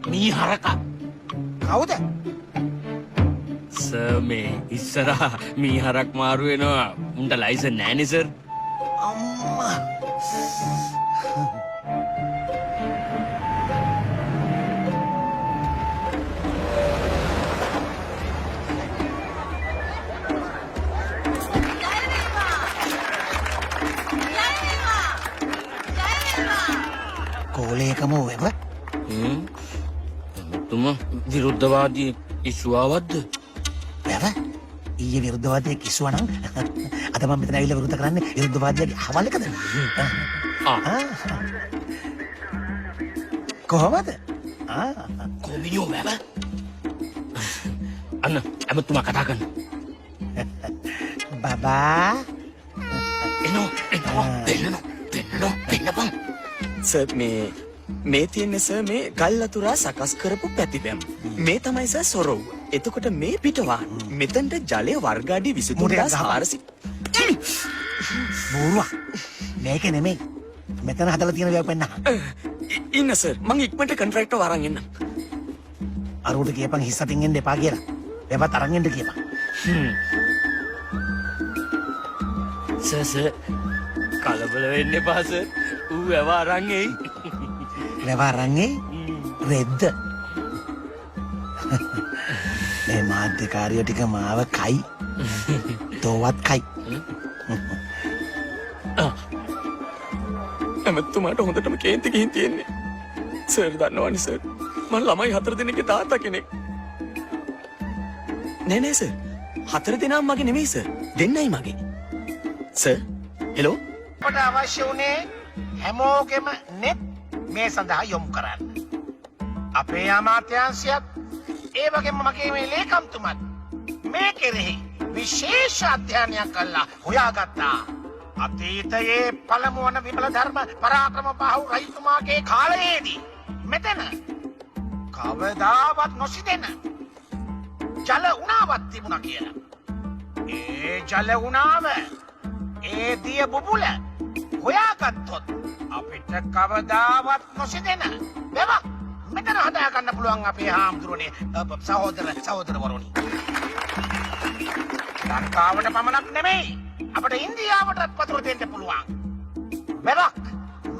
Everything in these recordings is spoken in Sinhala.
මීහරක. කවුද? සර් මේ ඉස්සරහා මීහරක් මාරු වෙනවා. උන්ට ලයිසන් නැහැනේ සර්. අම්මා. කෝලේකම වෙව? තුම විරුද්ධවාදී ඉස්වාවද්ද? වැව? ඊයේ විරුද්ධවාදී කිව්වා නම් අද මම මෙතන ඇවිල්ලා විරුද්ධ කරන්නේ විරුද්ධවාදීගේ හවල් එකද? කොහොමද? කොමියෝ වැව? අන්න ඇමතුමා කතා කරන්න. බබා එනෝ පෙන්නපන්. සර් මේ තියෙන්නේ සර් මේ ගල්ලතුරා සකස් කරපු පැතිබැම්. මේ තමයි සර් සොරව්. එතකොට මේ පිටවාන් මෙතනට ජලය වර්ග අඩි 23400 බෝරුවා මේක නෙමෙයි. මෙතන හදලා තියෙන දේ පෙන්නහ. ඉන්න සර් මං ඉක්මනට කොන්ට්‍රැක්ටර් අරන් එන්නම්. අරුවට කියපන් හිස්සටින් එන්න එපා කියලා. එවත් අරන් එන්න කියපන්. සර් කලබල වෙන්න එපා සර්. ඌ වැව අරන් එයි. වැව අරන් එයි? රෙද්ද. මේ මාධ්‍යකාරියෝ ටික මාව කයි. තෝවත් කයි. ඇමතුමාට හොඳටම කේන්ති ගිහින් තියෙන්නේ. සර් දන්නවනේ සර්. මම ළමයි 4 දෙනෙක්ගේ තාත්තා කෙනෙක්. නෑ සර්. 4 දෙනාම මගේ නෙමෙයි සර්. දෙන්නයි මගේ. Sir hello. අපට අවශ්‍ය උනේ හැමෝගෙම නෙත් මේ සඳහා යොමු කරන්න. අපේ අමාත්‍යාංශයත් ඒ වගේම මගේ මේ ලේකම්තුමත් මේ කෙරෙහි විශේෂ අධ්‍යයනයක් කළා හොයාගත්තා. අතීතයේ පළමු වන විමල ධර්ම පරාක්‍රම බාහු රජතුමාගේ කාලයේදී මෙතන කවදාවත් නොසිතෙන ජල උණාවක් තිබුණා කියලා. ඒ ජල උණාව ඒ දිය බුබුල හොයාගත්තොත් අපිට කවදාවත් නොසිතෙන වැවක් මෙතන හදාගන්න පුළුවන් අපේ හාමුදුරනේ සහෝදරවරුනි. ලංකාවට පමණක් නෙමෙයි අපිට ඉන්දියාවටත් වතුර දෙන්න පුළුවන් වැවක්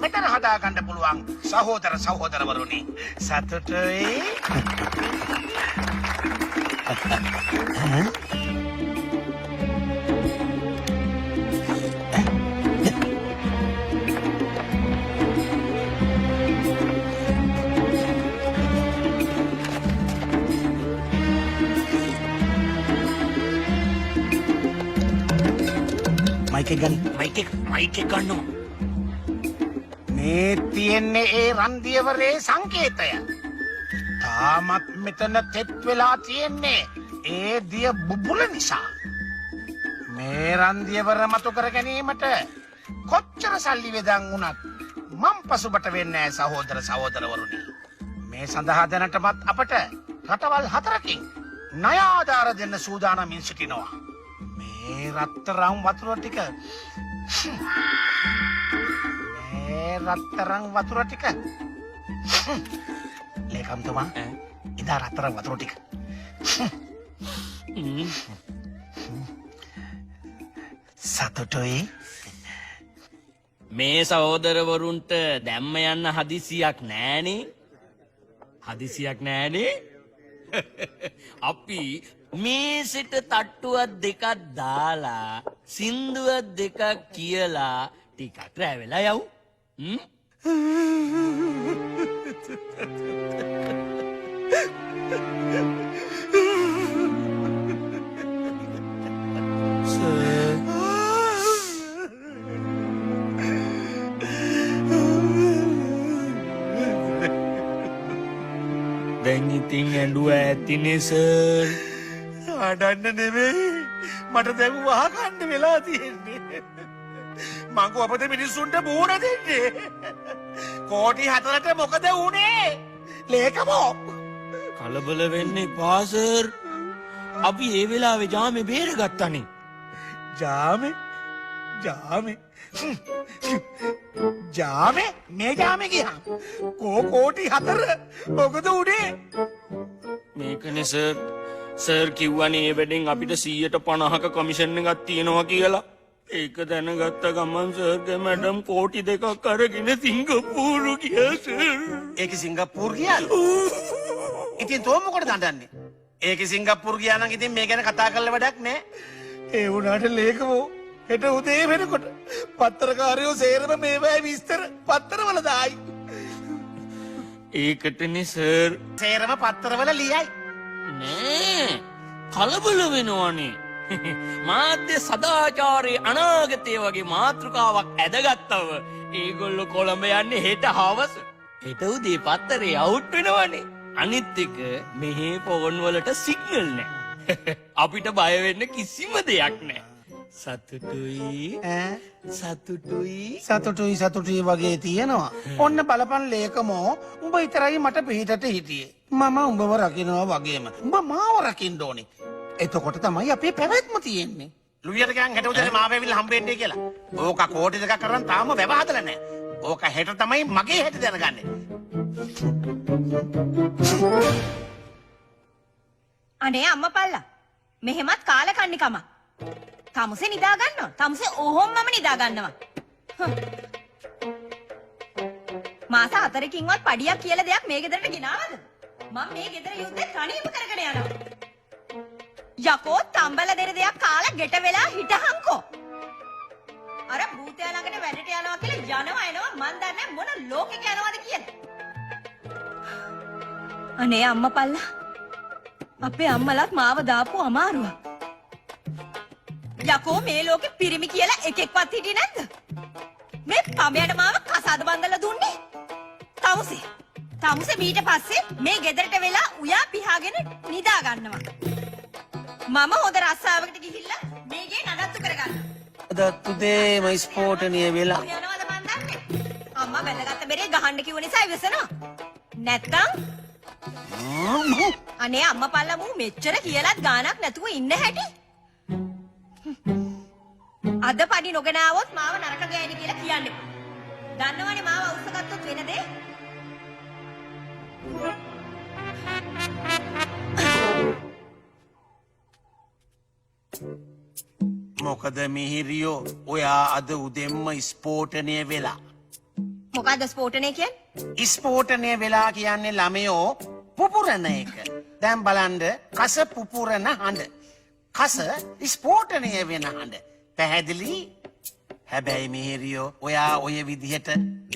මෙතන හදාගන්න පුළුවන් සහෝදරවරුනි. සතුටුයි? මයික් එක ගන්නවා. මේ තියෙන්නේ ඒ රන්දියවරේ සංකේතය. තාමත් මෙතන තෙත් වෙලා තියෙන්නේ ඒ දිය බුබුල නිසා. මේ රන්දියවර මතු කර ගැනීමට කොච්චර සල්ලි වෙදන් වුණත් මම පසුබට වෙන්නේ නැහැ සහෝදරවරුනි. මේ සඳහා දැනටමත් අපට රටවල් 4කින් ණය ආධාර දෙන්න සූදානමින් සිටිනවා. මේ රත්තරන් වතුර ටික ලේකම්තුමා ඉදා රත්තරන් වතුර ටික සතුටුයි? මේ සහෝදරවරුන්ට දැම්ම යන්න හදිසියක් නෑනේ. අපි මේ සිට තට්ටුවක් දෙකක් දාලා සින්දුවක් දෙකක් කියලා ටිකක් රැවෙලා යව්. දැන් ඉතින් ඇඬුව ඇතිනේ සර්. අඩන්න නෙමෙයි මට දැන් වහකන්න වෙලා තියෙන්නේ. මං කොහොමද මිනිස්සුන්ට මූණ දෙන්නේ? කෝටි 4ට මොකද වුනේ? ලේකමෝ කලබල වෙන්න එපා සර්. අපි ඒ වෙලාවේ ජාමේ බේරගත්තනේ. ජාමේ ජාමේ මේ ජාමේ ගියා. කෝටි 4 මොකද උනේ? මේකනේ සර් කිව්වනේ ඒ වැඩෙන් අපිට 150ක කමිෂන් එකක් තියෙනවා කියලා. ඒක දැනගත්ත ගමන් සර්ගේ මැඩම් කෝටි 2ක් අරගෙන සිංගප්පූරු ගියා සර්. ඒක සිංගප්පූරු ගියාද? ඉතින් තෝ මොකටද අඬන්නේ? ඒක සිංගප්පූරු ගියා නම් ඉතින් මේ ගැන කතා කරලා වැඩක් නැහැ. ඒ වුණාට ලේකමෝ හෙට උදේ වෙනකොට පත්තරකාරයෝ සේරම මේවැ විස්තර පත්තරවල දායි. ඒකටනේ සර් සේරම පත්තරවල ලියයි. නෑ කලබල වෙනවනේ. මාධ්‍ය සදාචාරයේ අනාගතය වගේ මාතෘකාවක් ඇදගත්තව ඒගොල්ලෝ කොළඹ යන්නේ හෙට හවස. හෙට උදේ පත්තරේ අවුට් වෙනවනේ. අනිත් එක මෙහි ෆෝන් වලට සිග්නල් නෑ. අපිට බය වෙන්න කිසිම දෙයක් නෑ. සතුටුයි වගේ තියෙනවා. ඔන්න බලපන් ලේකමෝ උඹ විතරයි මට පිටට හිටියේ. මම උඹව රකින්නවා වගේම උඹ මාව රකින්න ඕනේ. එතකොට තමයි අපේ පැවැත්ම තියෙන්නේ. ලුයියට ගෑන් හෙට උදේ මාව ඇවිල්ලා හම්බෙන්නේ කියලා. ඕක කෝටි 2ක් කරන් තාම වැව හදලා නැහැ. ඕක හෙට තමයි මගේ හෙට දැනගන්නේ. අනේ අම්මපල්ලා මෙහෙමත් කාලකන්නිකම. තමුසේ නිදා ගන්නවා. තමුසේ ඕහොම්මම නිදා ගන්නවා. මාස 4කින්වත් පඩියක් කියලා දෙයක් මේ ගෙදරට ගෙනාවද? මම මේ ගෙදර යුද්ධේ තනියම කරගෙන යනවා. යකෝ තම්බල දෙර දෙයක් කාලා ගෙට වෙලා හිටහන්කෝ. අර භූතයා ළඟට වැඩට යනවා කියලා යනවා මන් දන්නේ මොන ලෝකෙක යනවද කියලා. අනේ අම්මපල්ලා අපේ අම්මලත් මාව දාපු අමාරුවක්. යකෝ මේ ලෝකෙ පිරිමි කියලා එකෙක්වත් හිටියේ නැද්ද? මේ පමයට මාව කසාද බඳලා දුන්නේ. තමුසේ ඊට පස්සේ මේ ගෙදරට වෙලා උයා පිහාගෙන නිදා ගන්නවා. මම හොඳ රස්සාවකට ගිහිල්ලා මේ ගේ නඩත්තු කරගන්නවා. අද උදේම ස්පෝටනිය වෙලා යනවද මන් දන්නේ. අම්මා බැලගත්ත බෙරේ ගහන්න කිව්ව නිසා ඉවසනවා. නැත්තම් අනේ අම්මපල්ලා මූ මෙච්චර කියලාත් ගානක් නැතුව ඉන්න හැටි. අද පඩි නොගෙන ආවොත් මාව නරක ගෑණි කියලා කියන්නේ. දන්නවනේ මාව අවශ්‍යගත්තොත් වෙන දේ. මොකද මිහිරියෝ ඔයා අද උදෙන්ම ස්පෝටනය වෙලා. මොකද්ද ස්පෝටනේ කියන්නේ? ස්පෝටනය වෙලා කියන්නේ ළමයෝ පුපුරන එක. දැන් බලන්න කස පුපුරන හඬ. කස ස්පෝටනය වෙන හඬ. පැහැදිලි? හැබැයි මිහිරියෝ ඔයා ඔය විදිහට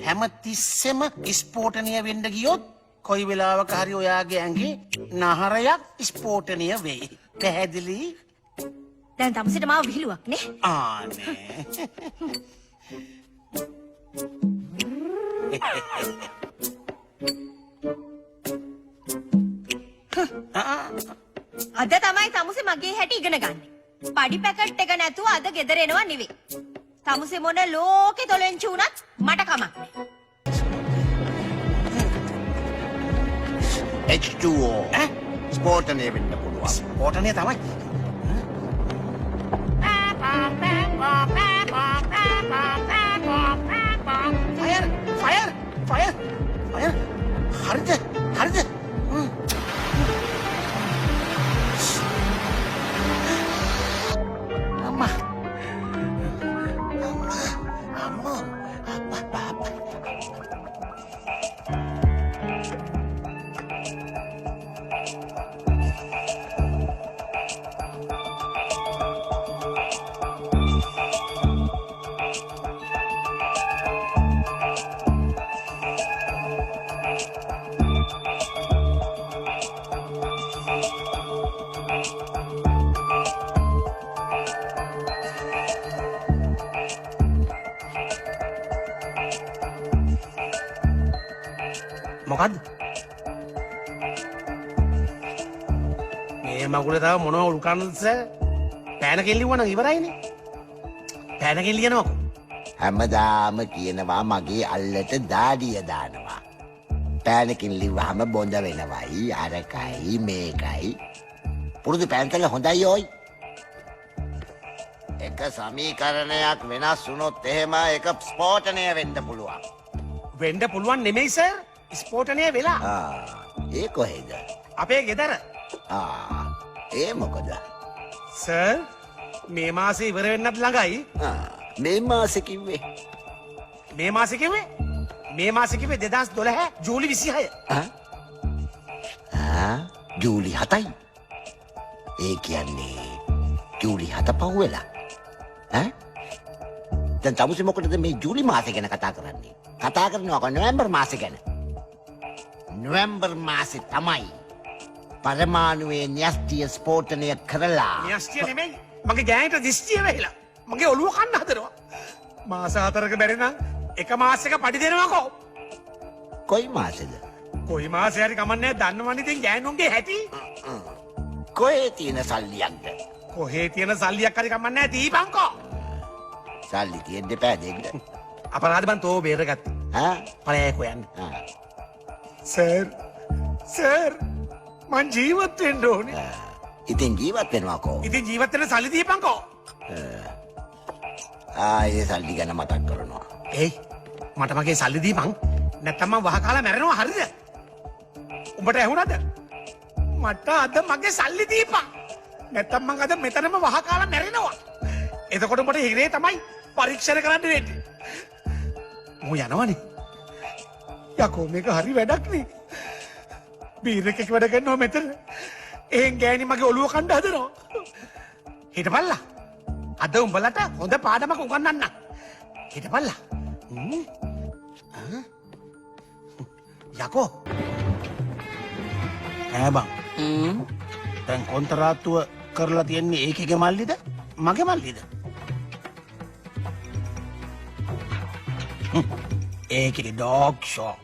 හැමතිස්සෙම ස්පෝටනය වෙන්න ගියොත් කොයි වෙලාවක හරි ඔයාගේ ඇඟේ නහරයක් ස්පෝටනය වෙයි. පැහැදිලි? දැන් තමුසෙට මාව විහිළුවක් නේ? ආනේ. අද තමයි තමුසේ මගේ හැටි ඉගෙන ගන්න. පඩි පැකට් එක නැතුව අද ගෙදර එනවා නෙවෙයි. තමුසේ මොන ලෝකේ තොලෙන්චු උනත් මට කමක් නෑ. H2O ස්පෝටනය වෙන්න පුළුවන්. ස්පෝටනය තමයි. Fire! හරිද? අම්මා. මොකද්ද? මේ මගුල තව මොනව උල්කන්නද සර්? පෑනකින් ලිව්වනම් ඉවරයිනේ. පෑනකින් ලියනවකෝ. හැමදාම කියනවා මගේ අල්ලට දාඩිය දානවා. පෑනකින් ලිව්වහම බොඳ වෙනවයි අරකයි මේකයි. පුරුදු පෑන්තල හොඳයි ඔයි. එක සමීකරණයක් වෙනස් වුණොත් එහෙම ඒක ස්පෝටනය වෙන්න පුළුවන්. වෙන්න පුළුවන් නෙමෙයි සර්. ස්පෝටනය වෙලා. ඒ කොහෙද? අපේ ගෙදර. ඒ මොකද? සර් මේ මාසේ ඉවර වෙන්නත් ළඟයි. මේ මාසෙ කිව්වේ. මේ මාසේ කිව්වේ? මේ මාසේ කිව්වේ 2012 ජූලි 26. ජූලි 7යි. ඒ කියන්නේ ජූලි 7 පහු වෙලා. දැන් තමුසේ මොකටද මේ ජූලි මාසෙ ගැන කතා කරන්නේ? කතා කරනවා නොවැම්බර් මාසෙ ගැන. නොවැම්බර් මාසෙ තමයි පරමාණුවේ න්‍යෂ්ටිය ස්ෆෝටනය කරලා. න්‍යෂ්ටිය නෙමෙයි. මගේ ගෑනිට දිස්ත්‍රිය වෙලා. මගේ ඔළුව කන්න හදනවා. මාස 4ක බැරි නම් එක මාසෙක පඩි දෙනවකෝ. කොයි මාසෙද? කොයි මාසෙ හරි කමන්නේ දන්නවනේ ඉතින් ගෑනුන්ගේ හැටි. කොහේ තියෙන සල්ලියක්ද? කොහේ තියෙන සල්ලියක් හරි කමන්නේ දීපන්කෝ. සල්ලි තියෙන්න එපා දෙන්න. අපරාධ බන් තෝ බේරගත්තා. පළයකෝ යන්නේ. සර් මං ජීවත් වෙන්න ඕනේ. ඉතින් ජීවත් වෙනවාකෝ. ඉතින් ජීවත් වෙන සල්ලි දීපන්කෝ. ආයේ සල්ලි ගැන මතක් කරනවා. ඒයි මට මගේ සල්ලි දීපන්. නැත්තම් මං වහකාලා මැරෙනවා හරිද? උඹට ඇහුණාද? මට අද මගේ සල්ලි දීපන්. නැත්තම් මං අද මෙතනම වහකාලා මැරෙනවා. එතකොට උඹට හිරේ තමයි පරීක්ෂණ කරන්න වෙන්නේ. මෝ යනවනේ. යකෝ මේක හරි වැඩක් නේ. බීරකෙක් වැඩ කරනවා මෙතන. එහෙන් ගෑණි මගේ ඔළුව කණ්ඩ හදනවා. හිටපල්ලා. අද උඹලට හොඳ පාඩමක් උගන්වන්න. හිටපල්ලා. යකෝ. ඈ බං. දැන් කොන්ත්‍රාත්තුව කරලා තියන්නේ ඒකගේ මල්ලිද? මගේ මල්ලිද? ඒකේ ඩොග් ෂෝ.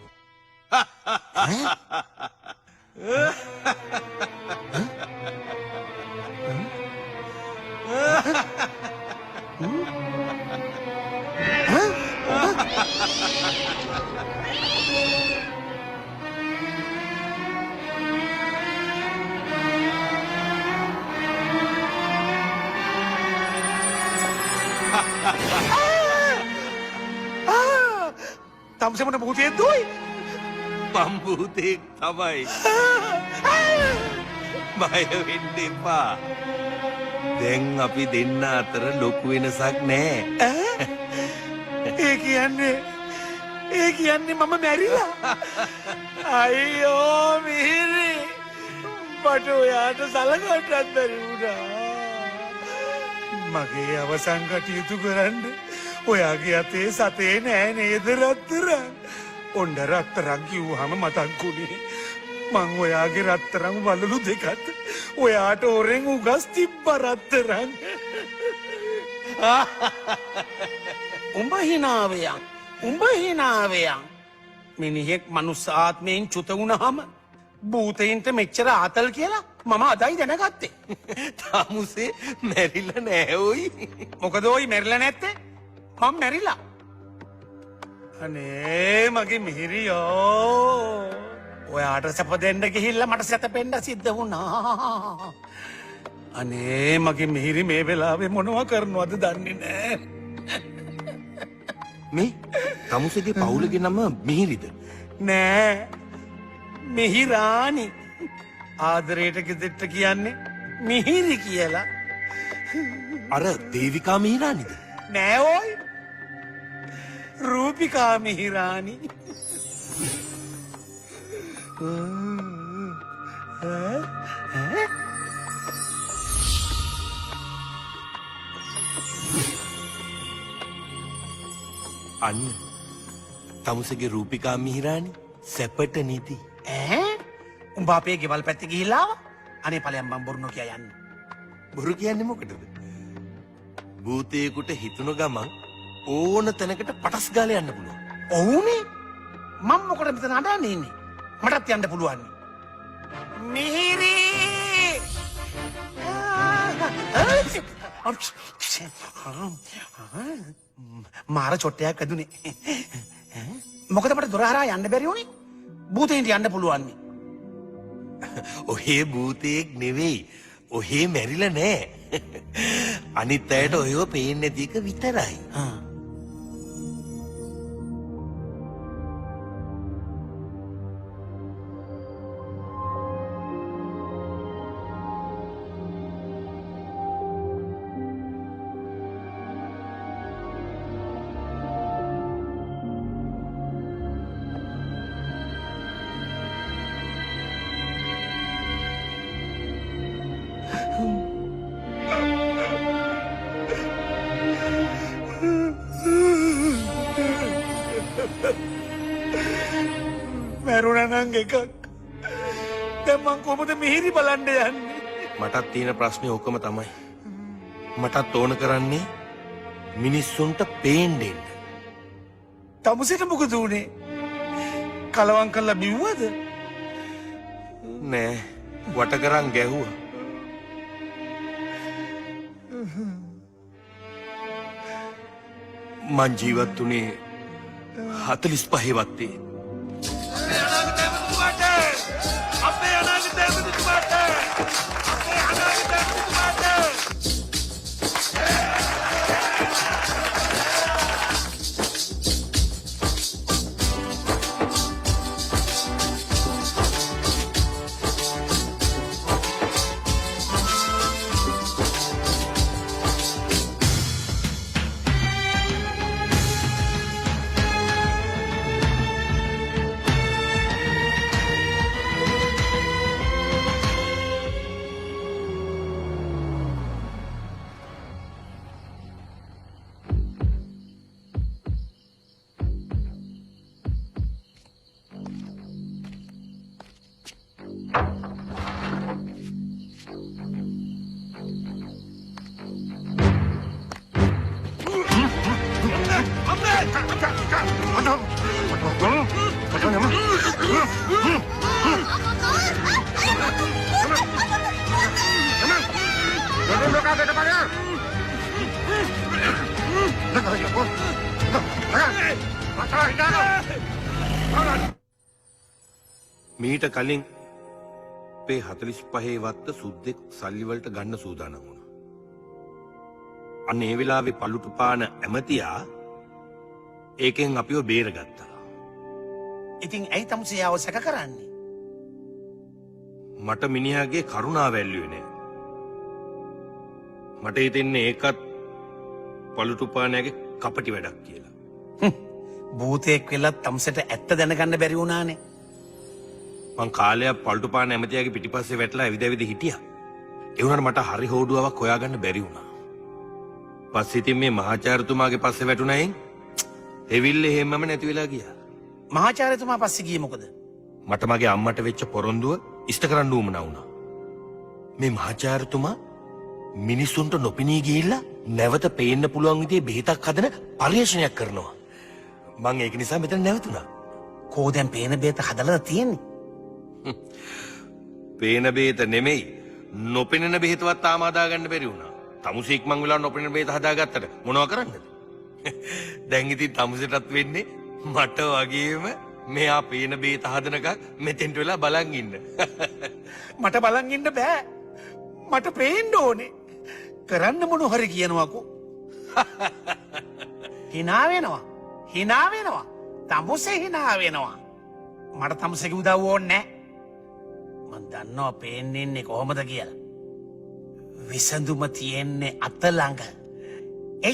තමසේ මොන භූතයෙක් දුයි? මම් භූතයෙක් තමයි. බය වෙන්න එපා. දැන් අපි දෙන්න අතර ලොකු වෙනසක් නැහැ. ඒ කියන්නේ මම මැරිලා. අයියෝ මිහිරි. මට ඔයාට සලකන්නත් බැරි වුණා. මගේ අවසන් කටයුතු කරන්න ඔයාගේ අතේ සතේ නෑ නේද රත්තරන්? ඔන්න රත්තරන් කිව්වහම මතක්ුනේ මං ඔයාගේ රත්තරන් වලලු දෙකත් ඔයාට ඔරෙන් උගස් තිබ්බ රත්තරන්. උඹ හිනාවයන්. මිනිහෙක් මනුස්ස ආත්මයෙන් චුත වුණාම භූතයින්ට මෙච්චර ආතල් කියලා මම අදයි දැනගත්තේ. තාමුසේ මැරිලා නෑ ඔයි. මොකද ඔයි මැරිලා නැත්තේ? මම මැරිලා. අනේ මගේ මිහිරියෝ. ඔයාට සැප දෙන්න ගිහිල්ලා මට සැතපෙන්න සිද්ධ වුණා. අනේ මගේ මිහිරි මේ වෙලාවේ මොනවා කරනවද දන්නේ නෑ. මේ තමුසේගේ පවුලගේ නම මිහිරිද? නෑ මිහිරානි. ආදරයට ගෙදෙට්ට කියන්නේ මිහිරි කියලා. අර දේවිකා මිහිරානිද? නෑ ඕයි. රූපිකා මිහිරානි. අන්න තමුසේගේ රූපිකා මිහිරානි සැපට නිදි. උඹ අපේ ගෙවල් පැත්තේ ගිහිල්ලා ආවා? අනේ ඵලයන් මම බොරු නොකිය යන්න. බොරු කියන්නේ මොකටද? භූතයෙකුට හිතුණු ගමන් ඕන තැනකට පටස් ගාලා යන්න පුළුවන්. ඔව්නේ. මම මොකටද මෙතන අඬන්නේ ඉන්නේ? මටත් යන්න පුළුවන්. මිහිරි! මාර චොට්ටයක් ඇදුනේ. මොකද මට දොර හරහා යන්න බැරි වුණේ? භූතයින්ට යන්න පුළුවන්. ඔහේ භූතයෙක් නෙවෙයි. ඔහේ මැරිලා නෑ. අනිත් අයට ඔයව පේන්නේ නැති එක විතරයි. මැරුණනං එකක්. දැන් මං කොහොමද මිහිරි බලන්න යන්නේ? මටත් තියෙන ප්‍රශ්නේ ඕකම තමයි. මටත් ඕන කරන්නේ මිනිස්සුන්ට පේන්න දෙන්න. තමුසෙට මොකද උනේ? කලවම් කරලා බිව්වද? නෑ වට කරන් ගැහුවා. මං ජීවත් වුණේ 45 වත්තේ. අපේ අනාගත ඇමතිතුමාට අපේ අනාගත ඇමතිතුමාට මීට කලින් අපේ 45 වත්ත සුද්දෙක් සල්ලි වලට ගන්න සූදානම් වුණා. අන්න ඒ වෙලාවේ පළුටු පාන ඇමතියා ඒකෙන් අපිව බේරගත්තා. ඉතින් ඇයි තමුසේ ආව සැක කරන්නේ? මට මිනිහාගේ කරුණාව ඇල්ලුවේ නෑ. මට හිතෙන්නේ ඒකත් පළුටු පානයාගේ කපටි වැඩක් කියලා. භූතයෙක් වෙලත් තමුසෙට ඇත්ත දැනගන්න බැරි වුණානේ. මං කාලයක් පළුටු පාන ඇමතියාගේ පිටිපස්සේ වැටලා ඇවිද ඇවිද හිටියා. ඒ වුණාට මට හරි හොඩුවාවක් හොයාගන්න බැරි වුණා. පස්සේ ඉතින් මේ මහාචාර්යතුමාගේ පස්සේ වැටුණායින් එවිල්ලේ හැමම නැති වෙලා ගියා. මහාචාර්යතුමා පස්සේ ගියේ මොකද? මට මගේ අම්මට වෙච්ච පොරොන්දුව ඉෂ්ට කරන්න උවමනා වුණා. මේ මහාචාර්යතුමා මිනිසුන්ට නොපෙනී ගිහිල්ලා නැවත පේන්න පුළුවන් විදිහේ බෙහෙතක් හදන පරිශ්‍රණයක් කරනවා. මං ඒක නිසා මෙතන නැවතුණා. කෝ දැන් පේන බේත හදලා තියෙන්නේ? පේන බේත නෙමෙයි නොපෙනෙන බෙහෙතවත් තාම හදාගන්න බැරි වුණා. තමුසේ ඉක්මන් වෙලා නොපෙනෙන බේත හදාගත්තට මොනව කරන්නද? දැන් ඉතින් තමුසෙටත් වෙන්නේ මට වගේම මෙයා පේන බේත හදනකක් මෙතෙන්ට වෙලා බලන් ඉන්න. මට බලන් ඉන්න බෑ. මට පේන්න ඕනේ. කරන්න මොන හරි කියනවාකෝ. hina වෙනවා. hina වෙනවා. තමුසේ hina වෙනවා. මට තමුසේගේ උදව් ඕනේ නැහැ. මන් දන්නවා පේන්නේ ඉන්නේ කොහොමද කියලා. විසඳුම තියෙන්නේ අත ළඟ.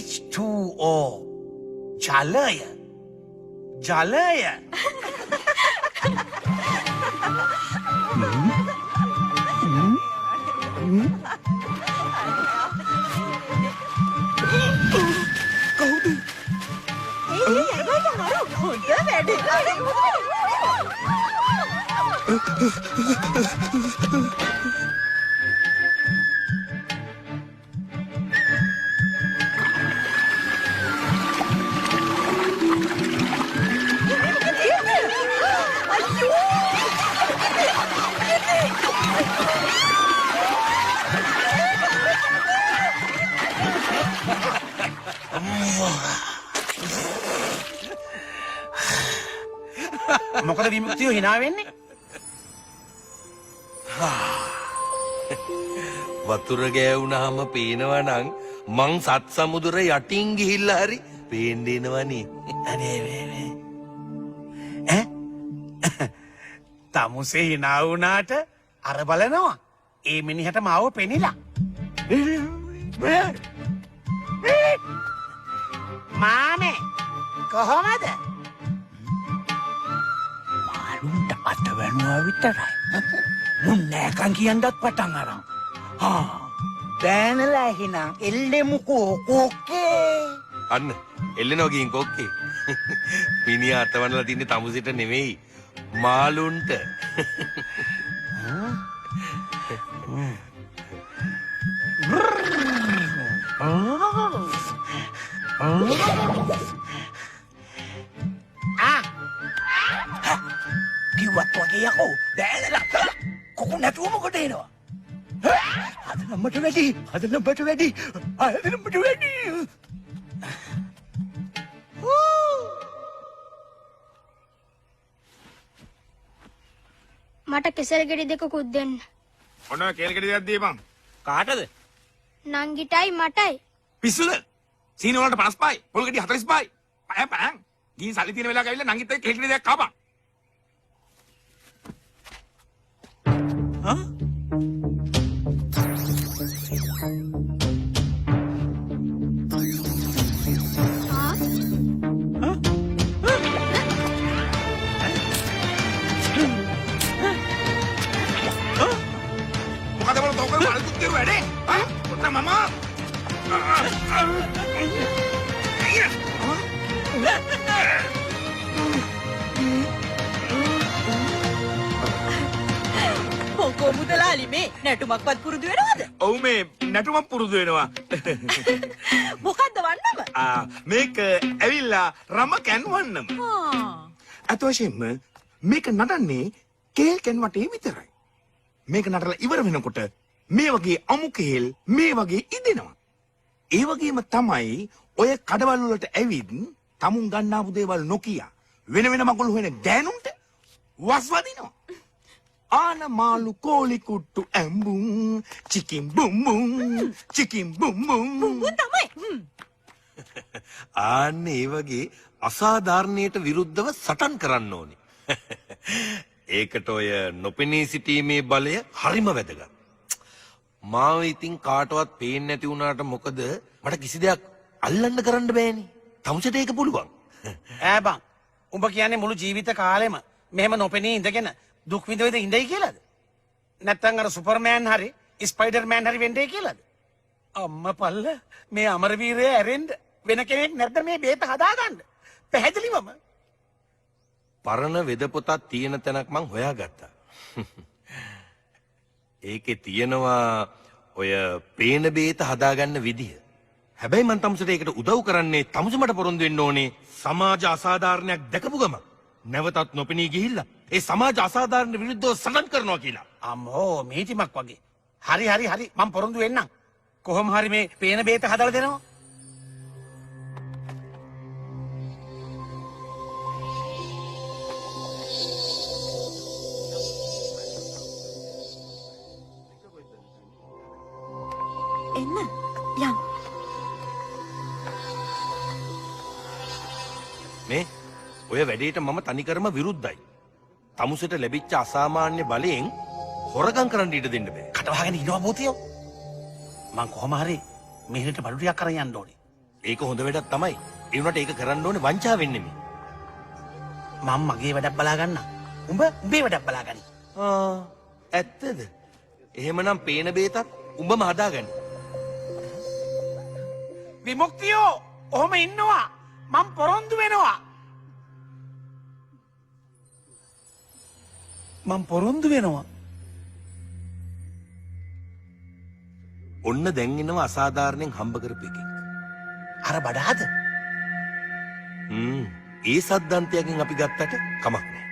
H2O ජලය. ජලය. මොකද විමුක්තිය hina වෙන්නේ? වතුර ගෑවුනහම පේනවනම් මං සත් සමුදුර යටින් ගිහිල්ලා හරි පේන්න එනවනේ. අනේ වේ ඈ තමුසේ hina වුණාට අර බලනවා ඒ මිනිහට මාව පෙනිලා මාමේ කොහොමද මාළුන්ට අත වැනුවා විතරයි මුන් නෑකන් කියන්නත් පටන් අරන් බෑනලා එහෙනම් එල්ලෙමුකෝ කොක්කේ අන්න එල්ලෙනවා ගින් කොක්කේ. මිනිහා අතවනලා තින්නේ තමුසෙට නෙමෙයි මාළුන්ට. කිව්වත් වගේ යකෝ බෑනලා කොකු නැතුව මොකට එනවා අද නම්බට වැඩි මට කෙසල් ගෙඩි දෙකකුත් දෙන්න. ඔන්න කේල් ගෙඩි දෙකක් දීපන්. කාටද? නංගිටයි මටයි. පිස්සුද? සීනි වලට 55යි, පොල් ගෙඩි 45යි. පෑන්. ගිහින් සල්ලි තියෙන වෙලාවක ඇවිල්ලා නංගිත් එක්ක කේල් ගෙඩි දෙකක් කාපන්. මොකද බල තෝකල් මාළුත් කරු වැඩේ? ඔන්න මම මොකෝ මුදලාලි මේ නැටුමක්වත් පුරුදු වෙනවද? ඔව් මේ නැටුමක් පුරුදු වෙනවා. මොකද්ද වන්නම? මේක ඇවිල්ලා රම කැන්වන්නම. අතවශයෙන්ම මේක නටන්නේ කේල් කැන්වටේ විතරයි. මේක නටලා ඉවර වෙනකොට මේ වගේ අමු කේල් මේ වගේ ඉදෙනවා. ඒ වගේම තමයි ඔය කඩවල වලට ඇවිත් තමුන් ගන්නාපු දේවල් නොකිය වෙන වෙන මගුල් හොයන ගෑනුන්ට වස්වදිනවා. ආන මාළු කෝලි කුට්ටු ඇම්බුම් චිකින් බුම් බුම් තමයි. ආන්න ඒ වගේ අසාධාරණයට විරුද්ධව සටන් කරන්න ඕනේ. ඒකට ඔය නොපෙනී සිටීමේ බලය හරිම වැදගත්. මාව ඉතින් කාටවත් පේන්නේ නැති වුණාට මොකද මට කිසි දෙයක් අල්ලන්න කරන්න බෑනේ. තමුසට ඒක පුළුවන්. ඈ බං උඹ කියන්නේ මුළු ජීවිත කාලෙම මෙහෙම නොපෙනී ඉඳගෙන දුක් විඳ විඳ ඉඳයි කියලාද? නැත්තම් අර සුපර්මෑන් හරි ස්පයිඩර්මෑන් හරි වෙන්නේ කියලාද? අම්මා පල්ල මේ අමරවීරය ඇරෙන්න වෙන කෙනෙක් නැද්ද මේ බේත හදාගන්න? පැහැදිලිවම පරණ වෙද පොතක් තියෙන තැනක් මං හොයාගත්තා. ඒකේ තියෙනවා ඔය පේන බේත හදාගන්න විදිය. හැබැයි මං තමුසට ඒකට උදව් කරන්නේ තමුස මට පොරොන්දු වෙන්න ඕනේ සමාජ අසාධාරණයක් දැකපු ගම නැවතත් නොපෙනී ගිහිල්ලා ඒ සමාජ අසාධාරණ විරුද්ධව සටන් කරනවා කියලා. අම්මෝ මේතිමක් වගේ. හරි මම පොරොන්දු වෙන්නම්. කොහොම හරි මේ පේන බේත හදලා දෙනවා. එන්න යන්. මේ ඔය වැඩේට මම තනිකරම විරුද්ධයි. තමුසට ලැබිච්ච අසාමාන්‍ය බලයෙන් හොරගම් කරන්න ඉඩ දෙන්න බෑ. කටවහගෙන ඉනවා බෝතියෝ. මං කොහොම හරි මෙහෙට බඩු ටිකක් අරන් යන්න ඕනේ. ඒක හොඳ වැඩක් තමයි. ඒ වුණාට ඒක කරන්න ඕනේ වංචාවෙන් නෙමෙයි. මම මගේ වැඩක් බලා ගන්නම්. උඹ උඹේ වැඩක් බලා ගනි. ඇත්තද? එහෙමනම් පේන බේතත් උඹම හදාගන්න. විමුක්තියෝ ඔහොම ඉන්නවා. මම පොරොන්දු වෙනවා. මම පොරොන්දු වෙනවා. ඔන්න දැන් එනවා අසාධාරණයෙන් හම්බ කරපු එකෙක්. අර බඩාද? ඒ සද්දන්තයෙන් අපි ගත්තට කමක් නෑ.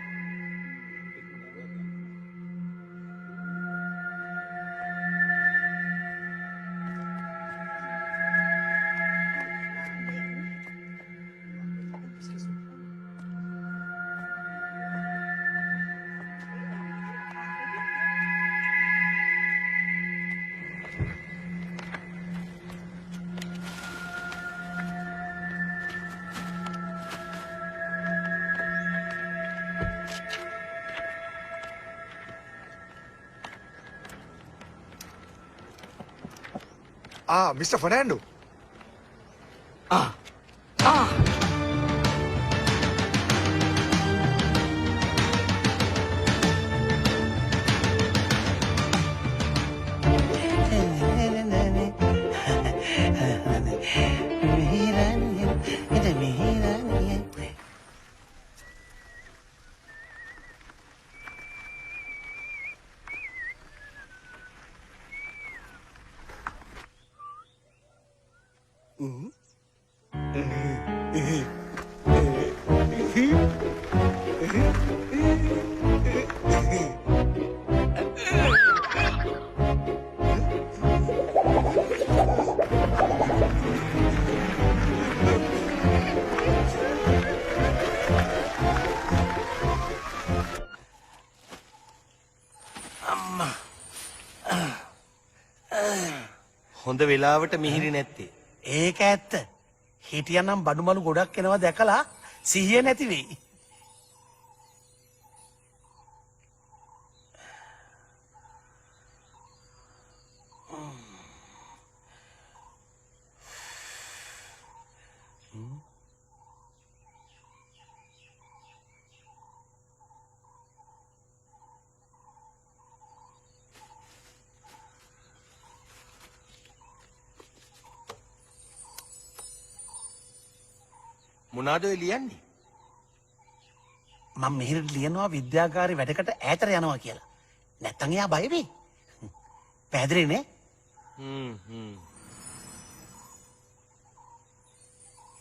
මිස්ටර් ෆර්නෑන්ඩෝ. හොඳ වෙලාවට මිහිරි නැත්තේ. ඒක ඇත්ත. හිටියනම් බඩුමලු ගොඩක් එනවා දැකලා සිහිය නැති වෙයි. මොනාද ඔය ලියන්නේ? මම මෙහෙට ලියනවා විද්‍යාගාරේ වැඩකට ඈතට යනවා කියලා. නැත්තම් එයා බය වෙයි. පැහැදිලි නේ?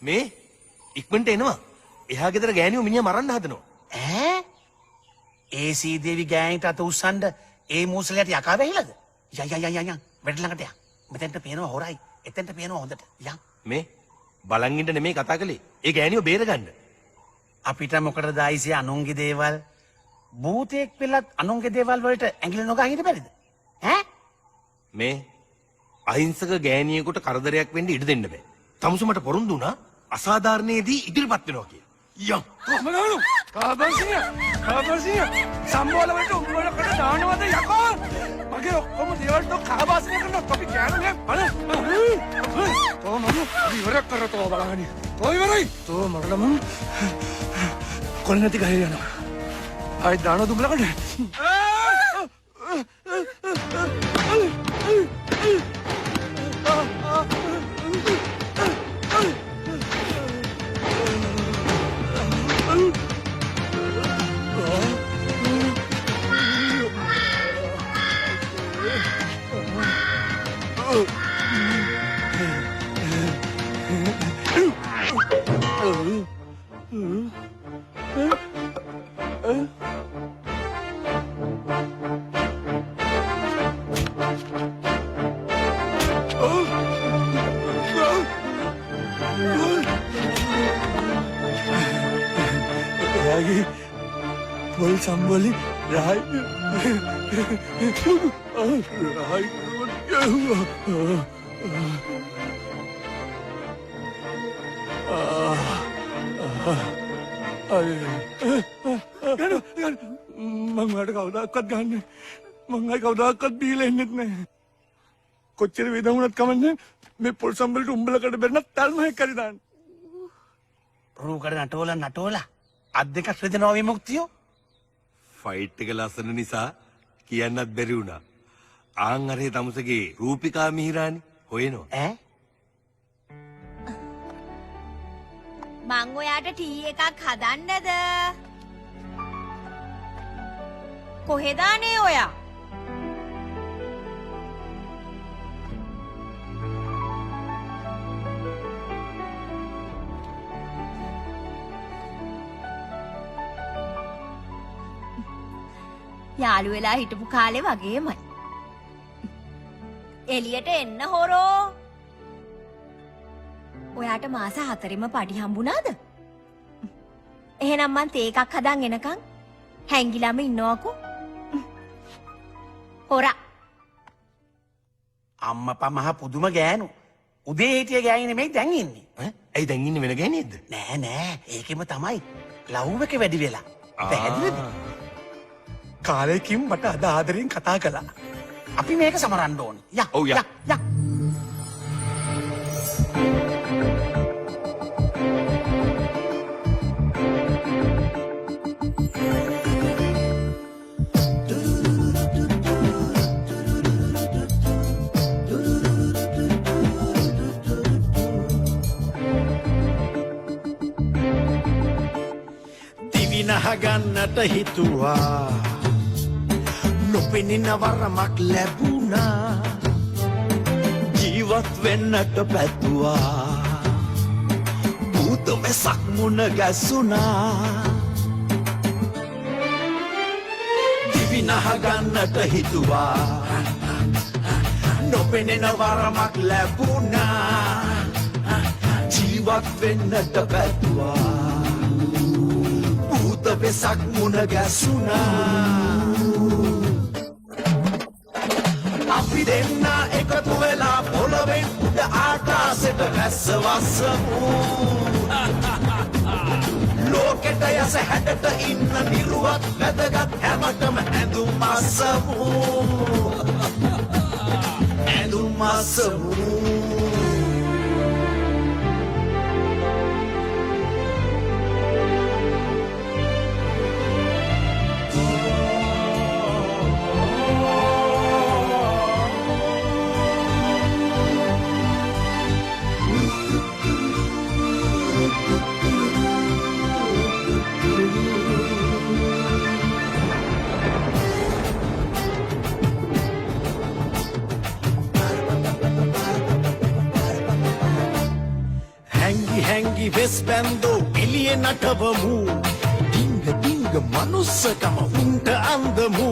මේ ඉක්මනට එනවා. එහා ගෙදර ගෑණියෝ මිනිහා මරන්න හදනවා. ඈ? ඒ සීදේවි ගෑණිට අත උස්සන්න ඒ මූසලයට යකා වෙයිලද? යන්. වැඩ ළඟට යන්. මෙතෙන්ට පේනවා හොරයි. එතෙන්ට පේනවා හොඳට. යන්. මේ බලන් ඉන්න නෙමෙයි කතා කළේ. ඒ ගෑණියෝ බේරගන්න. අපිට මොකටද ආයිසේ අනුන්ගේ දේවල්? භූතයෙක් වෙලත් අනුන්ගේ දේවල් වලට ඇඟිලි නොගා හිට බැරිද? ඈ? මේ අහිංසක ගෑණියෙකුට කරදරයක් වෙන්න ඉඩ දෙන්න බෑ. තමුසු මට පොරොන්දු වුණා අසාධාරණයේදී ඉදිරිපත් වෙනවා කියලා. යම්. කොහමද? කාබර්සිය සම්බෝල වලට උඹලකට දානවද යකෝ? මගේ ඔක්කොම දේවල් તો කාබාසිය කරනවා. අපි කියන්නේ බලන්න. තෝ මම ඉවරක් කරතෝ බලහනි. තෝ ඉවරයි. තෝ මරලම කොල් නැති ගහේ යනවා. ආයි දාන දුඹලකට. Pol sambali rai මංගට කවුදක්කත් ගන්න මංගයි කවුදක්කත් බීල එන්නෙත් නෑ කොච්චර විදමුණත් කමන්න මේ පොල් සම්බලට උම්බලකට බැරනත් තල්මය කරිදාන්න රූකට නටෝල අත් දෙකක් රිදෙනවා විමුක්තියෝ ෆයිට් එක ලස්සන නිසා කියන්නත් බැරි වුණා. ආන් අරේ තමුසගේ රූපිකා මිහිරානි හොයනවා. ඈ? මං ඔයාට ටී එකක් හදන්නද? කොහෙදානේ ඔයා? යාළු වෙලා හිටපු කාලේ වගේමයි. එළියට එන්න හොරෝ. ඔයාට මාස 4ෙම පඩි හම්බුණාද? එහෙනම් මං තේ එකක් හදන් එනකන් හැංගිලාම ඉන්නවකෝ. හොරා. අම්මපා මහ පුදුම ගෑනු. උදේ හිටිය ගෑණි නෙමෙයි දැන් ඉන්නේ. ඇයි දැන් ඉන්නේ වෙන ගෑණියෙක්ද? නෑ ඒකෙම තමයි. ලව් එක වැඩි වෙලා. පැහැදිලිද? කාලෙකින් මට අද ආදරෙන් කතා කළා. අපි මේක සමරන්න ඕනේ. ඔව් යා. දිවිනහගන්නට හිතුවා නොපෙනෙන වරමක් ලැබුණා ජීවත් වෙන්නට පැතුවා භූත වෙසක් මුණ ගැසුණා දිවිනහගන්නට හිතුවා නොපෙනෙන වරමක් ලැබුණා ජීවත් වෙන්නට පැතුවා භූත වෙසක් මුණ ගැසුණා අපි දෙන්න එකතු වෙලා පොළොවෙන් උඩ ආකාශයට වැස්සවස්සමු ලෝකෙට යස හැඩට ඉන්න නිරුවත් වැදගත් හැමතම ඇඳුම් අස්සමු ඇඳුම් අස්සමු හැංගි වෙස් බැන්දෝ එළිය නටවමු ඩිංග ඩිංග මනුස්සකම උන්ට අන්දමු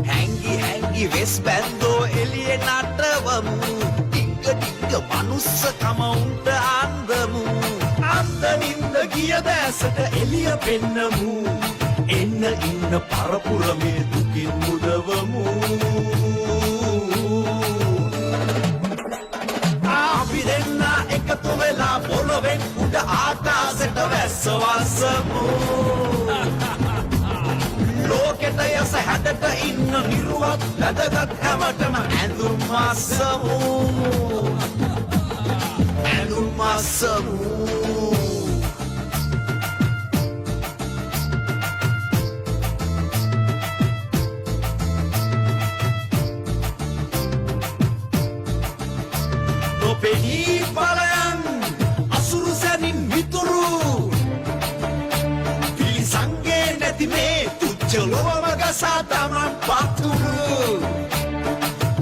හැංගි වෙස් බැන්දෝ එළිය නටවමු ඩිංග ඩිංග මනුස්සකම උන්ට අන්දමු අන්දනින්ද ගිය දැසට එළිය පෙන්නමු එන්න ඉන්න පරපුර මේ දුකින් මුදවමු අපි දෙන්න එකතු වෙලා පොළොවෙන් උඩ ආකාශයට වැස්සවස්සමු ලෝකෙට යස හැඩට ඉන්න නිරුවත් වැදගත් හැමතම ඇඳුම් අස්සමු ඇඳුම් අස්සමු නොපෙනී බලයන් අසුරු සැනින් විතුරු පිළිසංගේ නැති මේ තුච්ච ලොව මගසා තමන් පතුරු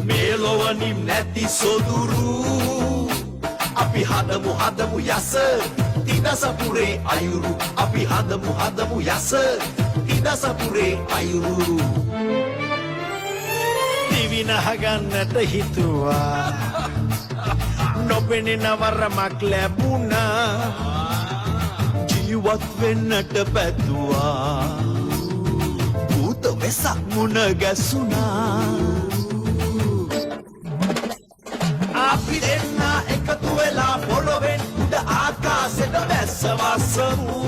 මේ ලොවනින් නැති සොදුරු අපි හදමු යස තිදසපුරේ අයුරු අපි හදමු යස තිදසපුරේ අයුරු දිවිනහගන්නට හිතුවා නොපෙනෙන වරමක් ලැබුණා ජීවත් වෙන්නට පැතුවා භූත වෙසක් මුණ ගැසුණා අපි දෙන්න එකතු වෙලා පොළොවෙන් උඩ ආකාශයට වැස්සවස්සමු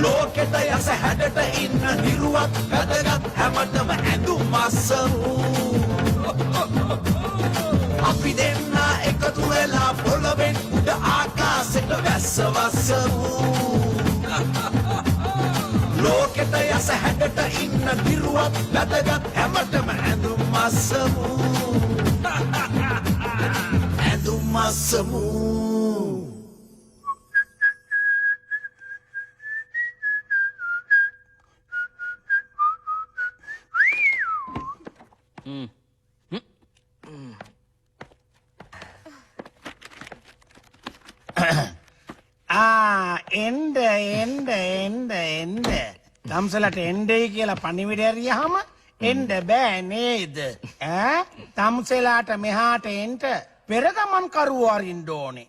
ලෝකෙට යස හැඩට ඉන්න නිරුවත් වැදගත් හැමතම ඇඳුම් අස්සමු අපි දෙන්න එකතු වෙලා පොළොවෙන් උඩ ආකාශයට වැස්සවස්සමු ලෝකෙට යස හැඩට ඉන්න නිරුවත් වැදගත් හැමතම ඇඳුම් අස්සමු ඇඳුම් අස්සමු එන්ඩ තම්සලට එන්ඩයි කියලා පනිවිඩ ඇරියහම එන්ඩ බෑ නේද තම්සෙලාට මෙහාට එන්ට පෙරගමන් කරුවාරින්ඩ ඕනේ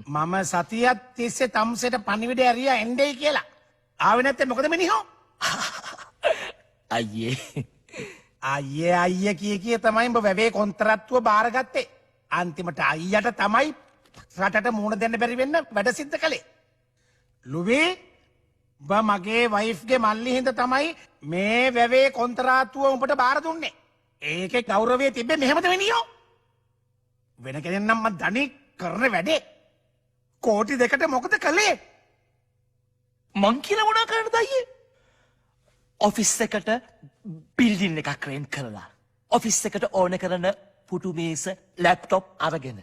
මම සතියත් තිස්සේ තම්සෙට පනිවිඩ ඇරිය එන්ඩයි කියලා ආවෙනැත්තේ මොකද මිනිහෝ අයිය කිය තමයි උඹ වැවේ කොන්තරත්තුව බාරගත්තේ අන්තිමට අයියට තමයි රටට මූුණ දෙන්න බැරි වෙන්න වැඩ සිද්ධ කළේ ලුවී මගේ වයිෆ්ගේ මල්ලි හින්ද තමයි මේ වැවේ කොන්තරාත්තුව උඹට බාර දුන්නේ ඒකේ ගෞරවය තිබ්බේ මෙහෙමද වෙනියෝ? වෙන කෙනෙක් නම් මම ධනෙ කරන වැඩේ කෝටි දෙකට මොකද කළේ? මං කියලා මොනා කරන්නද අයියේ? ඔෆිස් එකට බිල්ඩින් එකක් රෙන්ට් කරලා ඔෆිස් එකට ඕන කරන පුටු මේස ලැප්ටොප් අරගෙන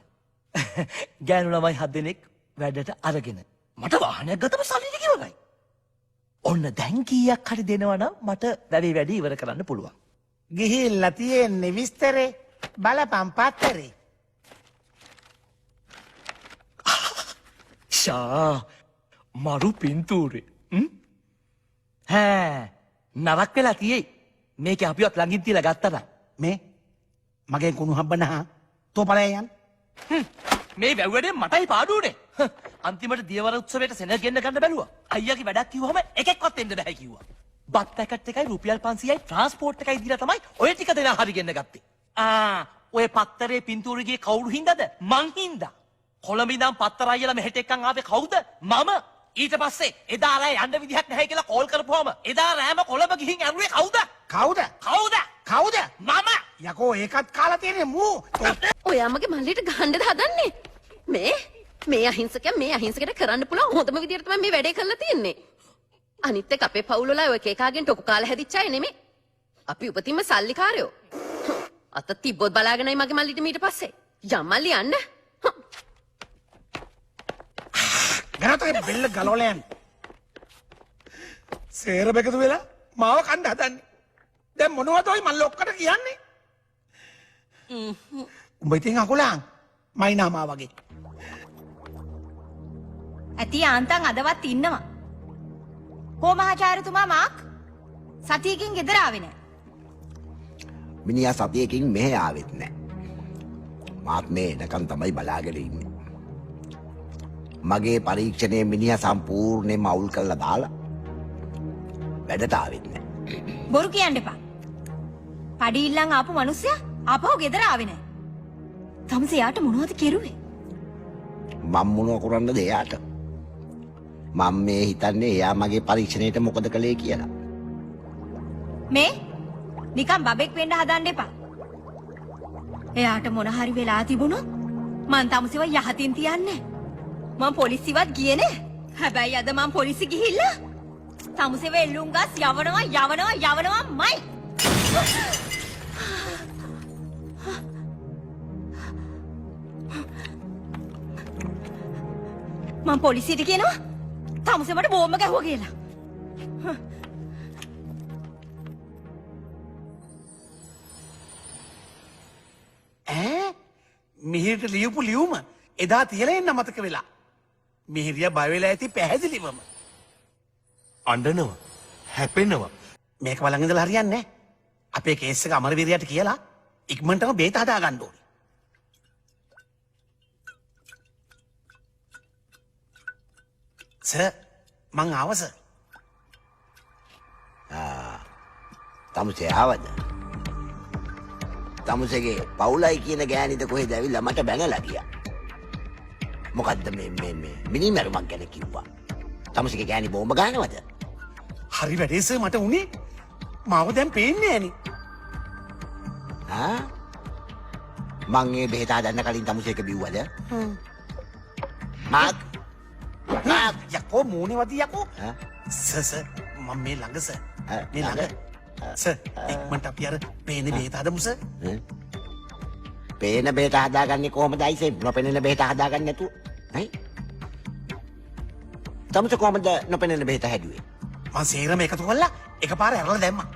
ගෑනු ළමයි 7 දෙනෙක් වැඩට අරගෙන මට වාහනයක් ගත්තම සල්ලි ටික ඉවරයි. ඔන්න දැන් කීයක් හරි දෙනවා නම් මට වැඩි ඉවර කරන්න පුළුවන්. ගිහිල්ලා තියෙන්නේ විස්තරේ බලපන් පත්තරේ. ෂා මරු පින්තූරේ නරක් වෙලා තියෙයි. මේක අපිවත් ළඟින් තියලා ගත්තා. මේ මගෙන් කුණු හම්බනහා තෝ බලයන් යන්න. මේ වැව්වැඩේ මටයි පාඩුවනේ. අන්තිමට දියවර උත්සවයට සෙනග ගෙන්න ගන්න බැලුවා. අයියාගේ වැඩක් කිව්වම එකෙක්වත් එන්න බෑ කිව්වා. බත් පැකට් එකයි රුපියල් 500යි ට්‍රාන්ස්පෝර්ට් එකයි දීලා තමයි ඔය ටික දෙනා හරි ගෙන්න ගත්තේ. ඔය පත්තරේ පින්තූරේ කවුරු හින්දාද? මං හින්දා. කොළඹ ඉඳන් පත්තර අයියලා මෙහෙට එක්කන් ආවේ කවුද? මම. ඊට පස්සේ එදා රෑ යන්න විදිහක් නැහැ කියලා කෝල් කරපුවාම එදා රෑම කොළඹ ගිහින් ඇරුවේ කවුද? කවුද? කවුද? කවුද? මම. යකෝ ඒකත් කාලා තියෙන්නේ මූ. ඔයාමගේ මල්ලිට ගහන්නද හදන්නේ? මේ අහිංසකයට කරන්න පුළුවන් හොඳම විදියට තමයි මේ වැඩේ කරලා තියෙන්නේ. අනිත් එක අපේ පවුල් වල ඔය කේකාගෙන් ටොකු කාලා හැදිච්ච අය නෙමෙයි. අපි උපතින්ම සල්ලිකාරයෝ. අත තිබ්බොත් බලාගෙනයි මගේ මල්ලිට ඊට පස්සේ. යම්මල්ලි යන්න. ගනතේ බෙල්ල ගලවලා යන්න. සේර බෙකතු වෙලා මාව කණ්ඩ හදන්නේ. දැන් මොනවද ඔය මල්ල ඔක්කට කියන්නේ? උඹ ඉතින් අකුලන් මයිනාමා වගේ. ඇති ආන්තන් අදවත් ඉන්නවා. කෝ මහාචාර්යතුමා මාක් සතියකින් ගෙදර ආවේ නැහැ. මිනිහා සතියකින් මෙහෙ ආවෙත් නෑ. මාත් මේ එනකන් තමයි බලාගෙන ඉන්නේ. මගේ පරීක්ෂණය මිනිහා සම්පූර්ණයෙන්ම අවුල් කරලා දාලා වැඩට ආවෙත් නෑ. බොරු කියන්න එපා. පඩි ඉල්ලන් ආපු මිනිස්සයා ආපහු ගෙදර ආවේ නැහැ. තමසේ යාට මොනවද කෙරුවේ? මම මොනව කරන්නද එයාට? මම මේ හිතන්නේ එයා මගේ පරීක්ෂණයට මොකද කළේ කියලා. මේ නිකන් බබෙක් වෙන්න හදන්න එපා. එයාට මොන හරි වෙලා තිබුණොත් මං තමසේව යහතින් තියන්නේ. මං පොලිසියවත් ගියේ නෑ. හැබැයි අද මං පොලිසි ගිහිල්ලා තමසේව එල්ලුම් ගස් යවනවාමයි. මං පොලිසියට කියනවා තමසේවට බෝම්බ ගැහුවා කියලා. මිහිරට ලියපු ලියුම එදා තියලා එන්න මතක වෙලා. මිහිරිය බය වෙලා ඇති පැහැදිලිවම. අඬනවා. හැපෙනවා. මේක බලන් ඉඳලා හරියන්නේ නැහැ. අපේ කේස් එක අමරවීරයාට කියලා ඉක්මනටම බේත හදා ගන්න ඕනේ. සර් මං ආව සර්. තමුසේ ආවද? තමුසේගේ පවුලයි කියන ගෑනිද කොහෙද ඇවිල්ලා මට බැනලා ගියා. මොකද්ද මේ මිනිමරුමක් ගැන කිව්වා. තමුසේගේ ගෑණි බෝම්බ ගන්නවද? හරි වැඩේ සර් මට උනේ. මාව දැන් පේන්නේ නෑනේ. මං ඒ බෙහෙත හදන්න කලින් තමුසේක බිව්වද? මාක් යකෝ මූණේ වදී යකෝ. සර් මම මේ ළඟ සර්. මේ ළඟ. සර් ඉක්මනට අපි අර පේන බෙහෙත හදමු සර්. පේන බෙහෙත හදාගන්නේ කොහොමද අයිසේ? නොපෙනෙන බෙහෙත හදාගන්නේ නැතුව. හයි. තමුසේ කොහොමද නොපෙනෙන බෙහෙත හැදුවේ? මං සේරම එකතු කරලා එකපාර ඇරලා දැම්මා.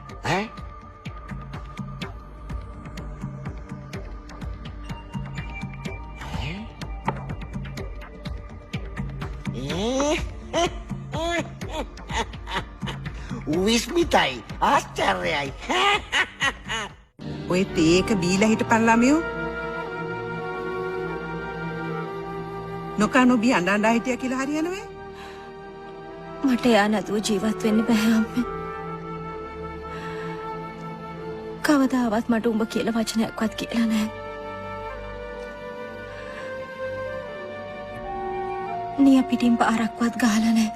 විස්මිතයි ආශ්චර්යයි. ඔය තේක බීලා හිටපන් ළමයෝ. නොකනොබී අඬ හිටියා කියලා හරියනවේ. මට යා නැතුව ජීවත් වෙන්න බෑ අම්මේ. කවදාවත් මට උඹ කියලා වචනයක්වත් කියලා නැහැ. නිය පිටින් පාරක්වත් ගහලා නැහැ.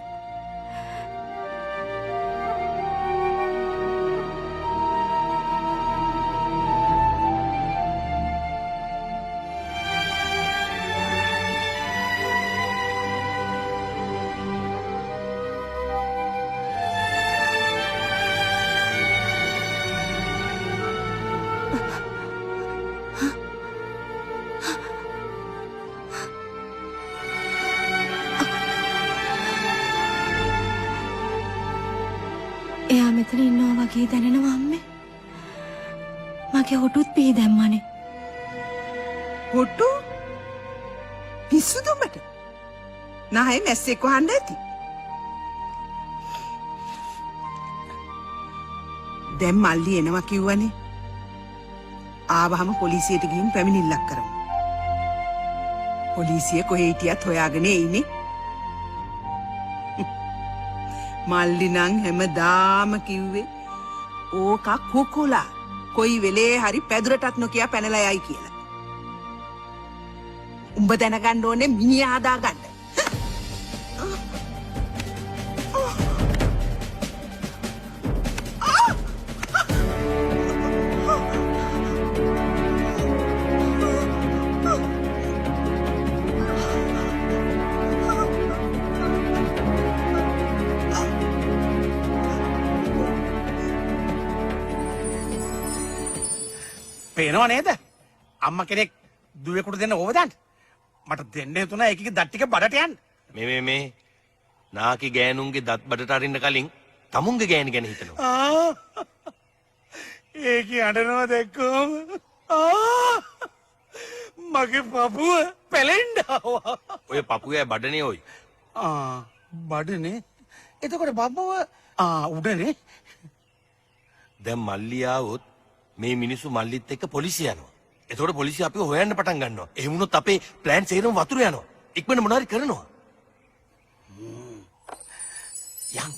එයා මෙතන ඉන්නවා වගේ දැනෙනවා අම්මේ. මගේ හොටුත් පී දැම්මනේ. හොට්ටු පිස්සුද උඹට? නායේ මැස්සෙක් වහන්න ඇති. දැන් මල්ලි එනවා කිව්වනේ. ආවහම පොලිසියට ගිහින් පැමිණිල්ලක් කරමු. පොලිසිය කොහේ හිටියත් හොයාගෙන එයිනේ. මල්ලි නම් හැමදාම කිව්වේ ඕක කුකුලා කොයි වෙලේ හරි පැදුරටත් නොකිය පැනලා යයි කියලා. උඹ දැනගන්න ඕනේ මිනිහා හදාගන්න. පේනවා නේද? අම්මා කෙනෙක් දුවෙකුට දෙන්න ඕවදන්. මට දෙන්න හිතුණා ඒකේ දත් ටික බඩට යන්න. මේ නාකි ගෑනුන්ගේ දත් බඩට අරින්න කලින් තමුන්ගේ ගෑණි ගැන හිතනවා. ඒකේ අඬනවා දැක්කම මගේ පපුව පැලෙන්න ආවා. ඔය පපුවේ බඩනේ ඔයි. බඩනේ. එතකොට පපුව උඩනේ. දැන් මල්ලි ආවොත් මේ මිනිස්සු මල්ලිත් එක්ක පොලිසිය යනවා. එතකොට පොලිසිය අපිව හොයන්න පටන් ගන්නවා. එහෙම වුණොත් අපේ ප්ලෑන් සේරම වතුර යනවා. ඉක්මනට මොනාරි කරනවා. යන්.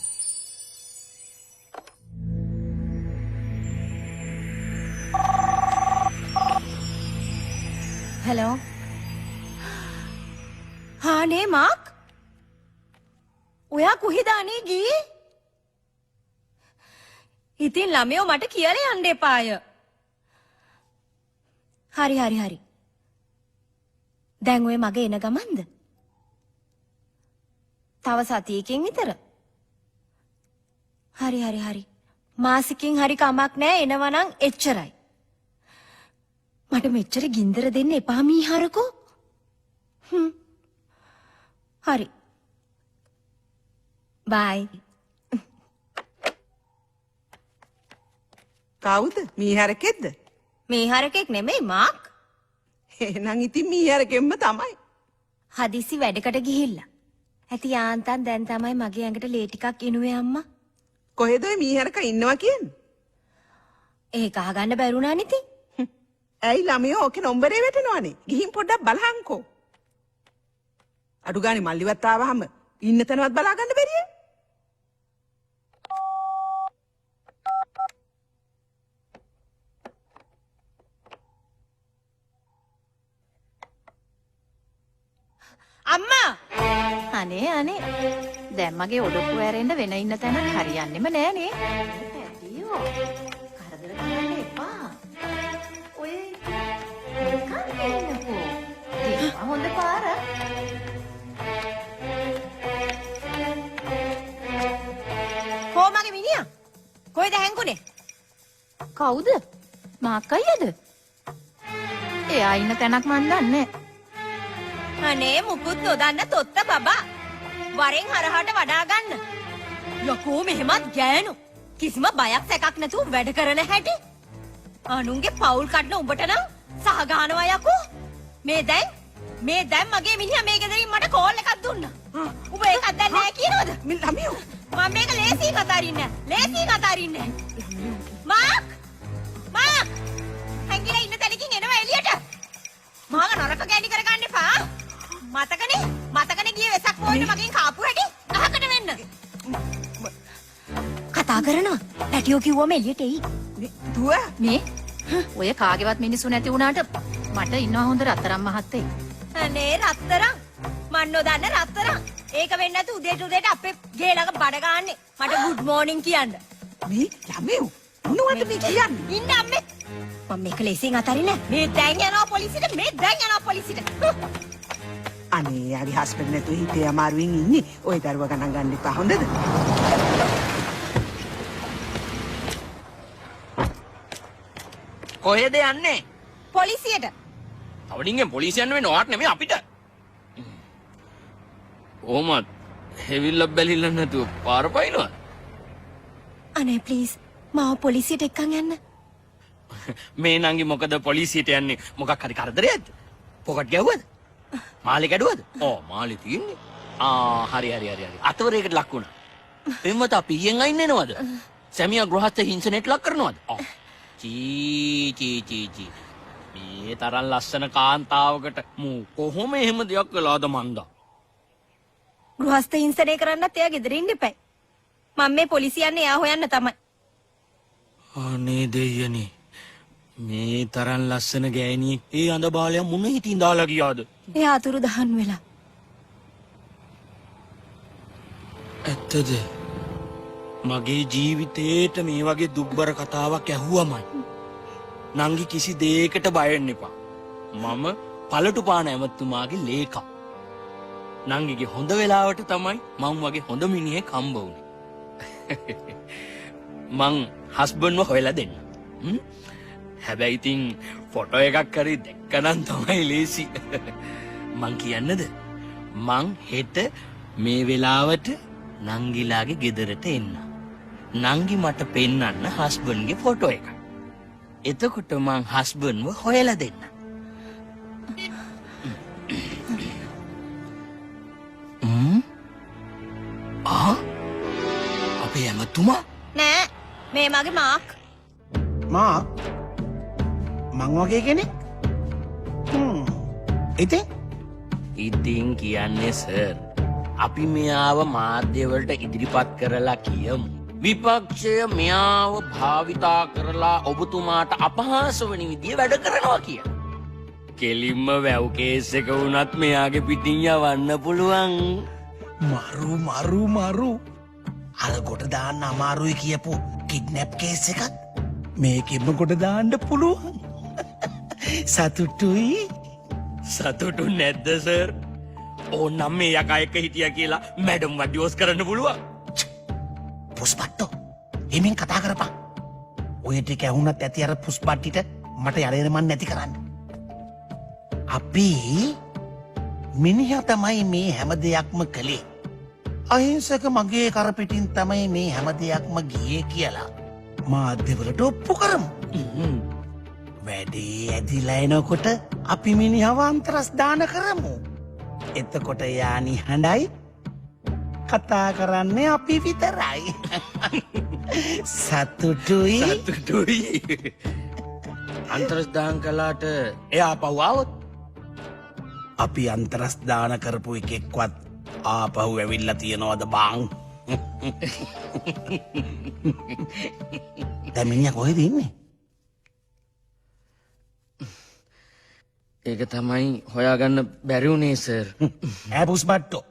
හෙලෝ. හානේ මාක්? ඔයා කොහෙද අනේ ගියේ? ඉතින් ළමයෝ මට කියලා යන්න එපාය. හරි. දැන් ඔය මගේ එන ගමන්ද? තව සතියකින් විතර. හරි. මාසිකින් හරි කමක් නෑ එනවනම් එච්චරයි. මට මෙච්චර ගින්දර දෙන්න එපා මීහරකෝ. හරි. බයි. කවුද? මීහරකෙක්ද? මීහරකෙක් නෙමෙයි මාක්. එහෙනම් ඉතින් මීහරකෙම්ම තමයි. හදිසි වැඩකට ගිහිල්ලා. ඇති යාන්තම් දැන් තමයි මගේ ඇඟට ලේ ටිකක් ඉනුවේ අම්මා. කොහෙද ඔය මීහරක ඉන්නවා කියන්නේ? ඒක අහගන්න බැරුණා නිති. ඇයි ළමයෝ ඕකේ නම්බරේ වැටෙනවනේ. ගිහින් පොඩ්ඩක් බලහන්කෝ. අඩු ගානේ මල්ලිවත් ආවහම ඉන්න තැනවත් බලා ගන්න බැරියේ? අම්මා! අනේ දැන් මගේ ඔඩොක්කුව ඇරෙන්න වෙන ඉන්න තැනක් හරියන්නෙම නෑනේ. පැටියෝ කරදර කරන්න එපා. ඔය නිකන් එන්නකෝ. දෙන්න හොඳ පාර. කොහමගේ මිනිහා? කොහෙද හැංගුනේ? කවුද? මාකයිද? එයා ඉන්න තැනක් මන් දන්නේ. අනේ මුකුත් නොදන්න තොත්ත බබා. වරෙන් හරහාට වඩා ගන්න. යකෝ මෙහෙමත් ගෑනු. කිසිම බයක් සැකක් නැතුව වැඩ කරන හැටි. අනුන්ගේ පවුල් කඩන උඹට නම් සහ ගන්නවා යකෝ. මේ දැන් මගේ මිනිහා මේ ගෙදරින් මට කෝල් එකක් දුන්නා. උඹ ඒකක් දැන් නැහැ කියනවද? ළමයෝ මම මේක ලේසියෙන් අතාරින්නේ නැහැ. මාක්! හැංගිලා ඉන්න තැනකින් එනවා එළියට. මාව නරක ගෑණි කරගන්න එපා. මතකනේ ගියේ වෙසක් පොයින්ට මගෙන් කාපු හැටි අහකට වෙන්න. කතා කරනවා. පැටියෝ කිව්වම එළියට එයි. දුව මේ ඔය කාගේවත් මිනිස්සු නැති වුණාට මට ඉන්නවා හොඳ රත්තරන් මහත්තයෙක්. අනේ රත්තරන්. මන් නොදන්න රත්තරන්. ඒක වෙන්නේ නැතු උදේට අපේ ගේ ළඟ බඩ ගන්නනේ. මට good morning කියන්න. මේ ළමයෝ මොනවද මේ කියන්නේ? ඉන්න අම්මේ. මම මේක ලේසියෙන් අතාරින්නේ නැහැ. මේ දැන් යනවා පොලිසියට. අනේ යාගේ හස්බන්ඩ් නැතුව හිතේ අමාරුවෙන් ඉන්නේ. ඔය දරුවා ගණන් ගන්න එපා හොඳද? කොහෙද යන්නේ? පොලිසියට. තවඩින්ගෙන් පොලිසියන්න වෙන ඔයාට නෙමෙයි අපිට. කොහොමද හෙවිල්ල බැලිල්ල නැතුව පාර පයින්නවා? අනේ ප්ලීස් මාව පොලිසියට එක්කන් යන්න. මේ නංගි මොකද පොලිසියට යන්නේ? මොකක් හරි කරදරයක්ද? පොකට් ගැව්වද? මාළි කැඩුවද? ඕ මාළි තියෙන්නේ. හරි. අතවරයකට ලක් වුණා. පෙම්වත අපි ඊයෙන් අයින් එනවද? සැමියා ගෘහස්ත හිංසනයට ලක් කරනවද? චී. මේ තරම් ලස්සන කාන්තාවකට මූ කොහොම එහෙම දෙයක් කළාද මන්දා? ගෘහස්ත හිංසනය කරන්නත් එයා ගෙදර ඉන්න එපයි. මම මේ පොලිසිය යන්නේ එයා හොයන්න තමයි. අනේ දෙයනේ. මේ තරම් ලස්සන ගෑණියෙක් ඒ අඳ බාලයා මුණ හිතින් දාලා ගියාද? එයා අතුරුදහන් වෙලා. ඇත්තද? මගේ ජීවිතේට මේ වගේ දුක්බර කතාවක් ඇහුවමයි. නංගි කිසි දෙයකට බය වෙන්න එපා. මම පළටුපාන ඇමතුමාගේ ලේකම්. නංගිගේ හොඳ වෙලාවට තමයි මං වගේ හොඳ මිනිහෙක් හම්බ වුනේ. මං හස්බන්ඩ්ව හොයලා දෙන්න. හැබැයි ඉතින් ෆොටෝ එකක් හරි දැක්කනම් තමයි ලේසි. මං කියන්නද? මං හෙට මේ වෙලාවට නංගිලාගේ ගෙදරට එන්න. නංගි මට පෙන්නන්න හස්බන්ඩ්ගේ ෆොටෝ එක. එතකොට මං හස්බන්ඩ්ව හොයලා දෙන්න. අපේ ඇමතුමා? නෑ මේ මගේ මාක්. මාක්? මං වගේ කෙනෙක්? ඉතින් කියන්නේ සර්, අපි මෙයාව මාධ්‍යවලට ඉදිරිපත් කරලා කියමු. විපක්ෂය මෙයාව භාවිතා කරලා ඔබතුමාට අපහාස වන විදිය වැඩ කරනවා කිය. කෙලින්ම වැව් කේස් එක වුණත් මෙයාගේ පිටින් යවන්න පුළුවන්. මරු. අර කොට දාන්න අමාරුයි කියපු කිඩ්නැප් කේස් එකත් මේකෙම කොට දාන්න පුළුවන්. සතුටුයි. සතුටු නැද්ද සර්? ඕනම් මේ යකා එක්ක හිටියා කියලා මැඩම් වඩියෝස් කරන්න පුළුවන්. පුස්පට්ටෝ එමින් කතා කරපන්. ඔය ටික ඇහුණත් ඇති අර පුස්පට්ටිට මට යරේරමන් නැති කරන්න. අපි මිනිහා තමයි මේ හැම දෙයක්ම කළේ. අහිංසක මගේ කරපිටින් තමයි මේ හැම දෙයක්ම ගියේ කියලා මාධ්‍යවලට ඔප්පු කරමු. වැඩේ ඇදිලා එනකොට අපි මිනිහව අන්තරස්දාන කරමු. එතකොට යානි හඬයි කතා කරන්නේ අපි විතරයි. සතුටුයි. අන්තරස්දාන කළාට එයා පව්වවොත් අපි අන්තරස්දාන කරපු එකෙක්වත් ආපහු ඇවිල්ලා තියනවද බං? දැන් මිනිහා කොහෙද ඉන්නේ? ඒක තමයි හොයාගන්න බැරි වුණේ සර්. ඈ පුස්බට්ටෝ.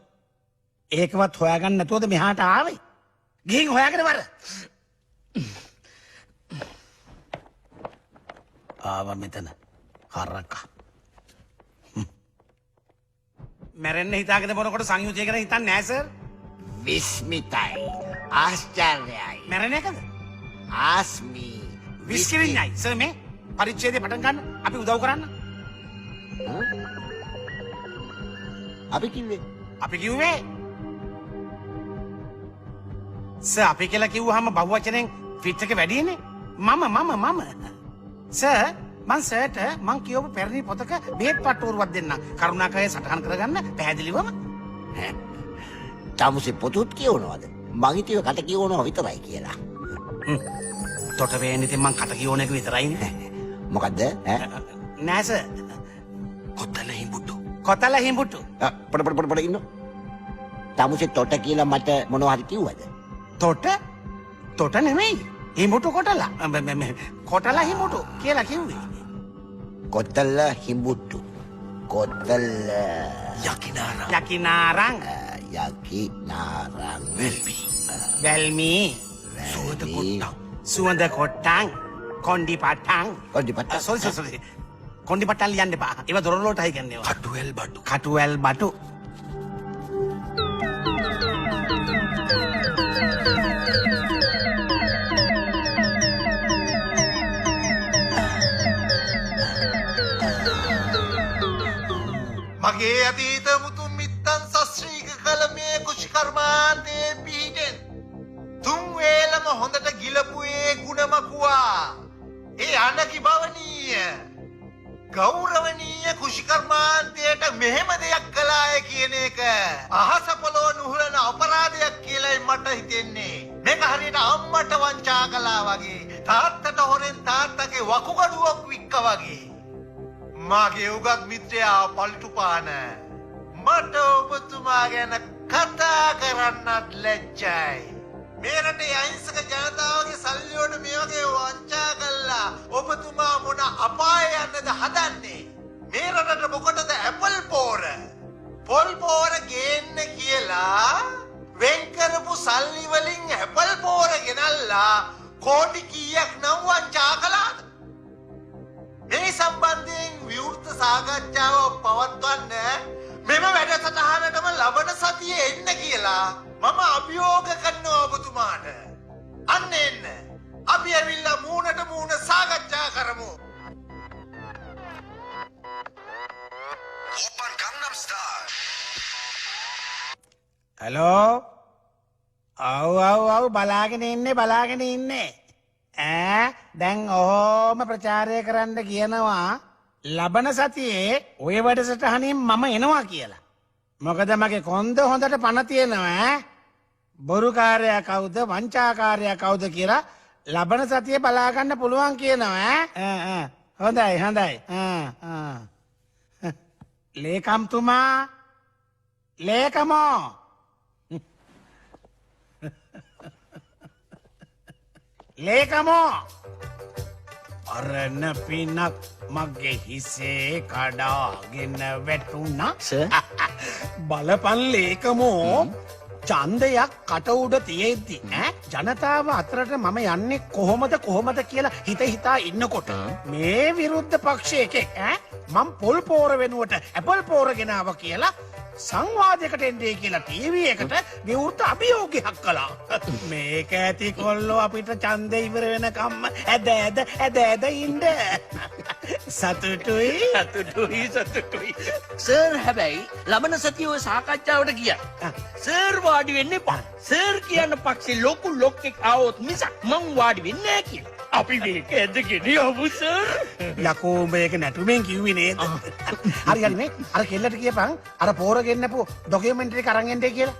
ඒකවත් හොයාගන්න නැතුවද මෙහාට ආවේ? ගිහින් හොයාගෙන වර. ආවා මෙතන. හරකා. මැරෙන්න හිතාගෙන බොනකොට සංයුතිය ගැන හිතන්නේ නැහැ සර්. විස්මිතයි. ආශ්චර්යයි. මැරෙන එකද? ආස්මි. විස්කිරින්නයි. සර් මේ පරිච්ඡේදය පටන් ගන්න. අපි උදව් කරන්න. අපි කිව්වේ සර් අපි කියලා කිව්වහම බහුවචනෙන් ෆිට් එක වැඩිනේ. මම සර් මං සර්ට මං කියවපු පැරණි පොතක බෙහෙත් පට්ටෝරුවක් දෙන්න. කරුණාකරේ සටහන් කරගන්න පැහැදිලිවම. tamuසේ පොතුත් කියවනවද? මං හිතුවේ කට කියවනවා විතරයි කියලා. තොට වේන්නේ ඉතින් මං කට කියවන එක විතරයිනේ. මොකද්ද? නෑ සර්. කොතල හිඹුට්ටු. පොඩ ඉන්න. tamuසේ තොට කියලා මට මොනවා හරි කිව්වද? තොට නෙමෙයි. හිඹුටු කොටලා. කොටලා හිඹුටු කියලා කිව්වේ. කොතල හිඹුට්ටු. කොතල යකිනාරං. වැල්මි. සුවඳ කොට්ටං. කොණ්ඩි පට්ටං. සෝරි. කොණ්ඩි පට්ටන් ලියන්න එපා. ඒවා දොරලෝටයි කියන්නේ. කටුවැල් බටු. මගේ අතීත මුතුන් මිත්තන් සස්්‍රීක කළ මේ කුෂ්කර්මාන්තයේ පිහිටෙන් තුන් වේලම හොඳට ගිය අනකි භවනීය ගෞරවනීය කුෂිකර්මාන්තයට මෙහෙම දෙයක් කළාය කියන එක අහස පොළොව නුහුලන අපරාධයක් කියලායි මට හිතෙන්නේ. මේක හරියට අම්මට වංචා කළා වගේ, තාත්තට හොරෙන් තාත්තගේ වකුගඩුවක් වික්කා වගේ. මාගේ උගත් මිත්‍රයා පල්ටුපාන මට ඔබතුමා ගැන කතා කරන්නත් ලැජ්ජයි. මේ රටේ අහිංසක ජනතාවගේ සල්ලි වලට මේ වගේ වංචා කළා ඔබතුමා මොන අපාය යන්නද හදන්නේ? මේ රටට මොකටද ඇපල් පෝර පොල් පෝර ගේන්න කියලා වෙන් කරපු සල්ලි වලින් ඇපල් පෝර ගෙනල්ලා කෝටි කීයක් නම් වංචා කළාද? මේ සම්බන්ධයෙන් විවෘත සාකච්ඡාව පවත්වන්න මෙම වැඩසටහනටම ලබන සතියේ එන්න කියලා මම අභියෝග කරනවා ඔබතුමාට. අන්න එන්න. අපි ඇවිල්ලා මූණට මූණ සාකච්ඡා කරමු. Open Gangnam Style. හලෝ අව් බලාගෙන ඉන්නේ දැන් ඔහොම ප්‍රචාරය කරන්න කියනවා ලබන සතියේ ඔය වැඩසටහනින් මම එනවා කියලා. මොකද මගේ කොන්ද හොඳට පණ තියෙනවා බොරුකාරයා කවුද වංචාකාරයා කවුද කියලා ලබන සතියේ බලාගන්න පුළුවන් කියනවා හොඳයි ලේකම්තුමා ලේකමෝ ලේකමෝ අරණ පිනක් මගේ හිසේ කඩාගෙන වැටුණා බලපන් ලේකමෝ ඡන්දයක් කට උඩ තියෙද්දි ජනතාව අතරට මම යන්නේ කොහොමද කියලා හිතා ඉන්නකොට මේ විරුද්ධ පක්ෂයක මම පොල් පෝර වෙනුවට ඇපල් පෝර ගෙනාවා කියලා සංවාදයකට එන්නේ කියලා ටීවී එකට විවෘත අභියෝගයක් කළා. මේක ඇති කොල්ලෝ අපිට ඡන්දේ ඉවර වෙනකම්ම ඇද ඉන්න. සතුටුයි. සර් හැබැයි ලබන සතියේ ඔය සාකච්ඡාවට ගියා. සර් වාඩි වෙන්න එපා. සර් කියන පක්ෂේ ලොකු ලොක්ෙක් ආවොත් මිසක් මං වාඩි වෙන්නේ නැහැ කියලා. අපි මේක ඇදගෙන යමු සර්. යකෝ මේක නැටුමෙන් කිව්වේ නේද? හරි මේ අර කෙල්ලට කියපන් අර පෝර ගෙන්නපු ඩොකියුමන්ටරි එක අරන් එන්නේ කියලා.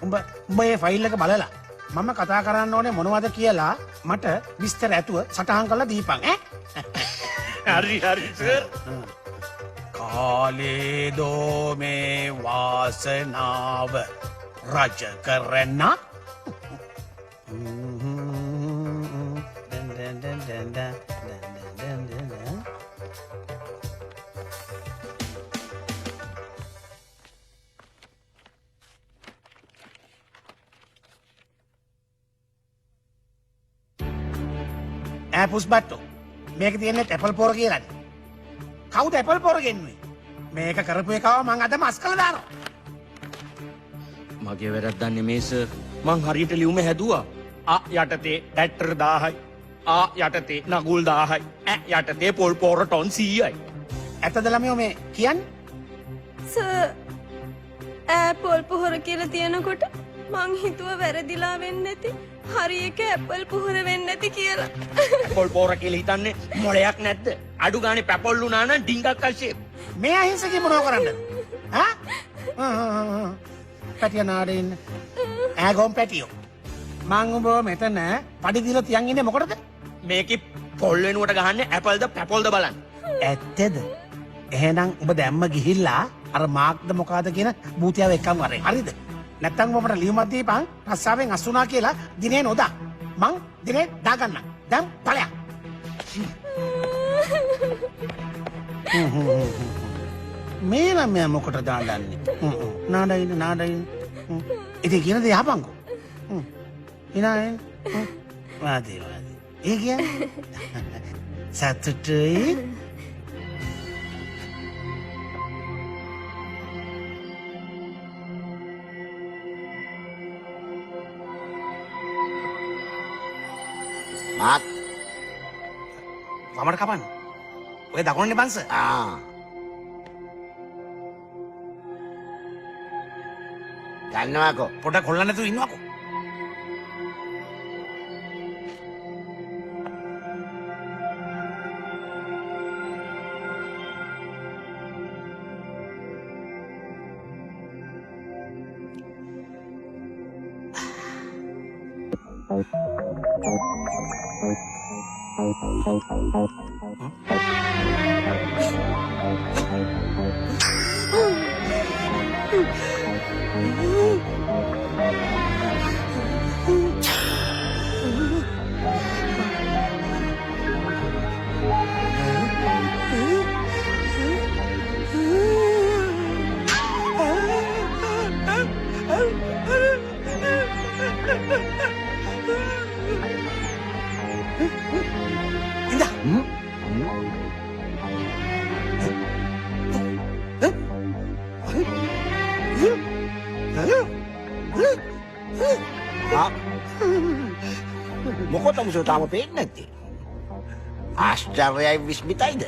උඹ මේ ෆයිල් එක බලලා මම කතා කරන්න ඕනේ මොනවද කියලා මට විස්තර ඇතුව සටහන් කරලා දීපන් හරි සර්. කාලේ දෝ මේ වාසනාව රජ කරන්න පුස්බට්ටෝ මේක තියෙන්නේ ඇපල් පෝර කියලාද? කවුද ඇපල් පෝර ගෙන්නුවේ? මේක කරපු එකව මං අද මස් කළා දානවා. මගේ වැරද්දක් නෙමේ සර්. මං හරියට ලියුම හැදුවා. ආ යටතේ ට්‍රැක්ටර් 1000යි. ආ යටතේ නගුල් 1000යි. යටතේ පොල් පෝර ටොන් 100යි. ඇත්තද ළමයෝ මේ කියන්නේ? සර් ඇපල් පොහොර කියලා තියනකොට මං හිතුව වැරදිලා වෙන්නේ නැති හරි එක ඇපල් පොහොර වෙන්නේ නැති කියලා. පොල් පෝර කියලා හිතන්නේ මොලයක් නැද්ද? අඩු ගානේ පැපොල් වුණා නම් ඩිංගක් අල්ෂේ. මේ අහිංසකේ මොනව කරන්නද? පැටිය නාඩේ ඉන්න. ඈගොම් පැටියෝ. මං උඹව මෙතන පඩි දීලා තියන් ඉන්නේ මොකටද? මේකේ පොල් වෙනුවට ගහන්නේ ඇපල්ද පැපොල්ද බලන්න. ඇත්තද? එහෙනම් ඔබ දැම්ම ගිහිල්ලා අර මාක්ද මොකಾದ කියන බූතියාව එක්කම වරේ. හරිද? නැත්තම් ඔබට ලියුමක් දීපන් රස්සාවෙන් අසුනා කියලා දිනේ නොදා. මං දිනේ දාගන්න. දැන් ඵලයක්. මේ ළමයා මොකට දාන්නේ? නාඩයින්. ඉතින් කියන දේ අහපන්කෝ. ඉනායෙන්. වාදී. ඒ කියන්නේ සතුටුයි. මාත් වමට කපන්න. ඔය දකුණනේ බංස. ගන්නවාකෝ. පොඩක් හොල්ලන්න නැතුව ඉන්නවකෝ. මොකෝ තමුසෝ තාම පේන්නේ නැත්තේ? ආශ්චර්යයි විස්මිතයිද?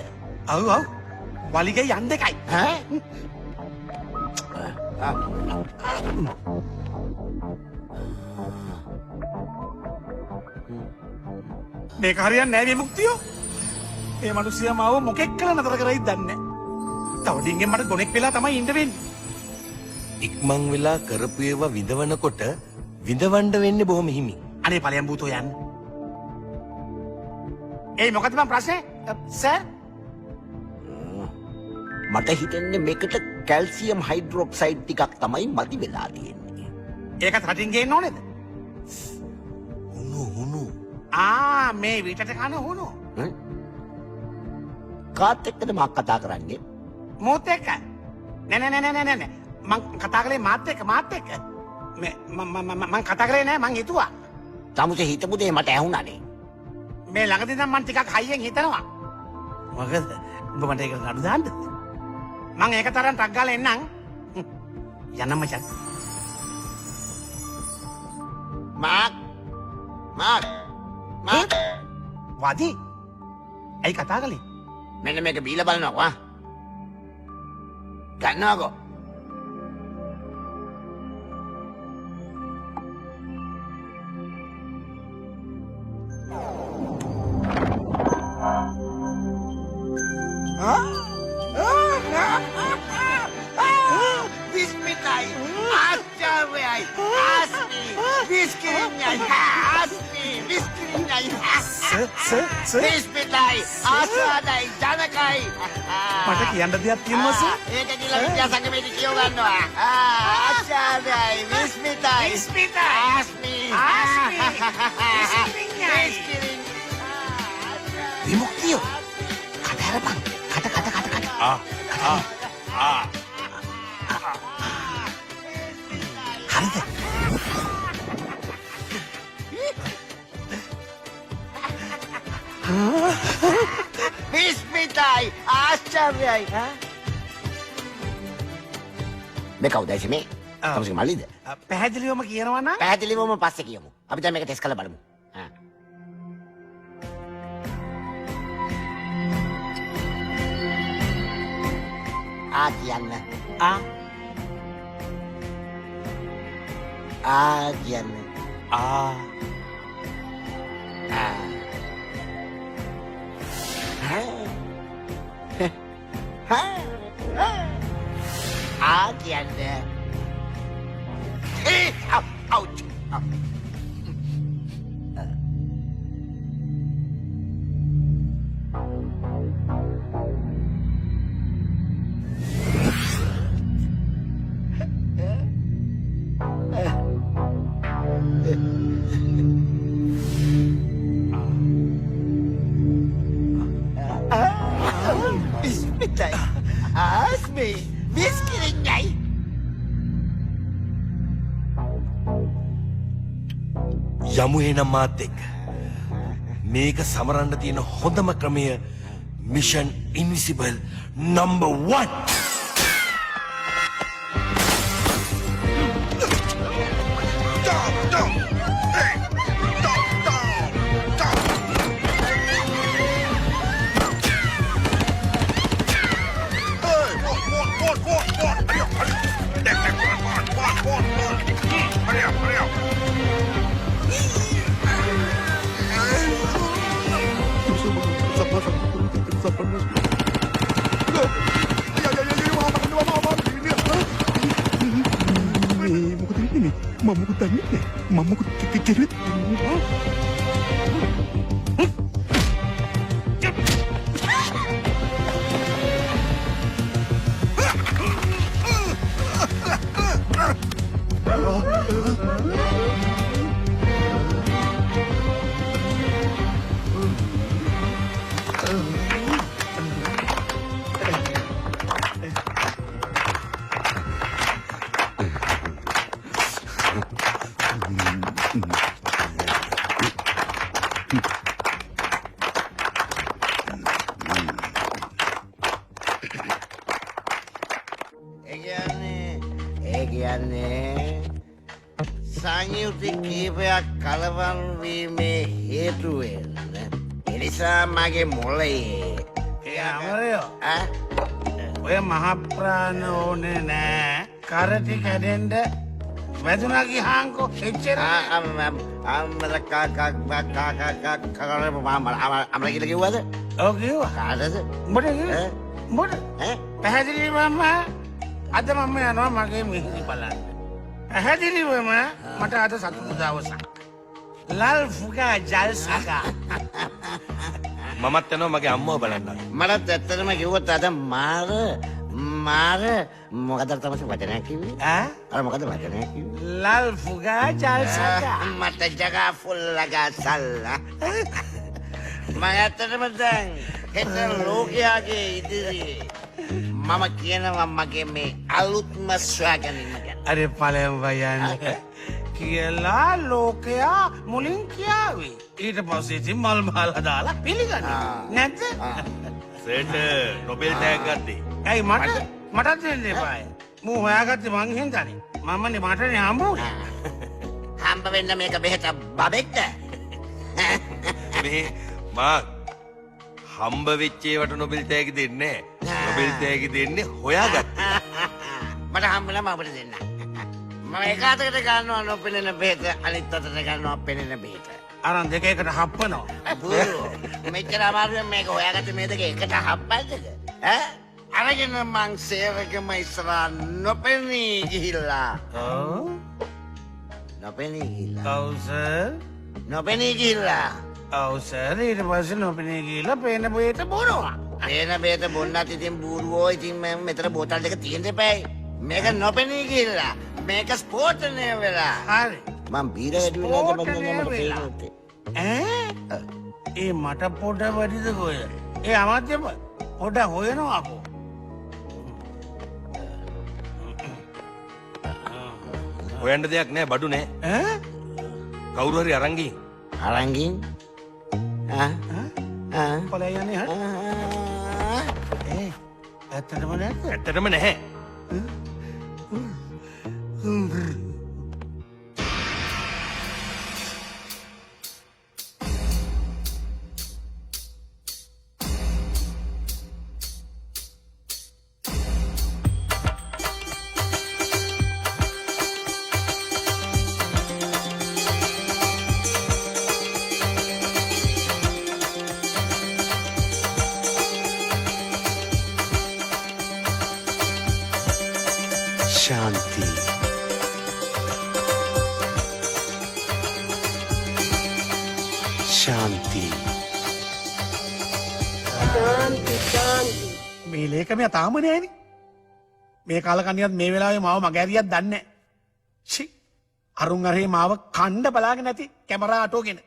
ඔව් ඔව්. වලිගේ යන් දෙකයි. ඈ? මේක හරියන්නේ නෑ විමුක්තියෝ. ඒ මිනිස්සයා මාව මොකෙක් කළ නතර කරයිද දන්නේ නෑ. තව ඩිංගෙන් මට ගොනෙක් වෙලා තමයි ඉන්න වෙන්නේ. ඉක්මන් වෙලා කරපු ඒවා විඳවනකොට විඳවන්න වෙන්නේ බොහොම හිමි. අනේ ඵලයන් බූතෝ යන්න. ඒ මොකද මම ප්‍රශ්නේ? සර් මට හිතෙන්නේ මේකට කැල්සියම් හයිඩ්‍රොක්සයිඩ් ටිකක් තමයි මදි වෙලා තියෙන්නේ. ඒකත් රටින් ගේන්න ඕනේද? හුණු. මේ විතට කන හුණු. කාත් එක්කද මම කතා කරන්නේ? මොත් එක්ක. නෑ. මං කතා කරේ මාත් එක්ක. මං කතා කරේ නෑ මං හිතුවා. තමුසේ හිතපු දේ මට ඇහුණානේ. මේ ළඟදී නම් මං ටිකක් හයියෙන් හිතනවා. මොකද? උඹ මට ඒක නඩු දාන්නද? මං ඒක තරම් ටක් ගාලා එන්නම්. යන්න මචං. මාක් වදි. ඇයි කතා කළේ? මෙන්න මේක බීලා බලනකෝ. ගන්නවකෝ. විස්මිතයි ආශ්චර්යයි ආස්මි විස්කිරිඤ්ඤයි ආස්මි විස්කිරිඤ්ඤයි විස්මිතයි ආසාදයි ජනකයි මට කියන්න දෙයක් තියෙනවා සර්. ඒක කියලා විද්‍යා සංගමේදී කියව ගන්නවා ආශ්චර්යයි විස්මිතයි ආස්මි විස්කිරිඤ්ඤයි විමුක්තිය කතරපන් කට හරිද? විස්මිතයි ආශ්චර්යයි මේ කවුද මේ? තමුසේ මල්ලිද? පැහැදිලිවම කියනවා නම් පැහැදිලිවම පස්සේ කියමු. අපි දැන් මේක ටෙස්ට් කරලා බලමු. කියන්න. කියන්න. කියන්න. ouch. Bismillah. Asmi. Bismillah. යමු එහෙනම් මාත් එක්ක. මේක සමරන්න තියෙන හොඳම ක්‍රමය මිෂන් ඉන්විසිබල් නම්බර් 1. මම මොකද දන්නේ? මම මොකද කෙරුවේ? ඒ කියන්නේ සංයුති කීපයක් කලවම් වීමේ හේතුවෙන් එනිසා මගේ මොළයේ අමරයෝ ඔය මහප්‍රාණ ඕනේ නෑ කරටි කැඩෙන්ඩ වැදුනා ගිහාංකෝ එච්චර අම්මල අමල කියල කිව්වද ඔව් කිව්වා කාටද උඹට කිව්වා උඹට පැහැදිලිවම අද මම යනවා මගේ මිහිරි බලන්න පැහැදිලිවම මට අද සතුටු දවසක් ලල් ෆුගා ජල්සකා මමත් යනවා මගේ අම්මව බලන්න. මටත් ඇත්තටම කිව්වොත් අද මාර මොකද තමයි වචනයක් කිව්වේ අර මොකද වචනයක් කිව්වේ ලල් ෆුගා ජල්සකා මට ජගා ෆුල්ලගා සල්ලා මම ඇත්තටම දැන් හෙට ලෝකයාගේ ඉදිරියේ මම කියනවා මගේ මේ අලුත්ම සොයාගැනීම ගැන අරේ පලයම් වයන්න කියලා ලෝකයා මුලින් කියාවේ ඊට පස්සේ ඉතින් මල් මහලා දාලා පිළිගන්න නැද්ද සේට නොබෙල් තෑග් ගත්තේ. ඇයි මටත් දෙන්න එපාය මූ හොයාගත්තේ මං හින්දානේ මමනේ මටනේ හම්බුනේ හම්බ වෙන්න මේක බෙහෙත බබෙක්ද මේ මා හම්බ වෙච්ච ඒවට නොබෙල් තෑගි දෙන්නේ නැහැ. නොබෙල් තෑගි දෙන්නේ හොයාගත්තේ. මට හම්බුනම අපිට දෙන්න මම එක අතකට ගන්නවා නොපෙනෙන බෙහෙත අනිත් අතට ගන්නවා පෙනෙන බෙහෙත අරන් දෙක එකට හප්පනවා බූරෝ මෙච්චර අමාරුවෙන් මේක හොයාගත්තේ මේ දෙක එකට හම්බන්නද ඈ අරගෙන මං සේවකම ඉස්සරහා නොපෙනී ගිහිල්ලා නොපෙනී ගිහිල්ලා ඔව් සර් නොපෙනී ගිහිල්ලා ඔව් සර් ඊට පස්සේ නොපෙනී ගිහලා පේන බේත බොනවා පේන බේත බොන්නත් ඉතින් බූරුවෝ ඉතින් මම මෙතන බෝතල් දෙක තියෙන්න එපායි මේක නොපෙනී ගිහිල්ලා මේක ස්පෝට්නේ වෙලා හරි මං බීර වැඩි වෙලාද මම පේන්නේ ඒ මට පොඩ වැඩිද කොය ඒ අමාත්‍යම පොඩ හොයනවාකෝ හොයන්න දෙයක් නැහැ බඩු නැහැ. කවුරු හරි අරන් ගිහින්. අරන් ගිහින් පොලේ යන්නේ හරි ඇත්තටම නැද්ද ඇත්තටම නැහැ. ශාන්ති ශාන්ති මේ ලේකමයා තාම නෑනේ මේ කාලකන්නියත් මේ වෙලාවේ මාව මගහැරියක් දන්නේ නැහැ ෂි අරුන් අරේ මාව කණ්ඩ බලාගෙන නැති කැමරා අටෝගෙන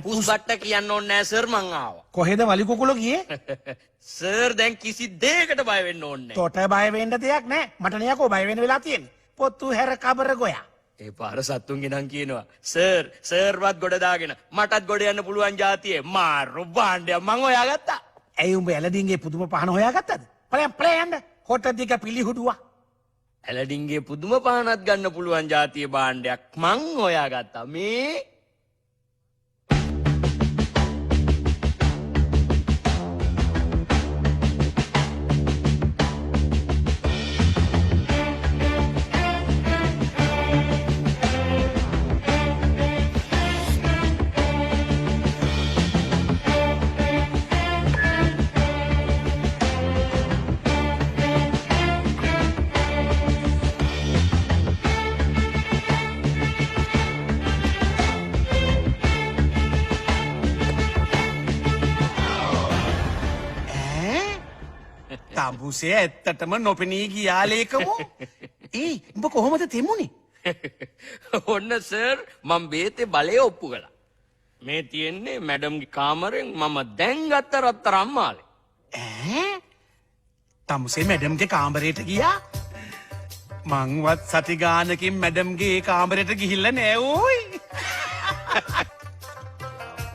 පුස්බට්ට කියන්න ඕනේ නැහැ සර් මං ආවා. කොහෙද වලි කුකුලෝ ගියේ සර් දැන් කිසි දෙයකට බය වෙන්න ඕනේ නැහැ. තොට බය වෙන්න දෙයක් නැහැ මට නියකෝ බය වෙන්න වෙලා තියෙන්නේ පොත්තු හැර කබර ගෝයා ඒ පාර සත්තුන්ගේ නම් කියනවා සර්වත් ගොඩ දාගෙන මටත් ගොඩ යන්න පුළුවන් જાතියේ මාරු භාණ්ඩයක් මං හොයාගත්තා. ඇයි උඹ ඇලඩින්ගේ පුදුම පහන හොයාගත්තද පලයන් යන්න කොට දිග පිළිහුඩුවා ඇලඩින්ගේ පුදුම පහනත් ගන්න පුළුවන් જાතියේ භාණ්ඩයක් මං හොයාගත්තා මේ තඹුසේ ඇත්තටම නොපෙනී ගියා ලේකමෝ උඹ කොහොමද තෙමුනේ ඔන්න සර් මම බේතේ බලය ඔප්පු කළා. මේ තියෙන්නේ මැඩම්ගේ කාමරෙන් මම දැන් ගත්ත රත්තරන් මාලේ. තමුසේ මැඩම්ගේ කාමරයට ගියා මංවත් සති ගානකින් මැඩම්ගේ කාමරයට ගිහිල්ලා නෑ ඕයි.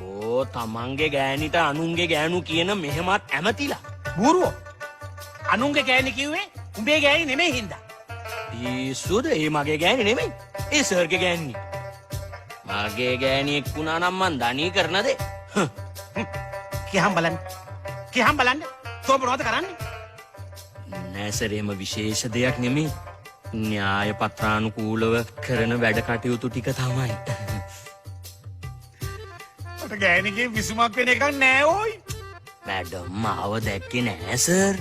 ඕ තමන්ගේ ගෑනිට අනුන්ගේ ගෑනු කියන මෙහෙමත් ඇමතිලා. බූරුවෝ. අනුන්ගේ ගෑණි කිව්වේ උඹේ ගෑණි නෙමෙයි හින්දා. පිස්සුද? ඒ මගේ ගෑණි නෙමෙයි. ඒ සර්ගේ ගෑණි. මගේ ගෑණියෙක් වුණා නම් මං දනී කරනද? කියහම් බලන්න. කියහම් බලන්න. තෝ මොනවද කරන්නේ? නෑ සර්, එහෙම විශේෂ දෙයක් නෙමෙයි. න්‍යාය පත්‍රානුකූලව කරන වැඩ කටයුතු ටික තමයි. මට ගෑණිගේ විසුමක් වෙන එකක් නෑ ඕයි. මැඩම් මාව දැක්කේ නෑ සර්.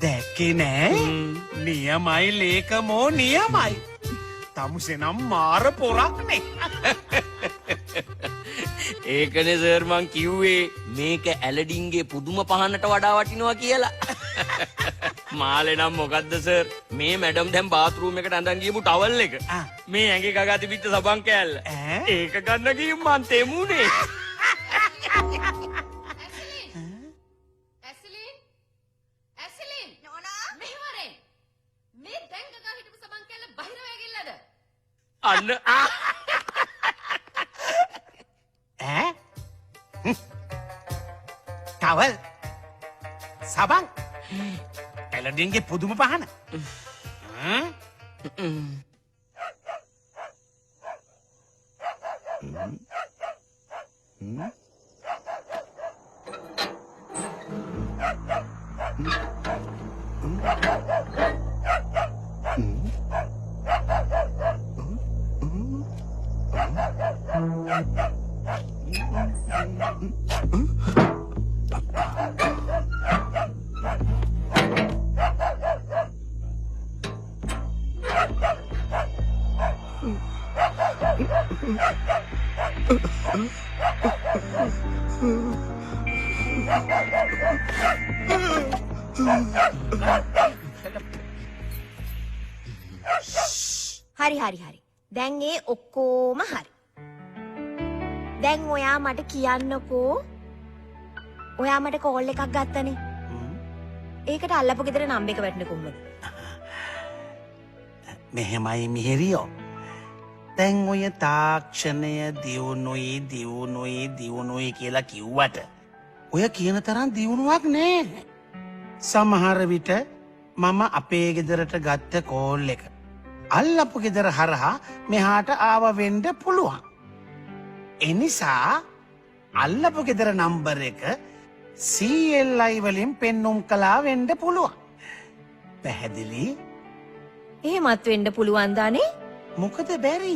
දැක්කේ නෑ? නියමයි ලේකමෝ නියමයි. තමුසේ නම් මාර පොරක්නේ. ඒකනේ සර් මං කිව්වේ මේක ඇලඩින්ගේ පුදුම පහනට වඩා වටිනවා කියලා. මාලේ නම් මොකද්ද සර්? මේ මැඩම් දැන් බාත් รู එකට අඳන් ගියපු ටවල් එක. මේ ඇඟේ ගගා තිබිච්ච සබන් කෑල්ල. ඒක ගන්න ගිහින් මං තෙමුනේ. ඇසිලින් නෝනා මෙහෙවරෙන් මේ දැන් ගගා හිටපු සබන් කැල්ල බහිර වෙගිල්ලද? අන්න ටවල් සබන් ඇලඩින්ගේ පුදුම පහන. හරි. දැන් ඒ ඔක්කොම හරි. දැන් ඔයා මට කියන්නකෝ. ඔයා මට කෝල් එකක් ගත්තනේ. ඒකට අල්ලපු ගෙදර නම් එක වැටෙන්නේ කොහොමද? මෙහෙමයි මිහිරියෝ. දැන් ඔය තාක්ෂණය දියුණුයි කියලා කිව්වට ඔය කියන තරම් දියුණුවක් නෑ. සමහර විට මම අපේ ගෙදරට ගත්ත කෝල් එක අල්ලපු ගෙදර හරහා මෙහාට ආව වෙන්න පුළුවන්. එනිසා අල්ලපු ගෙදර නම්බර එක CLI වලින් පෙන්නුම් කළා වෙන්න පුළුවන්. පැහැදිලි? එහෙමත් වෙන්න පුළුවන් දානේ. මොකද බැරි?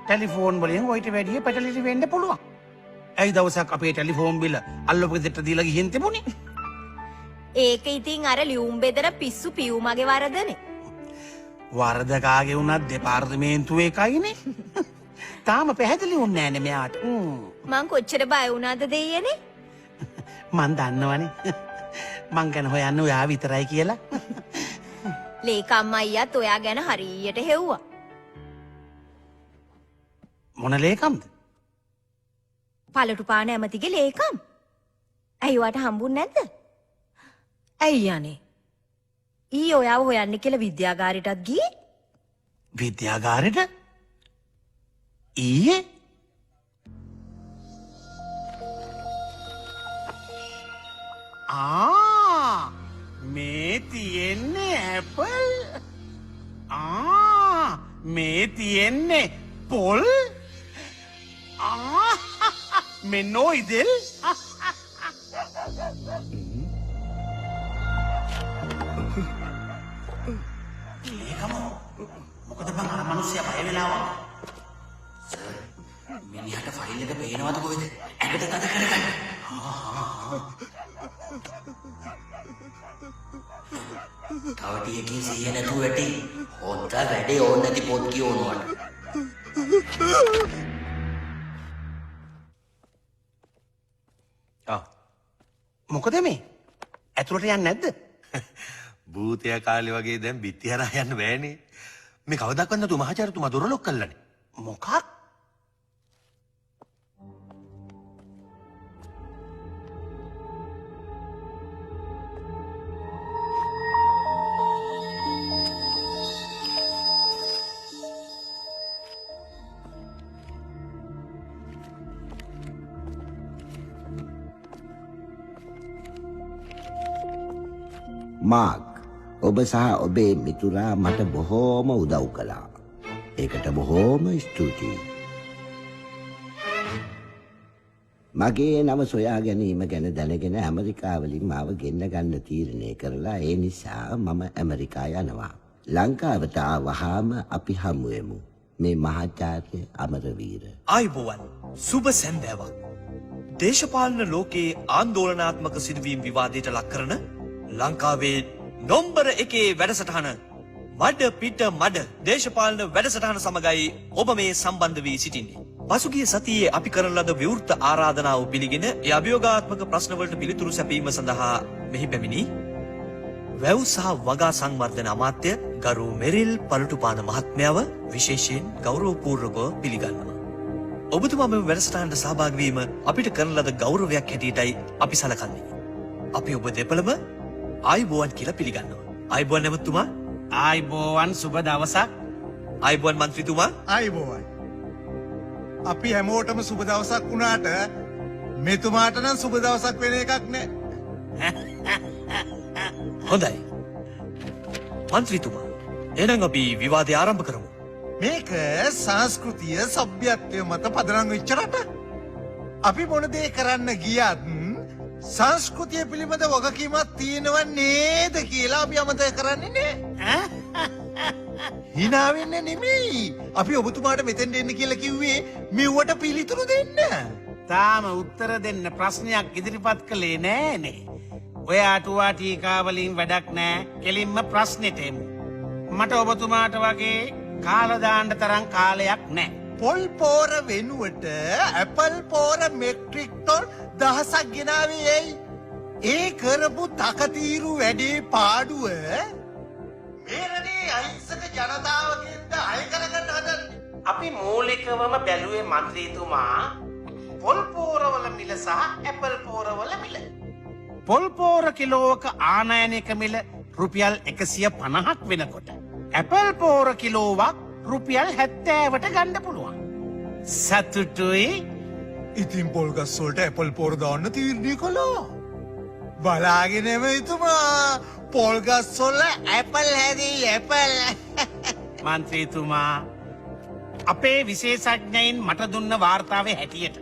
ටෙලිෆෝන් වලින් ඔයිට වැඩිය පැටලිලි වෙන්න පුළුවන්. ඇයි දවසක් අපේ ටෙලිෆෝන් බිල අල්ලපු ගෙදරට දීලා ගිහින් තිබුණේ? ඒක ඉතින් අර ලියුම් බෙදර පිස්සු පියුමගේ වරදනේ. වරද කාගේ වුණත් දෙපාර්තමේන්තුවේ එකයිනේ. තාම පැහැදිලි වුණේ නෑනේ මෙයාට. මං කොච්චර බය වුණාද දෙයියනේ? මං දන්නවනේ. මං ගැන හොයන්න ඔයා විතරයි කියලා. ලේකම් අයියාත් ඔයා ගැන හරියට හෙව්වා. මොන ලේකම්ද? පළටු පාන ඇමතිගේ ලේකම්. ඇයි ඔයාට හම්බුන්නේ නැද්ද? ඇයි යන්නේ? ඊ ඔයාව හොයන්න කියලා විද්‍යාගාරයටත් ගියේ? විද්‍යාගාරයට? ඊයේ? මේ තියෙන්නේ ඇපල්. මේ තියෙන්නේ පොල්. මෙන්නෝ ඉදෙල්. මොකද බං අර මිනිස්සයා බය වෙලා වගේ. සර් මිනිහට ෆයිල් එක පේනවද කොහෙද? ඇඟට තද කරගන්න. තව ටිකකින් සිහිය නැතුව වැටි. හොද්ද වැඩේ ඕන නැති පොත් කියවනවට. මොකද මේ? ඇතුළට යන්නේ නැද්ද? භූතයා කාලේ වගේ දැන් බිත්ති හරහා යන්න බෑනේ. මේ කවදාවත් නැතු මහාචාර්යතුමා දොර ලොක් කළානේ. මොකක්? මාක් ඔබ සහ ඔබේ මිතුරා මට බොහෝම උදව් කළා. ඒකට බොහෝම ස්තුතියි. මගේ නම සොයා ගැනීම ගැන දැනගෙන ඇමරිකාවලින් මාව ගෙන්න ගන්න තීරණය කරලා ඒ නිසා මම ඇමරිකා යනවා. ලංකාවට ආවහාම අපි හමුවෙමු. මේ මහාචාර්ය අමරවීර. ආයුබෝවන් සුබ සැන්දෑවක්. දේශපාලන ලෝකයේ ආන්දෝලනාත්මක සිදුවීම් විවාදයට ලක් කරන ලංකාවේ නොම්බර 1 වැඩසටහන මඩ පිට මඩ දේශපාලන වැඩසටහන සමගයි ඔබ මේ සම්බන්ධ වී සිටින්නේ. පසුගිය සතියේ අපි කරන ලද විවෘත ආරාධනාව පිළිගෙන ඒ අභියෝගාත්මක ප්‍රශ්නවලට පිළිතුරු සැපීම සඳහා මෙහි පැමිණි වැව් සහ වගා සංවර්ධන අමාත්‍ය ගරු මෙරිල් පළටුපාන මහත්මයාව විශේෂයෙන් ගෞරවපූර්වකව පිළිගන්නවා. ඔබතුමා මෙම වැඩසටහනට සහභාගී වීම අපිට කරන ලද ගෞරවයක් හැටියටයි අපි සලකන්නේ. අපි ඔබ දෙපළම ආයුබෝවන් කියලා පිළිගන්නවා. ආයුබෝවන් නැමතුමා. ආයිබෝවන් සුබ දවසක්. ආයුබෝවන් මන්ත්‍රීතුමා. ආයිබෝවන්. අපි හැමෝටම සුබ දවසක් වුණාට මෙතුමාට නම් සුබ දවසක් වෙන එකක් නෑ. හොඳයි. මන්ත්‍රීතුමා. එහෙනම් අපි විවාදය ආරම්භ කරමු. මේක සංස්කෘතිය සભ્યත්වය මත පදනම් වෙච්ච රට. අපි මොන දේ කරන්න ගියත් සංස්කෘතිය පිළිබඳ වගකීමක් තියෙනව නේද කියලා අපි අමතක කරන්නේ නෑ. hina වෙන්නේ නෙමෙයි. අපි ඔබතුමාට මෙතෙන් එන්න කියලා කිව්වේ මෙව්වට පිළිතුරු දෙන්න. තාම උත්තර දෙන්න ප්‍රශ්නයක් ඉදිරිපත් කළේ නෑනේ. ඔය අටුවා ටීකාවලින් වැඩක් නෑ. කෙලින්ම ප්‍රශ්නෙට එමු. මට ඔබතුමාට වගේ කාලදාන්න තරම් කාලයක් නෑ. පොල් පෝර වෙනුවට ඇපල් පෝර මෙට්‍රික් ටොන් දහසක් ගෙනාවේ ඇයි? ඒ කරපු තකතීරු වැඩේ පාඩුව මේ රටේ අහිංසක ජනතාවගෙන්ද අය කරගන්න හදන්නේ. අපි මූලිකවම බැලුවේ මන්ත්‍රීතුමා පොල් පෝරවල මිල සහ ඇපල් පෝරවල මිල. පොල් පෝර කිලෝවක ආනයනික මිල රුපියල් 150ක් වෙනකොට ඇපල් පෝර කිලෝවක් රුපියල් 70ට ගන්න පුළුවන්. සතුටුයි. ඉතින් පොල් ගස් වලට ඇපල් පෝර දාන්න තීරණය කළා. බලාගෙනම එතුමා පොල් ගස් වල ඇපල් හැදී ඇපල්. මන්ත්‍රීතුමා අපේ විශේෂඥයින් මට දුන්න වාර්තාවේ හැටියට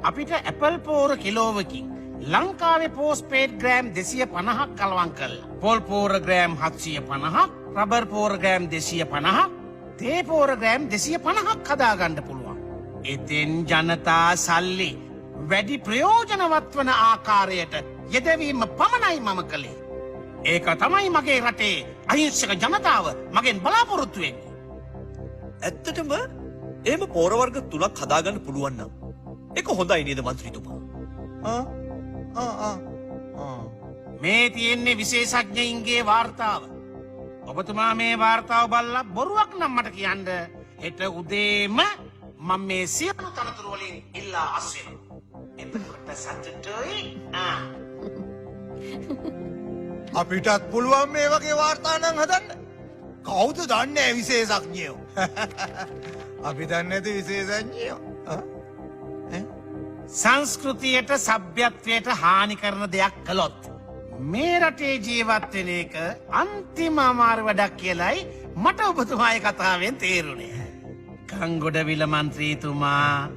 අපිට ඇපල් පෝර කිලෝවකින් ලංකාවේ පෝස්ට්පේඩ් ග්‍රෑම් 250ක් කලවම් කළා. පොල් පෝර ග්‍රෑම් 750ක්, රබර් පෝර ග්‍රෑම් 250ක්, තේ පෝර ග්‍රෑම් 250ක් හදාගන්න පුළුවන්. එතෙන් ජනතා සල්ලි වැඩි ප්‍රයෝජනවත් වන ආකාරයට යෙදවීම පමණයි මම කළේ. ඒක තමයි මගේ රටේ අහිංසක ජනතාව මගෙන් බලාපොරොත්තු වෙන්නේ. ඇත්තටම එහෙම පෝර වර්ග 3ක් හදාගන්න පුළුවන් නම් ඒක හොඳයි නේද මන්ත්‍රීතුමා? මේ තියෙන්නේ විශේෂඥයින්ගේ වාර්තාව. ඔබතුමා මේ වාර්තාව බලලා බොරුවක් නම් මට කියන්න හෙට උදේම මම මේ සියලු තනතුරු වලින් ඉල්ලා අස්වෙනවා. එතකොට සතුටුයි. අපිටත් පුළුවන් මේ වගේ වාර්තා නම් හදන්න. කවුද දන්නේ විශේෂඥයෝ? අපි දන්නේ නැති විශේෂඥයෝ. සංස්කෘතියට සભ્યත්වයට හානි කරන දෙයක් කළොත් මේ රටේ ජීවත් වෙන එක අන්තිම අමාරු වැඩක් කියලයි මට ඔබතුමාගේ කතාවෙන් තේරුණේ. කංගොඩවිල මන්ත්‍රීතුමා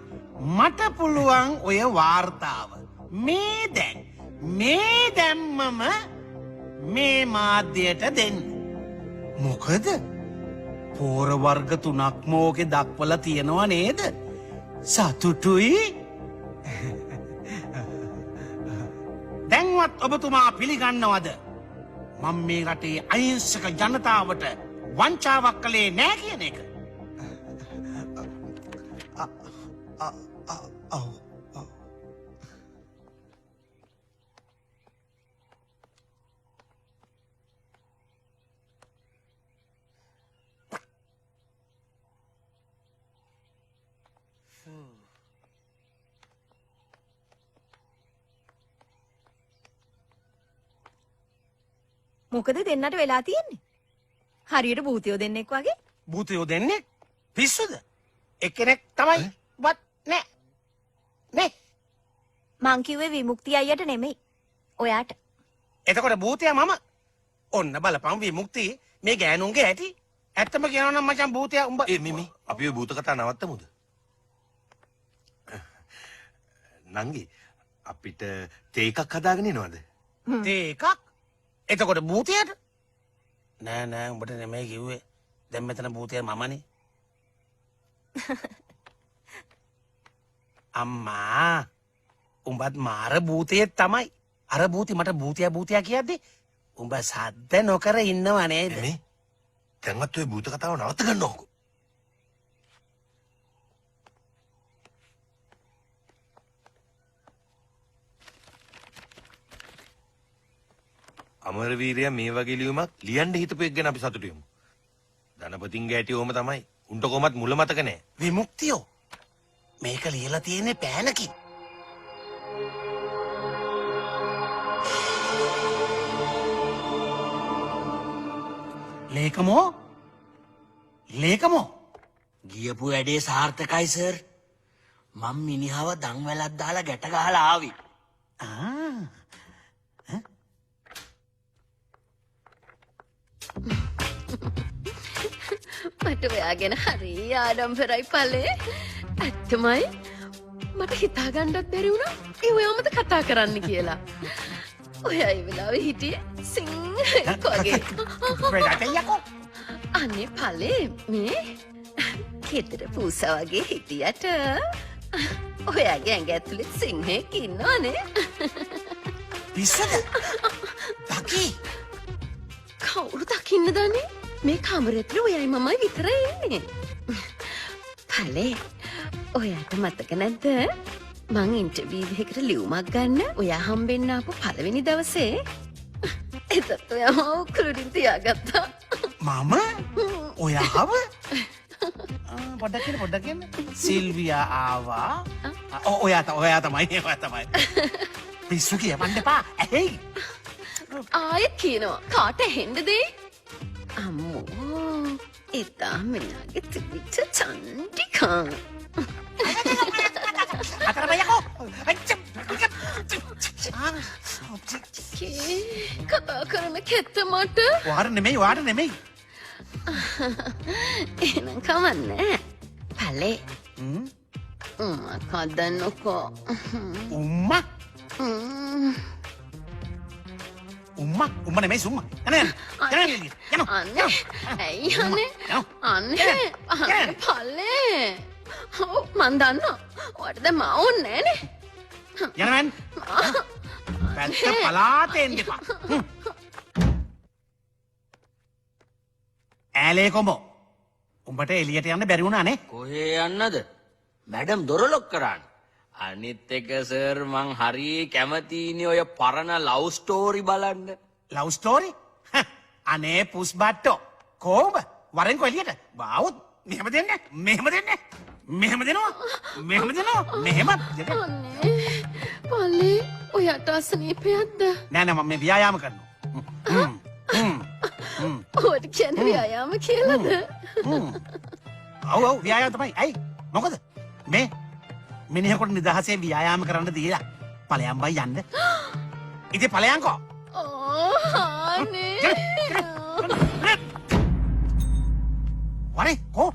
මට පුළුවන් ඔය වාර්තාව මේ දැම්මම මේ මාධ්‍යයට දෙන්න. මොකද පෝර වර්ග 3ක් මෝකේ දක්වලා තියෙනවා නේද? සතුටුයි. දැන්වත් ඔබතුමා පිළිගන්නවද මම මේ රටේ අහිංසක ජනතාවට වංචාවක් කළේ නෑ කියන එක? මොකද දෙන්නට වෙලා තියෙන්නේ? හරියට භූතයෝ දෙන්නෙක් වගේ. භූතයෝ දෙන්නේ පිස්සුද? එක්කෙනෙක් තමයි වත් නෑ. නේ? මං කිව්වේ විමුක්ති අයියට නෙමෙයි. ඔයාට. එතකොට භූතයා මම. ඔන්න බලපන් විමුක්ති මේ ගෑනුන්ගේ ඇති. ඇත්තම කියනවා නම් මචං භූතයා උඹ මේ අපි ඔය භූත කතා නවත්තමුද? නංගි අපිට තේ එකක් හදාගෙන එනවද? තේ එකක්? එතකොට භූතයාට? නෑ උඹට නෙමෙයි කිව්වේ. දැන් මෙතන භූතයා මමනේ. අම්මා උඹත් මාර භූතයෙක් තමයි. අර භූති මට භූතයා කියද්දි උඹ සද්ද නොකර ඉන්නව නේද? මේ දැන්වත් ඔය භූත කතාව නවත්ත ගන්න ඕක. අමරවීරයා මේ වගේ ලියුමක් ලියන්න හිතපු එක ගැන අපි සතුටු වෙමු. ධනපතින්ගේ ඇටි ඕම තමයි. උන්ට කොහොමත් මුල මතක නෑ. විමුක්තියෝ මේක ලියලා තියෙන්නේ පෑනකින්. ලේකමෝ ගියපු වැඩේ සාර්ථකයි සර්. මම මිනිහව දන්වැලක් දාලා ගැට ගහලා ආවි. මට ඔයා ගැන හරි ආඩම්බරයි පලේ. ඇත්තමයි මට හිතාගන්නත් බැරි වුණා ඒ ඔයාමද කතා කරන්න කියලා. ඔයා ඒ වෙලාවේ හිටියේ සිංහෙක් වගේ. අනේ පලේ මේ ගෙදර පූසා වගේ හිටියට ඔයාගේ ඇඟ ඇතුලේ සිංහෙක් ඉන්නවනේ. පිස්සද? දකි. කවුරු දකින්න දන්නේ? මේ කාමරේට ඔයයි මමයි විතරයි ඉන්නේ. පලේ ඔයාට මතක නැද්ද? මං ඉන්ටර්විව් එකකට ලියුමක් ගන්න ඔයා හම්බෙන්න ආපු පළවෙනි දවසේ එතත් ඔයා මාව උකුලෙන් තියාගත්තා. මම? ඔයාව? පොඩ්ඩක් කියන්න. සිල්වියා ආවා. ඔයා තමයි. පිස්සු කියවන්න එපා. ඇයි? ආයෙත් කියනවා කාට ඇහෙන්නද ඒ? අම්මෝ එදා මෙයාගේ තිබිච්ච චන්ඩිකා. කතා කරන කෙත්ත මට. වාට නෙමෙයි. එහෙනම් කවන්නේ. පලේ. කදන්නකෝ. උම්මා නෙමෙයි සුම්මා. ඇයි අනේ පල්ලේ. මන් දන්නවා ඔයාට දැන් මා ඕනේ නෑනේ. යනවන් පැත්ත පලාතේ එන්න එපා. ඈලේ කොඹෝ උඹට එළියට යන්න බැරි වුණා නේ? කොහේ යන්නද? මැඩම් දොර ලොක් කරන්න. අනිත් එක සර් මං හරි කැමතිනේ ඔය පරණ ලව් ස්ටෝරි බලන්න. Love story? අනේ පුස් බට්ටෝ. කොහොම? වරෙන් කොහෙලියට? බාවුත් මෙහෙම දෙන්නේ. මෙහෙම දෙනවා. අනේ පල්ලේ ඔයාට අසනීපයක්ද? නෑ මම මේ ව්‍යායාම කරනවා. ඔයාට කියන්නේ ව්‍යායාම කියලාද? ඔව් ව්‍යායාම තමයි. ඇයි? මොකද? මේ මිනිහෙකුට නිදහසේ ව්‍යායාම කරන්න දීලා ඵලයන් බයි යන්න. ඉතින් ඵලයන්කෝ. අනේ. වරේ කො?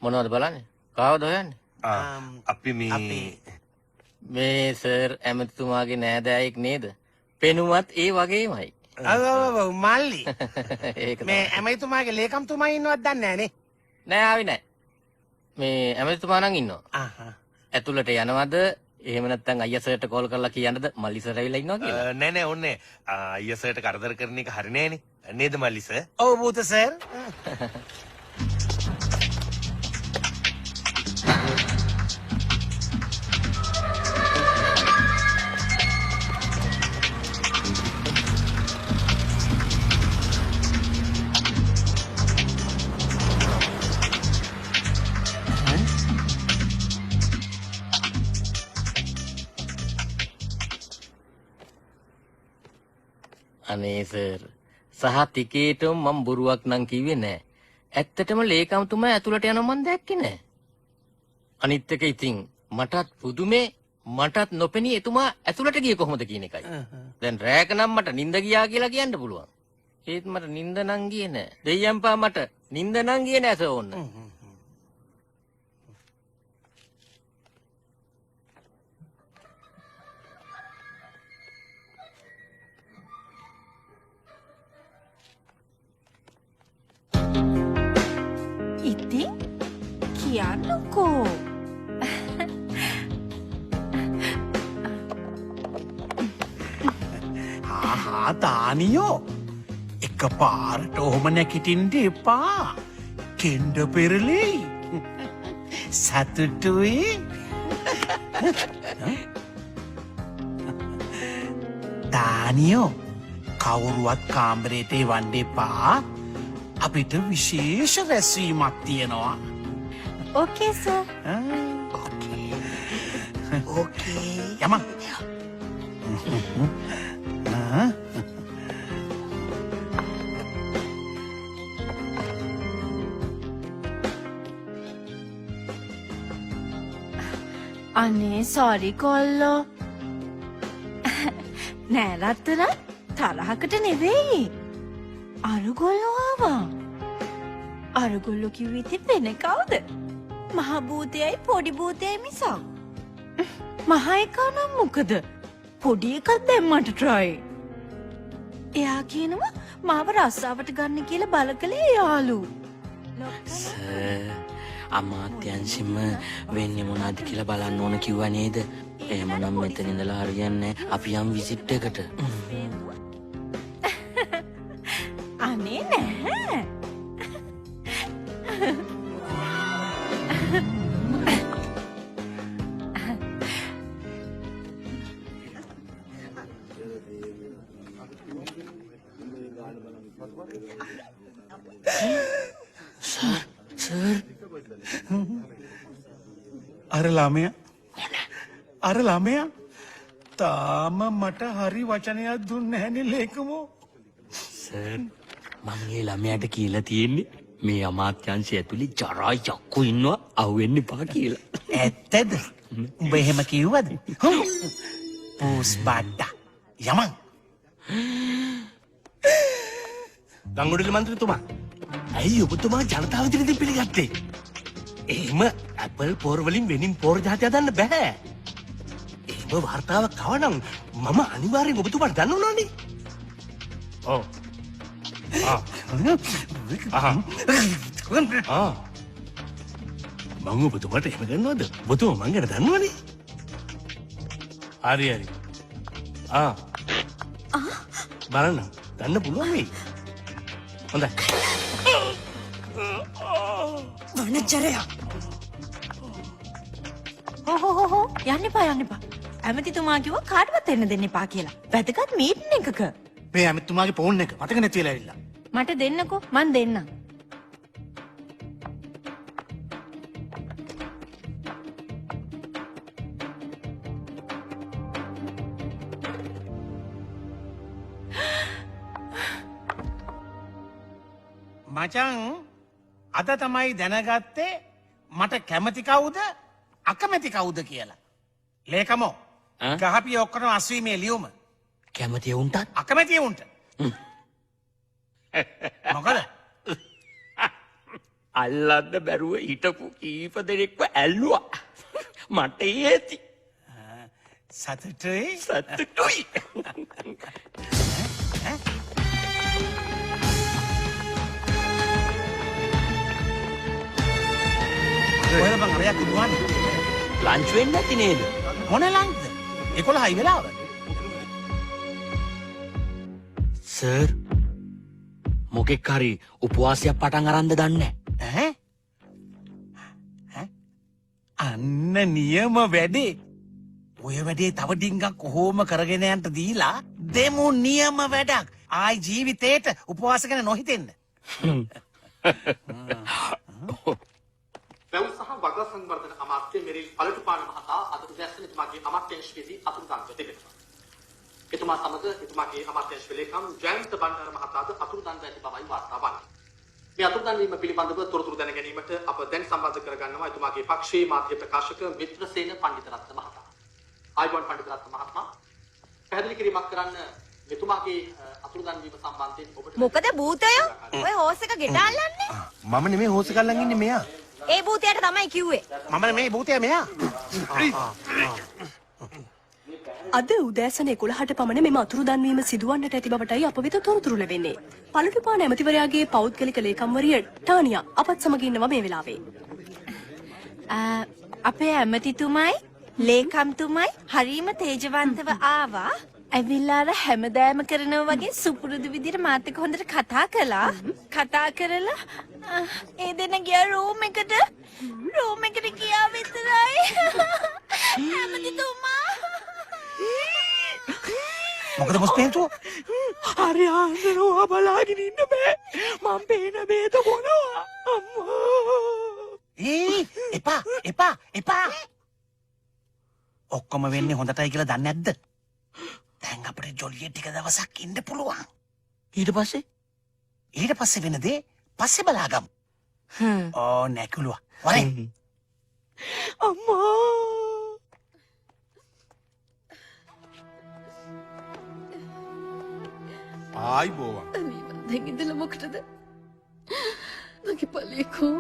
මොනවද බලන්නේ? කාවද හොයන්නේ? අපි මේ සර් ඇමතිතුමාගේ නෑදෑයෙක් නේද? පෙනුමත් ඒ වගේමයි. මල්ලි. ඒක මේ ඇමතිතුමාගේ ලේකම්තුමා ඉන්නවත් දන්නේ නෑනේ. නෑ ආවි නෑ. මේ ඇමතිතුමා නම් ඉන්නවා. ඇතුළට යනවද? එහෙම නැත්නම් අයියා සර්ට කෝල් කරලා කියන්නද මල්ලි සර් ඇවිල්ලා ඉන්නවා කියලා? නෑ ඕනේ. අයියා සර්ට කරදර කරන එක හරි නෑනේ. නේද මල්ලි සර්? ඔව් බූත සර්. අනේ සර් සහ ටිකේටම මම බොරුවක් නම් කිව්වේ නෑ. ඇත්තටම ලේකම්තුමා ඇතුළට යනවා මන් දැක්කේ නෑ. අනිත් එක ඉතින් මටත් පුදුමේ මටත් නොපෙනී එතුමා ඇතුළට ගියේ කොහොමද කියන එකයි. දැන් රෑක නම් මට නිින්ද ගියා කියලා කියන්න පුළුවන්. ඒත් මට නිින්ද නම් ගියේ නෑ. දෙයියන්පා මට නිින්ද නම් ගියේ නෑ සෝන්න. ඉතින් කියන්නකෝ. ආහා දානියෝ එක පාරට ඔහොම නැකිටින්ට එපා. කෙන්ඩ පෙරලෙයි. සතුටුයි. දානියෝ කවුරුවත් කාම්බරේට එවන්න එපා. අපිට විශේෂ රැස්වීමක් තියෙනවා. Okay sir. ඕකේ. යමන්. අනේ සෝරි කොල්ලෝ. නෑ රත්තරන් තරහකට නෙවෙයි. අරුගොල්ලෝ ආවා. අරුගොල්ලෝ කිව්වේ ඉතින් වෙන කවුද? මහ භූතයයි පොඩි භූතයයි මිසක්. මහ එකා නම් මොකද? පොඩි එකක් දැම්මට try. එයා කියනවා මාව රස්සාවට ගන්න කියලා බල කළේ යාළු. අමාත්‍යංශෙම වෙන්නේ මොනවද කියලා බලන්න ඕන කිව්වා නේද? එහෙමනම් මෙතන ඉඳලා හරියන්නේ නැහැ. අපි යම් විසිට් එකට. අනේ නැහැ. අර ළමයා තාම මට හරි වචනයක් දුන්නේ නැහනේ ලේකමෝ. සර් මම මේ ළමයාට කියලා තියෙන්නේ මේ අමාත්‍යංශය ඇතුලේ ජරා යක්කු ඉන්නවා අහුවෙන්න එපා කියලා. ඇත්තද? උඹ එහෙම කිව්වද? පූස් බඩ. යමන්. ගංගොඩවිල මන්ත්‍රීතුමා. ඇයි ඔබතුමා ජනතාව විදිහට පිළිගත්තේ? එහෙම ඇපල් පෝර වලින් වෙනින් පෝර જાති හදන්න බෑ. එහෙම වார்த்தාවක් කවනම් මම අනිවාර්යෙන් ඔබතුමාට දන්නවනේ. ඔව්. මම ඔබතුමාට එහෙම ගන්නවද? ඔබතුමා මං ගැන දන්නවනේ. හරි. බලන්න ගන්න පුළුවන් වෙයි. හොඳයි. වනචරයා. හෝ යන්න එපා. ඇමතිතුමා කිව්වා කාටවත් එන්න දෙන්න එපා කියලා. වැදගත් මීටින් එකක. මේ ඇමතිතුමාගේ ෆෝන් එක මතක නැති වෙලා ඇවිල්ලා. මට දෙන්නකෝ මං දෙන්නම්. මචං අද තමයි දැනගත්තේ මට කැමති කවුද අකමැති කවුද කියලා. ලේකමෝ ගහපිය ඔක්කොම අස්වීමේ ලියුම. කැමති උන්ටත් අකමැති උන්ට. මොකද? අල්ලන්න බැරුව හිටපු කීප දෙනෙක්ව ඇල්ලුවා. මට ඒති. සතුටුයි. ඔය බං අරයක් දුවන්නේ. ලන්ච් වෙන්න නැති නේද? මොන ලන්ච්ද? 11යි වෙලාව. සර් මොකෙක් හරි උපවාසයක් පටන් අරන්ද දන්නේ නැහැ. අන්න නියම වැඩේ. ඔය වැඩේ තව ඩිංගක් කොහොම කරගෙන යන්න දීලා දෙමු නියම වැඩක්. ආයි ජීවිතේට උපවාස ගැන නොහිතෙන්න. වැව් සහ වග සංවර්ධන අමාත්‍ය මෙරිල් පළතුපාන මහතා අද උදැසන එතුමාගේ අමාත්‍යාංශයේදී අතුරුදන්ව තිබෙනවා. එතුමා සමග එතුමාගේ අමාත්‍යාංශ ලේකම් ජයන්ත බණ්ඩාර මහතාද අතුරුදන්ව ඇති බවයි වාර්තා වන්නේ. මේ අතුරුදන් වීම පිළිබඳව තොරතුරු දැන ගැනීමට අප දැන් සම්බන්ධ කරගන්නවා එතුමාගේ පක්ෂයේ මාධ්‍ය ප්‍රකාශක මිත්‍රසේන පණ්ඩිතරත්න මහතා. ආයුබෝවන් පණ්ඩිතරත්න මහත්මයා. පැහැදිලි කිරීමක් කරන්න මෙතුමාගේ අතුරුදන් වීම සම්බන්ධයෙන් ඔබට මොකද භූතයෝ ඔය හෝස් එක ගෙට අල්ලන්නේ? මම නෙමෙයි හොස් එක අල්ලන් ඉන්නේ මෙයා. ඒ භූතයාට තමයි කිව්වේ. මම මේ භූතය මෙයා. අද උදෑසන 11ට පමණ මෙම අතුරුදන්වීම සිදුවන්නට ඇති බවටයි අප වෙත තොරතුරු ලැබෙන්නේ. පළතුපාන ඇමතිවරයාගේ පෞද්ගලික ලේකම්වරිය ටානියා අපත් සමග ඉන්නවා මේ වෙලාවේ. අපේ ඇමතිතුමයි ලේකම්තුමයි හරීම තේජවන්තව ආවා. ඇවිල්ලා අර හැමදාම කරනවා වගේ සුපුරුදු විදිහට මාත් එක්ක හොඳට කතා කළා. කතා කරලා ඒ දෙන ගියා රූම් එකට. රූම් එකට ගියා විතරයි. ඇමතිතුමා මොකද මුස්පේන්තු? හරි ආන්දරෝ බලාගෙන ඉන්න බෑ. මම පේන බේත බොනවා. අම්මා. එපා. ඔක්කොම වෙන්නේ හොඳටයි කියලා දන්නේ නැද්ද? දැන් අපිට ජොලිය ටික දවසක් ඉන්න පුළුවන්. ඊට පස්සේ වෙන දේ පස්සේ බලාගමු. ඕ නැකුලුවා. වරේ. අම්මා. ආයිබෝවන්. අනේ මං දැන් ඉඳලා මොකටද? මගේ ඵලයකෝ.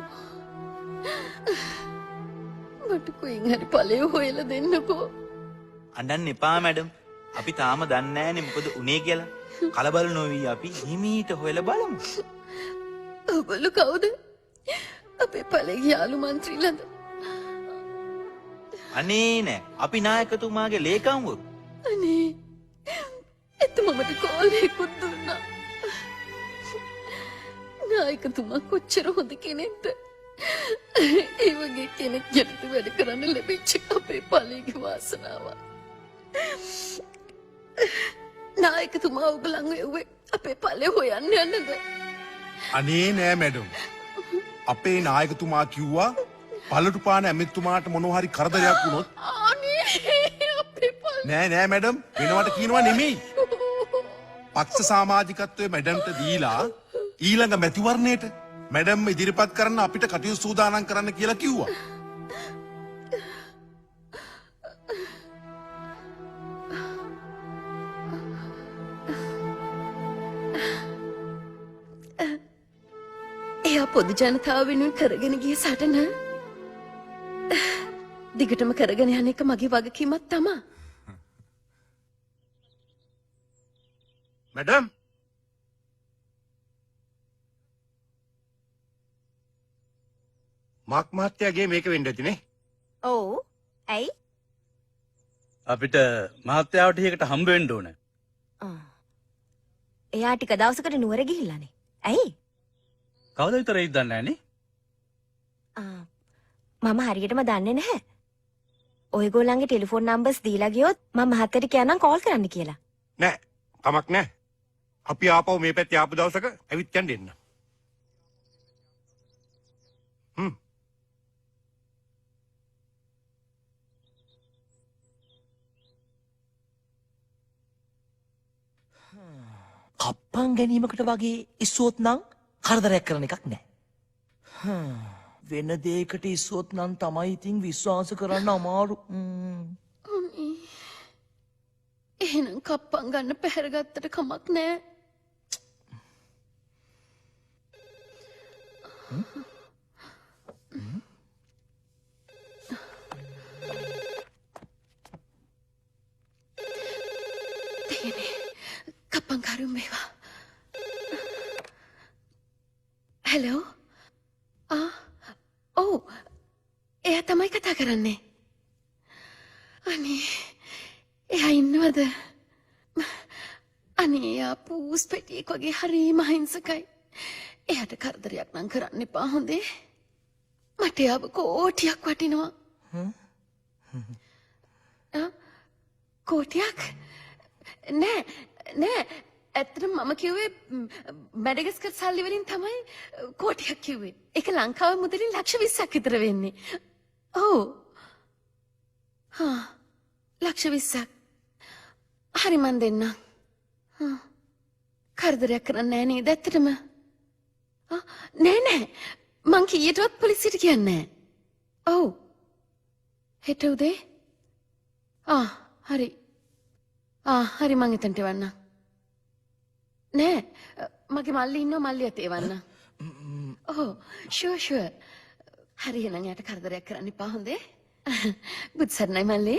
මට කොයින් හරි ඵලය හොයලා දෙන්නකෝ. අඬන්න එපා මැඩම්. අපි තාම දන්නේ නැහැනේ මොකද උනේ කියලා. කලබල නොවි අපි හිමීට හොයලා බලමු. ඔබලු කවුද? අපේ ඵලයේ යාළු මන්ත්‍රීලද? අනේ නෑ. අපි නායකතුමාගේ ලේකම්වරු. අනේ එතුමමට කෝල් එකකුත් දුන්නා. නායකතුමා කොච්චර හොඳ කෙනෙක්ද? ඒ වගේ කෙනෙක් යටතේ වැඩ කරන්න ලැබිච්ච අපේ ඵලයේ වාසනාව. නායකතුමා ඔයගලන් එව්වේ අපේ ඵලය හොයන්න යන්නද? අනේ නෑ මැඩම්. අපේ නායකතුමා කිව්වා පළටු පාන ඇමතිතුමාට මොනවා හරි කරදරයක් වුණොත් අනේ අපේ ඵල නෑ මැඩම් වෙනවට කියනවා නෙමෙයි. පක්ෂ සමාජිකත්වයේ මැඩම්ට දීලා ඊළඟ මැතිවරණයට මැඩම් ඉදිරිපත් කරන්න අපිට කටයුතු සූදානම් කරන්න කියලා කිව්වා. එයා පොදු ජනතාව වෙනුවෙන් කරගෙන ගිය සටන දිගටම කරගෙන යන එක මගේ වගකීමක් තමයි. මැඩම් මාක් මහත්තයාගේ මේක වෙන්න ඇතිනේ. ඔව්. ඇයි? අපිට මහත්යාවට ටිකට හම්බ වෙන්න ඕන. එයා ටික දවසකට නුවර ගිහිල්ලානේ. ඇයි? කවද විතරයිද දන්නේ නැහනේ. මම හරියටම දන්නේ නැහැ. ඔයගොල්ලන්ගේ ටෙලිෆෝන් නම්බර්ස් දීලා ගියොත් මම මහත්තයට කියන්නම් කෝල් කරන්න කියලා. නෑ කමක් නෑ. අපි ආපහු මේ පැත්තේ ආපු දවසක ඇවිත් යන්න දෙන්න. කප්පන් ගැනීමකට වගේ ඉස්සුවොත් නම් කරදරයක් කරන එකක් නෑ. වෙන දෙයකට ඉස්සුවොත් නම් තමයි ඉතින් විශ්වාස කරන්න අමාරු. අනේ එහෙනම් කප්පන් ගන්න පැහැරගත්තට කමක් නෑ. දෙයනේ කප්පන් කරුම් මේවා. හෙලෝ. ඔව් එයා තමයි කතා කරන්නේ. අනේ එයා ඉන්නවද? අනේ එයා පූස් පෙටියෙක් වගේ හරිම අහිංසකයි. එයාට කරදරයක් නම් කරන්න එපා හොඳේ. මට එයාව කෝටියක් වටිනවා. කෝටියක්? නෑ ඇත්තටම මම කිව්වේ මැඩගස්කර් සල්ලි වලින් තමයි කෝටියක් කිව්වේ. ඒක ලංකාවේ මුදලින් ලක්ෂ 20ක් විතර වෙන්නේ. ඔව්. ලක්ෂ 20ක්. හරි මන් දෙන්නම්. කරදරයක් කරන්නේ නෑ නේද ඇත්තටම? නෑ නෑ මං කීයටවත් පොලිසියට කියන්නේ නෑ. ඔව්. හෙට උදේ? හරි. හරි මං එතනට එවන්නම්. නෑ මගේ මල්ලි ඉන්නවා මල්ලියත් එවන්න. ඔව් ෂුවර්. හරි එහෙනම් යාට කරදරයක් කරන්න එපා හොඳේ. බුත්සරණයි මල්ලි.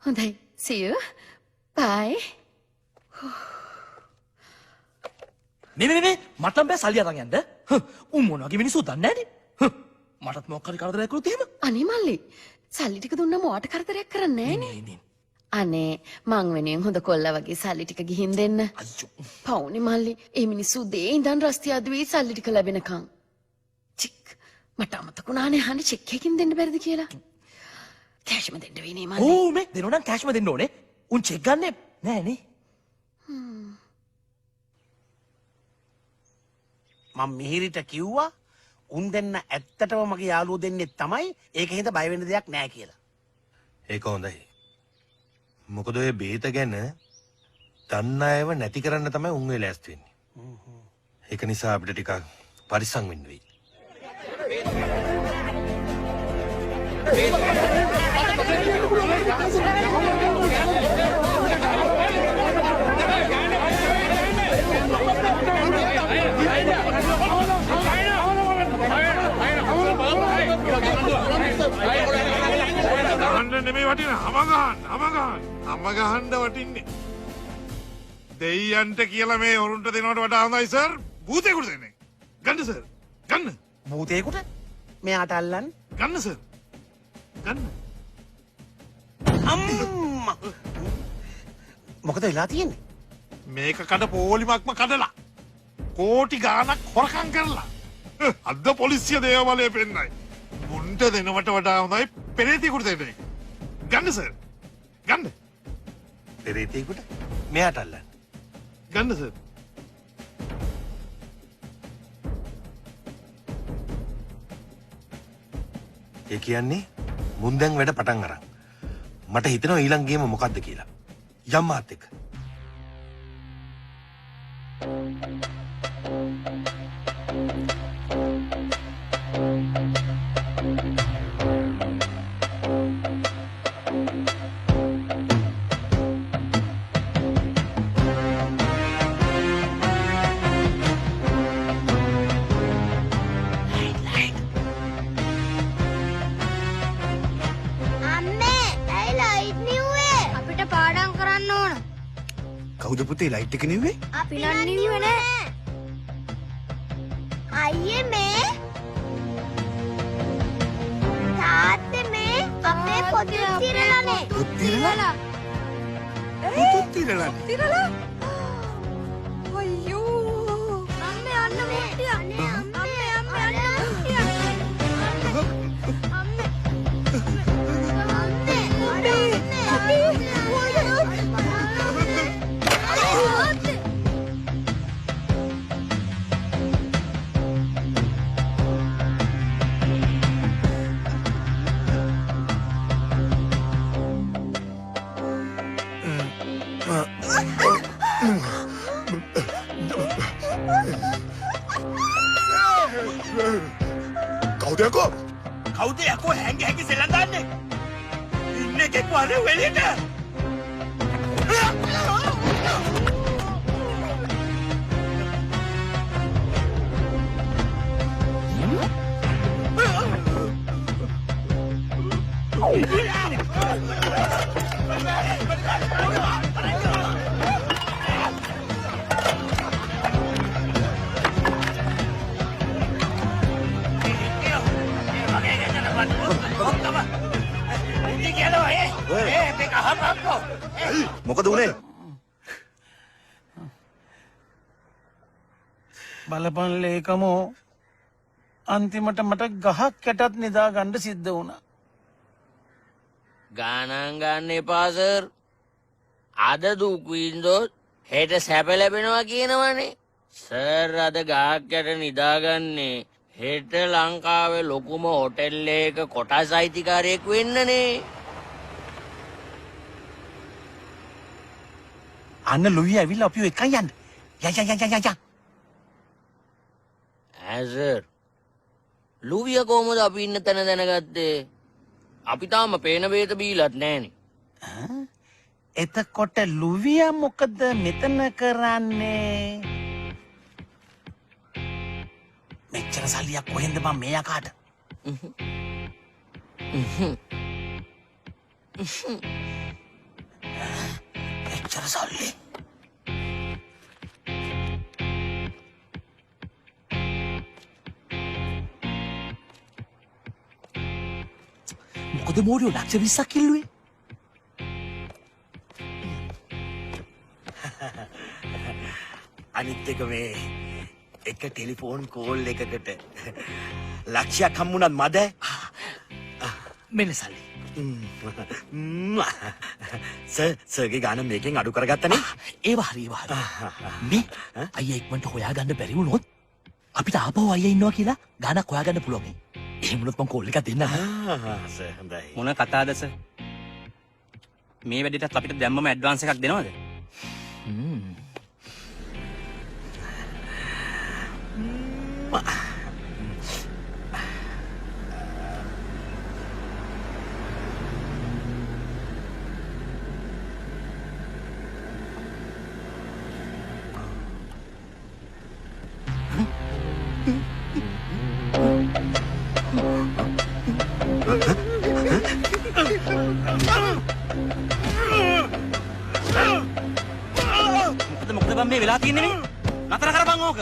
හොඳයි. See you. Bye. මේ මට බෑ සල්ලි අරන් යන්න. උන් මොන වගේ මිනිස්සු දන්නේ නැනේ. මටත් මොකක් හරි කරදරයක් කළොත් එහෙම. අනේ මල්ලි සල්ලි ටික දුන්නම ඔයාට කරදරයක් කරන්නේ නෑනේ. අනේ මං වෙනුවෙන් හොඳ කොල්ලා වගේ සල්ලි ටික ගිහින් දෙන්න. පවුනේ මල්ලි. ඒ මිනිස්සු දේ ඉඳන් රස්තිය අදුවේ සල්ලි ටික ලැබෙනකන්. චික් මට අමතක වුණානේ අහන්න චෙක් එකකින් දෙන්න බැරිද කියලා. කෑෂ්ම දෙන්න වෙන්නේ මල්ලි. ඕ මේ දෙනෝ නම් කෑෂ්ම දෙන්න ඕනේ. උන් චෙක් ගන්නෙ නෑනේ. මම මිහිරිට කිව්වා උන් දෙන්න ඇත්තටම මගේ යාළුවෝ දෙන්නේ තමයි ඒක හින්දා බය වෙන්න දෙයක් නෑ කියලා. ඒක හොඳයි. මොකද ඔය බේත ගැන දන්න අයව නැති කරන්න තමයි උන් වෙලා ඇස් වෙන්නේ. ඒක නිසා අපිට ටිකක් පරිස්සම් වෙන්න වෙයි. නෙමෙයි වටින අම ගහන්න වටින්නේ. දෙයියන්ට කියලා මේ ඔරුන්ට දෙනවට වඩා හොඳයි සර් භූතේකට දෙන්නේ. ගන්න සර්. ගන්න. භූතේකට මෙයාට අල්ලන්න. ගන්න සර්. ගන්න. අම්මා. මොකද වෙලා තියෙන්නේ? මේක කඩ පොලිමක්ම කඩලා. කෝටි ගාණක් හොරකම් කරලා. අද පොලිසිය දේවාලයේ පෙන්නයි. මුන්ට දෙනවට වඩා හොඳයි පෙරේතියෙකුට දෙන්න එක. ගන්න සර්. ගන්න. පෙරේතියෙකුට මෙයාට අල්ලන්න. ගන්න සර්. ඒ කියන්නේ මුන් දැන් වැඩ පටන් අරන්. මට හිතෙනවා ඊළඟ ගේම මොකද්ද කියලා. යම් මාත් එක්ක. කවුද පුතේ ලයිට් එක නිව්වේ? අපි නම් නිව්වේ නෑ. අයියේ මේ තාත්තේ මේ අපේ පොතේ තිරලානේ. තිරලා? පුතේ තිරලා. තිරලා? අයියෝ. අම්මේ අන්න මුට්ටිය. අම්මේ අන්න මුට්ටිය. කවුද යකෝ? කවුද යකෝ හැංගි සෙල්ලම් දාන්නේ? ඉන්නේ කෙක්කෝ අර වෙලෙට. මොකද උනේ? බලපන් ලේකමෝ අන්තිමට මට ගහක් යටත් නිදා ගන්න සිද්ධ වුණා. ගානන් ගන්න එපා සර්. අද දුක් විඳොත් හෙට සැප ලැබෙනවා කියනවනේ. සර් අද ගහක් යට නිදාගන්නේ හෙට ලංකාවේ ලොකුම හොටෙල් එක කොටස් අයිතිකාරයෙක් වෙන්නනේ. අන්න ලුයි ඇවිල්ලා අපිව එකයි යන්න. යා. ඇසර් ලුවිය කොහොමද අපි ඉන්න තැන දැනගත්තේ? අපි තාම පේන බේත බීලත් නෑනේ. එතකොට ලුවියා මොකද මෙතන කරන්නේ? මෙච්චර සල්ලියක් කොහෙන්ද මම මේ යකාට? එච්චර සල්ලි මොකද මෝඩියෝ ලක්ෂ 20ක් කිල්ලුවේ? අනිත් එක මේ එක ටෙලිෆෝන් කෝල් එකකට ලක්ෂයක් හම්බුණත් මද? මෙන්න සල්ලි. සර්ගේ ගාන මේකෙන් අඩු කරගත්තනේ. ඒවා හරි ඒවා හරි. මේ අයියා ඉක්මනට හොයාගන්න බැරි වුණොත් අපිට ආපහු අයියා ඉන්නවා කියලා ගානක් හොයාගන්න පුළුවන්. එහෙම වුණොත් මම කෝල් එකක් දෙන්නම්. සර් හොඳයි. මොන කතාවද සර්? මේ වැඩේටත් අපිට දැම්මම ඇඩ්වාන්ස් එකක් දෙනවද? මොකද බම් මේ වෙලා තියෙන්නේ මේ? නතර කරපන් ඕක.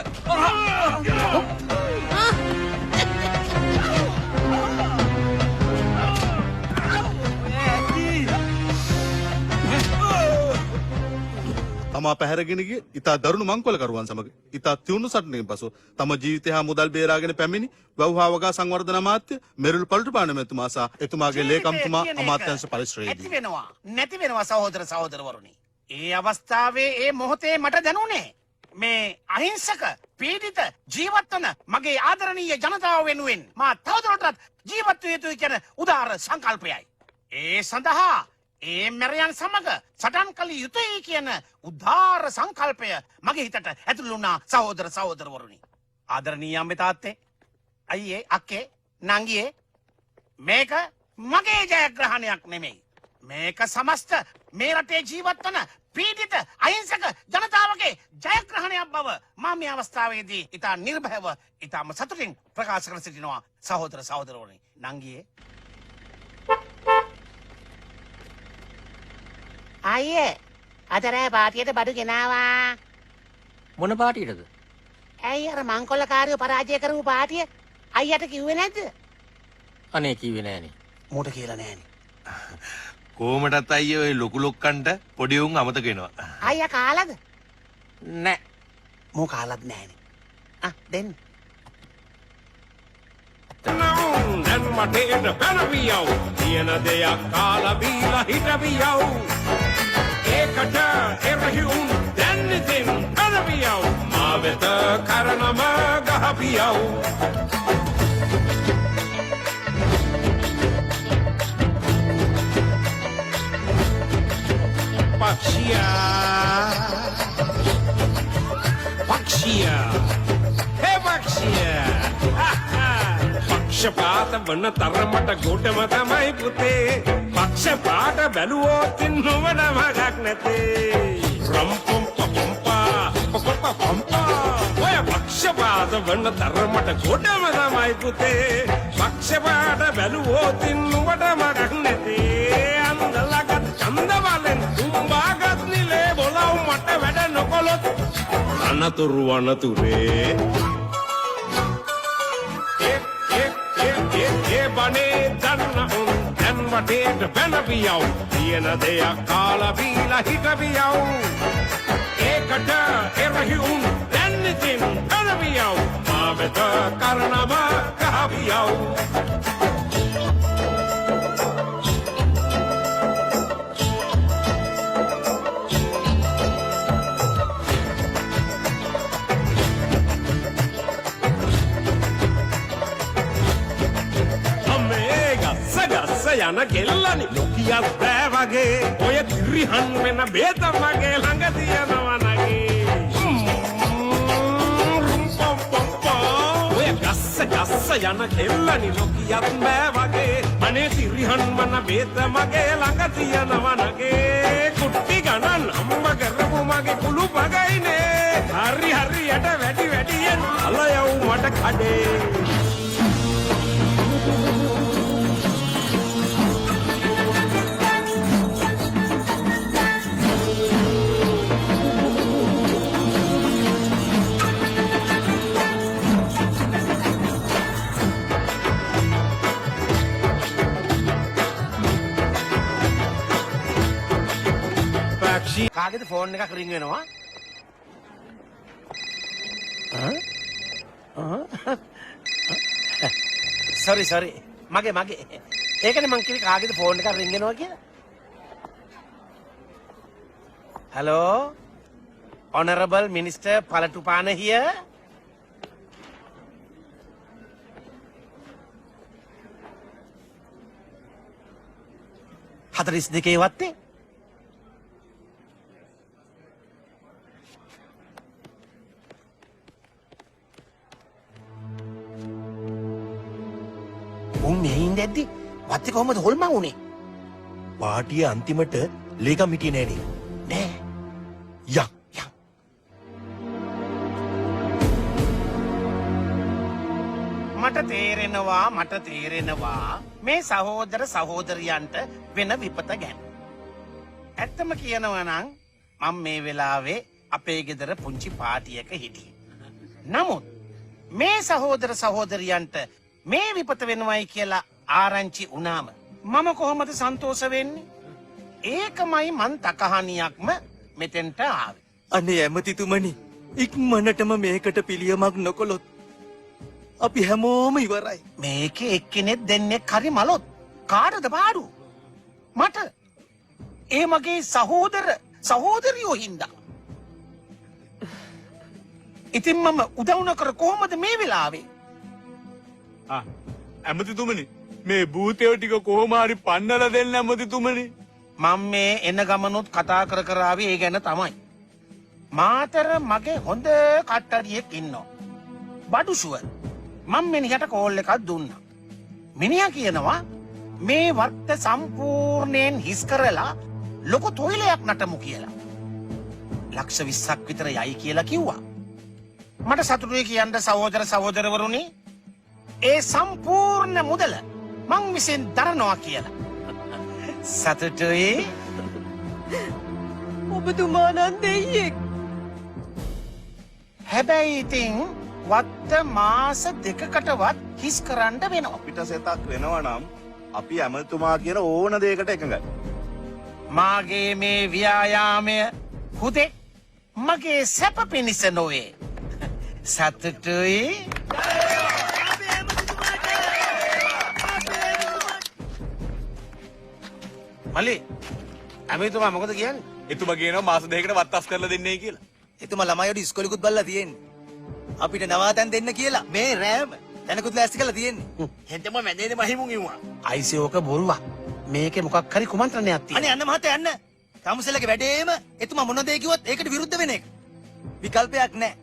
තමා පැහැරගෙන ගිය ඉතා දරුණු මංකොල්ලකරුවන් සමග ඉතා තියුණු සටනකින් පසු තම ජීවිතය හා මුදල් බේරාගෙන පැමිණි වැව් හා වගා සංවර්ධන අමාත්‍ය මෙරුල් පළතුපාන මැතිතුමා සහ එතුමාගේ ලේකම්තුමා අමාත්‍යංශ පරිශ්‍රයේදී ඇති වෙනවා නැති වෙනවා සහෝදර සහෝදරවරුනි. ඒ අවස්ථාවේ ඒ මොහොතේ මට දැනුනේ මේ අහිංසක පීඩිත ජීවත් වන මගේ ආදරණීය ජනතාව වෙනුවෙන් මා තවදුරටත් ජීවත් විය යුතුයි කියන උදාර සංකල්පයයි. ඒ සඳහා ඒ මැරයන් සමග සටන් කළ යුතුයි කියන උදාර සංකල්පය මගේ හිතට ඇතුළු වුණා සහෝදර සහෝදරවරුනි. ආදරණීය අම්මේ තාත්තේ අයියේ අක්කේ නංගියේ මේක මගේ ජයග්‍රහණයක් නෙමෙයි. මේක සමස්ත මේ රටේ ජීවත් වන පීඩිත අහිංසක ජනතාවගේ ජයග්‍රහණයක් බව මම මේ අවස්ථාවේදී ඉතා නිර්භයව ඉතාම සතුටින් ප්‍රකාශ කර සිටිනවා සහෝදර සහෝදරවරුනි. නංගියේ අයියේ අද රෑ පාටියට බඩු ගෙනාවා. මොන පාටියටද? ඇයි අර මංකොල්ලකාරයෝ පරාජය කරපු පාටිය අයියට කිව්වේ නැද්ද? අනේ කිව්වේ නෑනේ. මෝට කියලා නෑනේ. කොහොමටත් අයියේ ඔය ලොකු ලොක්කන්ට පොඩි උන් අමතක වෙනවා. අයියා කාලාද? නෑ. මෝ කාලත් නෑනේ. දෙන්න. දැන් මටේට පැනවියව් තියෙන දෙයක් කාලා බීලා හිටවියව් ඒකට එරහිවුන් දැන් ඉතින් පැනවියව් මා වෙත කරනම ගහපියව් පක්ෂියා හේ පක්ෂියා පක්ෂපාත වන තරමට ගොඩම තමයි පුතේ පක්ෂපාත බැලුවොත් නොවන මගක් නැතේ රම්පම් පම්පා පම්පා පම්පා ඔය පක්ෂපාත වන තරමට ගොඩම තමයි පුතේ පක්ෂපාත බැලුවොත් නොවන මගක් නැතේ අන්දලගත් චන්දවලෙන් උඹාගත් නිලේ බොලව් මට වැඩ නොකොලොත් අනතුරු අනතුරේ බනේ දන්න උන් දැන් වටේට පැනවියව් තියෙන දෙයක් කාලා බීලා හිටවියව් ඒකට එරහි උන් දැන් ඉතින් පැනවියව් මා වෙත කරනම කහවියව් යන කෙල්ලනි නොකියත් බෑ වගේ ඔය තිරිහන් වෙන බේත මගේ ළඟ තියෙනවා නගේ ඔය ගස්ස යන කෙල්ලනි නොකියත් බෑ වගේ අනේ තිරිහන් වන බේත මගේ ළඟ තියනවා නගේ කුට්ටි ගණන් අම්ම කරපු මගේ කුළු පගයිනේ හරි හරියට වැඩි වැඩියෙන් අලයව් මට කඩේ කාගෙද ෆෝන් එකක් රින් වෙනවා? සෝරි මගේ ඒකනේ මං කිව්වේ කාගෙද ෆෝන් එකක් රින් වෙනවා කියලා. Hello Honorable Minister Palatupana here. හතරිස් දෙකේ වත්තේ උන් මෙහින් දැද්දි වත්තේ කොහමද හොල්මන් උනේ? පාටිය අන්තිමට ලේකම් හිටියේ නෑනේ. නෑ. යක්. මට තේරෙනවා මේ සහෝදර සහෝදරියන්ට වෙන විපත ගැන. ඇත්තම කියනවා නම් මම මේ වෙලාවේ අපේ ගෙදර පුංචි පාටියක හිටියේ. නමුත් මේ සහෝදර සහෝදරියන්ට මේ විපත වෙනවයි කියලා ආරංචි වුණාම මම කොහොමද සන්තෝෂ වෙන්නේ? ඒකමයි මං තකහණියක්ම මෙතෙන්ට ආවේ. අනේ ඇමතිතුමනි ඉක්මනටම මේකට පිළියමක් නොකොලොත් අපි හැමෝම ඉවරයි. මේකේ එක්කෙනෙක් දෙන්නෙක් හරි මලොත් කාටද පාඩු? මට. ඒ මගේ සහෝදර සහෝදරියෝ හින්දා. ඉතින් මම උදව් නොකර කොහොමද මේ වෙලාවේ? ඇමතිතුමනි මේ භූතයෝ ටික කොහොම හරි පන්නලා දෙන්න ඇමතිතුමනි. මම මේ එන ගමනොත් කතා කර ආවේ ඒ ගැන තමයි. මාතර මගේ හොඳ කට්ටරියෙක් ඉන්නවා. බඩු ෂුවර්. මම මිනිහට කෝල් එකක් දුන්නා. මිනිහා කියනවා මේ වර්ත සම්පූර්ණයෙන් හිස් කරලා ලොකු තොইলයක් නටමු කියලා. ලක්ෂ 20ක් විතර යයි කියලා කිව්වා. මට සතුටුයි කියන්න සහෝදර සහෝදරවරුනි. ඒ සම්පූර්ණ මුදල මං විසින් දරනවා කියලා. සතුටුයි? ඔබතුමා නම් දෙයියෙක්. හැබැයි ඉතින් වත්ත මාස දෙකකටවත් හිස් කරන්න වෙනවා. අපිට සෙතක් වෙනවා නම් අපි ඇමතුමා කියන ඕන දෙයකට එකඟයි. මාගේ මේ ව්‍යායාමය හුදෙක් මගේ සැප පිණිස නොවේ. සතුටුයි? මල්ලි ඇමතුමා මොකද කියන්නේ? එතුමා කියනවා මාස දෙකකට වත්තස් කරලා දෙන්නේ කියලා. එතුමා ළමයිට ඉස්කෝලේකුත් බලලා තියෙන්නේ. අපිට නවාතැන් දෙන්න කියලා මේ රෑම දැනකුත් ලෑස්ති කරලා තියෙන්නේ. හෙටම වැදේනේ මහිමුන් ඉවුවා. අයිසෝක බොරුවක්. මේකේ මොකක් හරි කුමන්ත්‍රණයක් තියෙනවා. අනේ යන්න මහත්තයා යන්න. කමුසලගේ වැඩේම එතුමා මොන දේ කිව්වොත් ඒකට විරුද්ධ වෙන එක. විකල්පයක් නැහැ.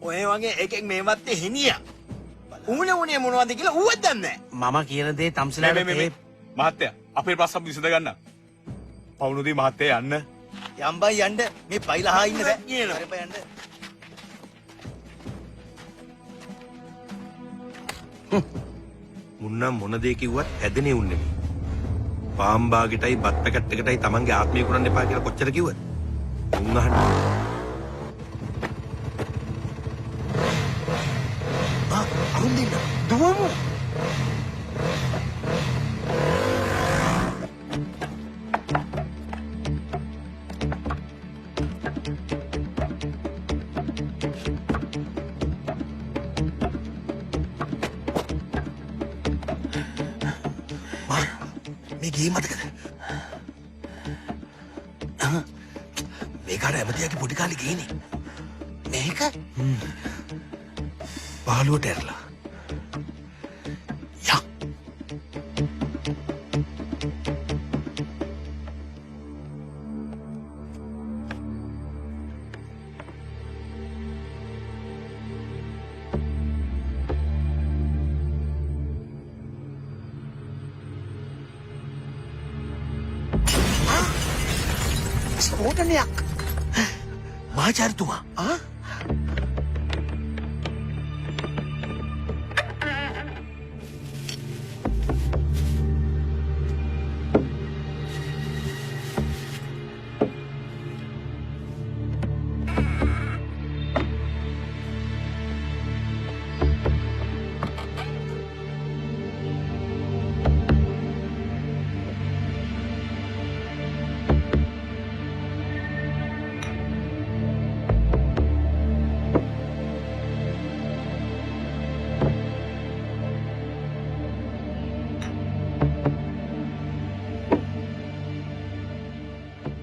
ඔය වගේ එකෙක් මේ වත්තේ හිනියා. උනේ මොනවද කියලා ඌවත් දන්නේ නැහැ. මම කියන දේ තම්සලාට මේ මහත්තයා අපේ ප්‍රශ්න විසඳ ගන්න. පවුනුදී මහත්තයා යන්න. යම්බයි යන්න මේ පයිලහා ඉන්න බෑ. හරිපා යන්න. මුන්නම් මොන දේ කිව්වත් ඇදෙනේ උන් නෙමෙයි. පාම්බාගෙටයි බත් පැකට් එකටයි Tamange ආත්මය කරන්න එපා කියලා කොච්චර කිව්වද? උන් අහන්න. අරුන් දෙන්න. දුවමු. ගේ මතකද? මේකට ඇමතියාගේ පොඩි කාලේ ගේනේ. මේක? බාලුවට ඇරලා. යා. ස්ෆෝටනයක් මාචාර්තුමා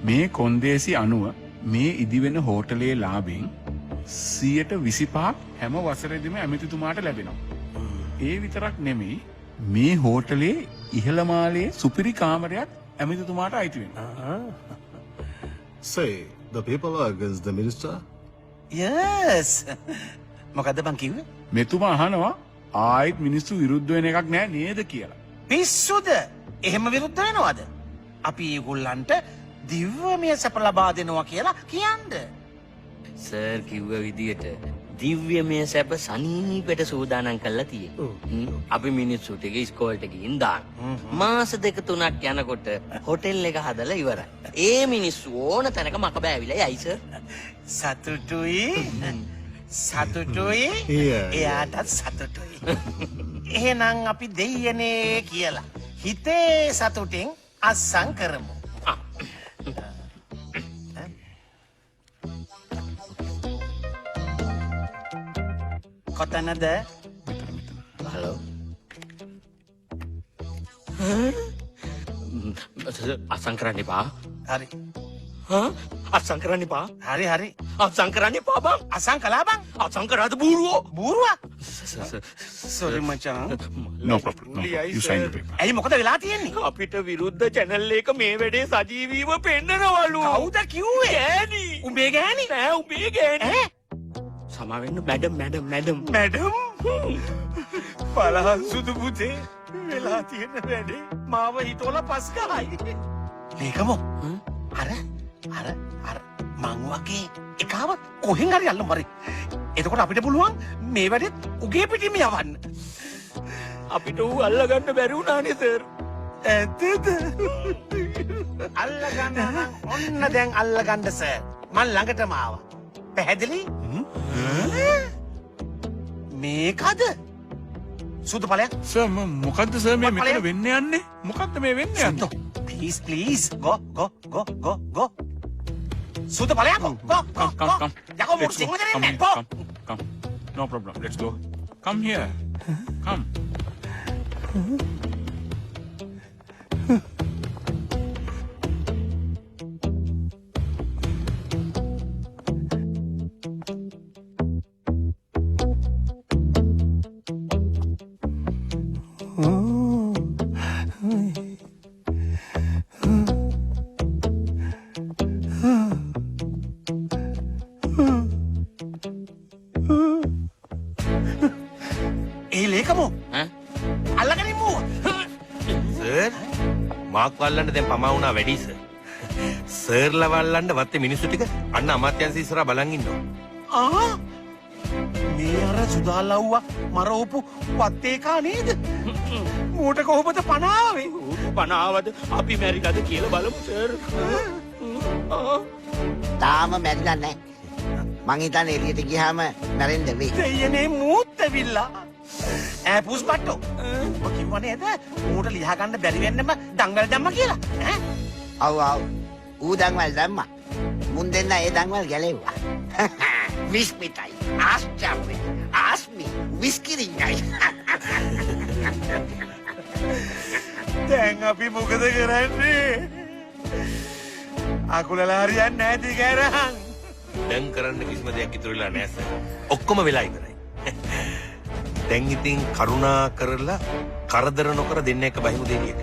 මේ කොන්දේසි අනුව මේ ඉදිවෙන හෝටලේ ලාභෙන් 25% හැම වසරෙදිම ඇමතිතුමාට ලැබෙනවා. ඒ විතරක් නෙමෙයි මේ හෝටලේ ඉහළ මාලයේ සුපිරි කාමරයක් ඇමතිතුමාට අයිති වෙනවා. Say, the people are against the minister? Yes. මොකද්ද බං කිව්වේ? මෙතුමා අහනවා ආයිත් මිනිස්සු විරුද්ධ වෙන එකක් නෑ නේද කියලා. පිස්සුද? එහෙම විරුද්ධ වෙනවද? අපි ඒගොල්ලන්ට දිව්‍යමය සැප ලබා දෙනවා කියලා කියන්න. සර් කිව්ව විදියට දිව්‍යමය සැප සනීපෙට සූදානම් කරලා තියෙන්නේ. අපි මිනිස්සු ටික ඉස්කෝලේට ගිහින් දාන. මාස 2-3ක් යනකොට හොටෙල් එක හදලා ඉවරයි. ඒ මිනිස්සු ඕන තැනක මක බෑවිලා යයි සර්. සතුටුයි. සතුටුයි. එයාටත් සතුටුයි. එහෙනම් අපි දෙයියනේ කියලා හිතේ සතුටින් අස්සම් කරමු. කොතනද? හලෝ. අසං කරන්න එපා. හරි. අසං කරන්න එපා. හරි හරි. අසං කරන්න එපා බං. අසං කළා බං. අසං කරාද බූරුවෝ? බූරුවා? සෝරි මචං. No problem. No, you sign the paper. ඇයි මොකද වෙලා තියෙන්නේ? අපිට විරුද්ධ චැනල් එක මේ වැඩේ සජීවීව පෙන්නනවලු. කවුද කිව්වේ? ගෑණි. උඹේ ගෑණි? නෑ උඹේ ගෑණි. සමාවෙන්න මැඩම්. පලහන් සුදු පුතේ වෙලා තියෙන වැඩේ මාව හිතෝල පස් ගහයි. ලේකමෝ අර මං වගේ එකාව කොහෙන් හරි අල්ලමු හරි. එතකොට අපිට පුළුවන් මේ වැඩෙත් උගේ පිටින්ම යවන්න. අපිට ඌ අල්ලගන්න බැරි වුණානේ සර්. ඇත්තද? අල්ලගන්න නම් ඔන්න දැන් අල්ලගන්න සර්. මං ළඟටම ආවා. පැහැදිලි? මේකද? සුදු ඵලයක්? සර් මොකද්ද සර් මේ මෙතන වෙන්න යන්නේ? මොකද්ද මේ වෙන්න යන්නේ? Please go. සුදු ඵලයක් go. යකෝ මොකද සිංහලෙන් එන්නේ? Come. No problem. Let's go. Come here. Come. Mark වල්ලන්න දැන් පමා වුණා වැඩි සර්. සර්ලා වල්ලන්න වත්තේ මිනිස්සු ටික අන්න අමාත්‍යංශ ඉස්සරහා බලන් ඉන්නවා. මේ අර සුදාලව්වා මරවපු වත්තේකා නේද? මූට කොහොමද පනාවේ? පනාවද අපි මැරිලාද කියලා බලමු සර්. තාම මැරිලා නැහැ. මං හිතන්නේ එළියට ගියාම මැරෙන්න වෙයි. දෙයනේ මූත් ඇවිල්ලා. පුස්පට්ටෝ. ඔබ කිව්වා නේද? මූට ලියා ගන්න බැරි වෙන්නම දඟල් දැම්ම කියලා. ඔව්. ඌ දඟල් දැම්මා. මුන් දෙන්න ඒ දඟල් ගැලෙව්වා. විස්මිතයි. ආශ්චර්යයි. ආස්මි විස්කිරින්ගයි. දැන් අපි මොකද කරන්නේ? අකුලලා හරියන්නේ නැති කරන්. දැන් කරන්න කිසිම දෙයක් ඉතුරු වෙලා නැහැ සර්. ඔක්කොම වෙලා ඉවරයි. දැන් ඉතින් කරුණා කරලා කරදර නොකර දෙන්න එක බහිමු දෙලියට.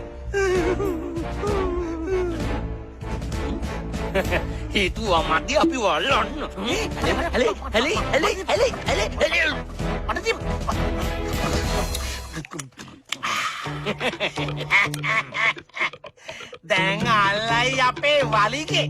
හේතුව මැදි අපි වල්ලන්න. දැන් අල්ලයි අපේ වලිගේ.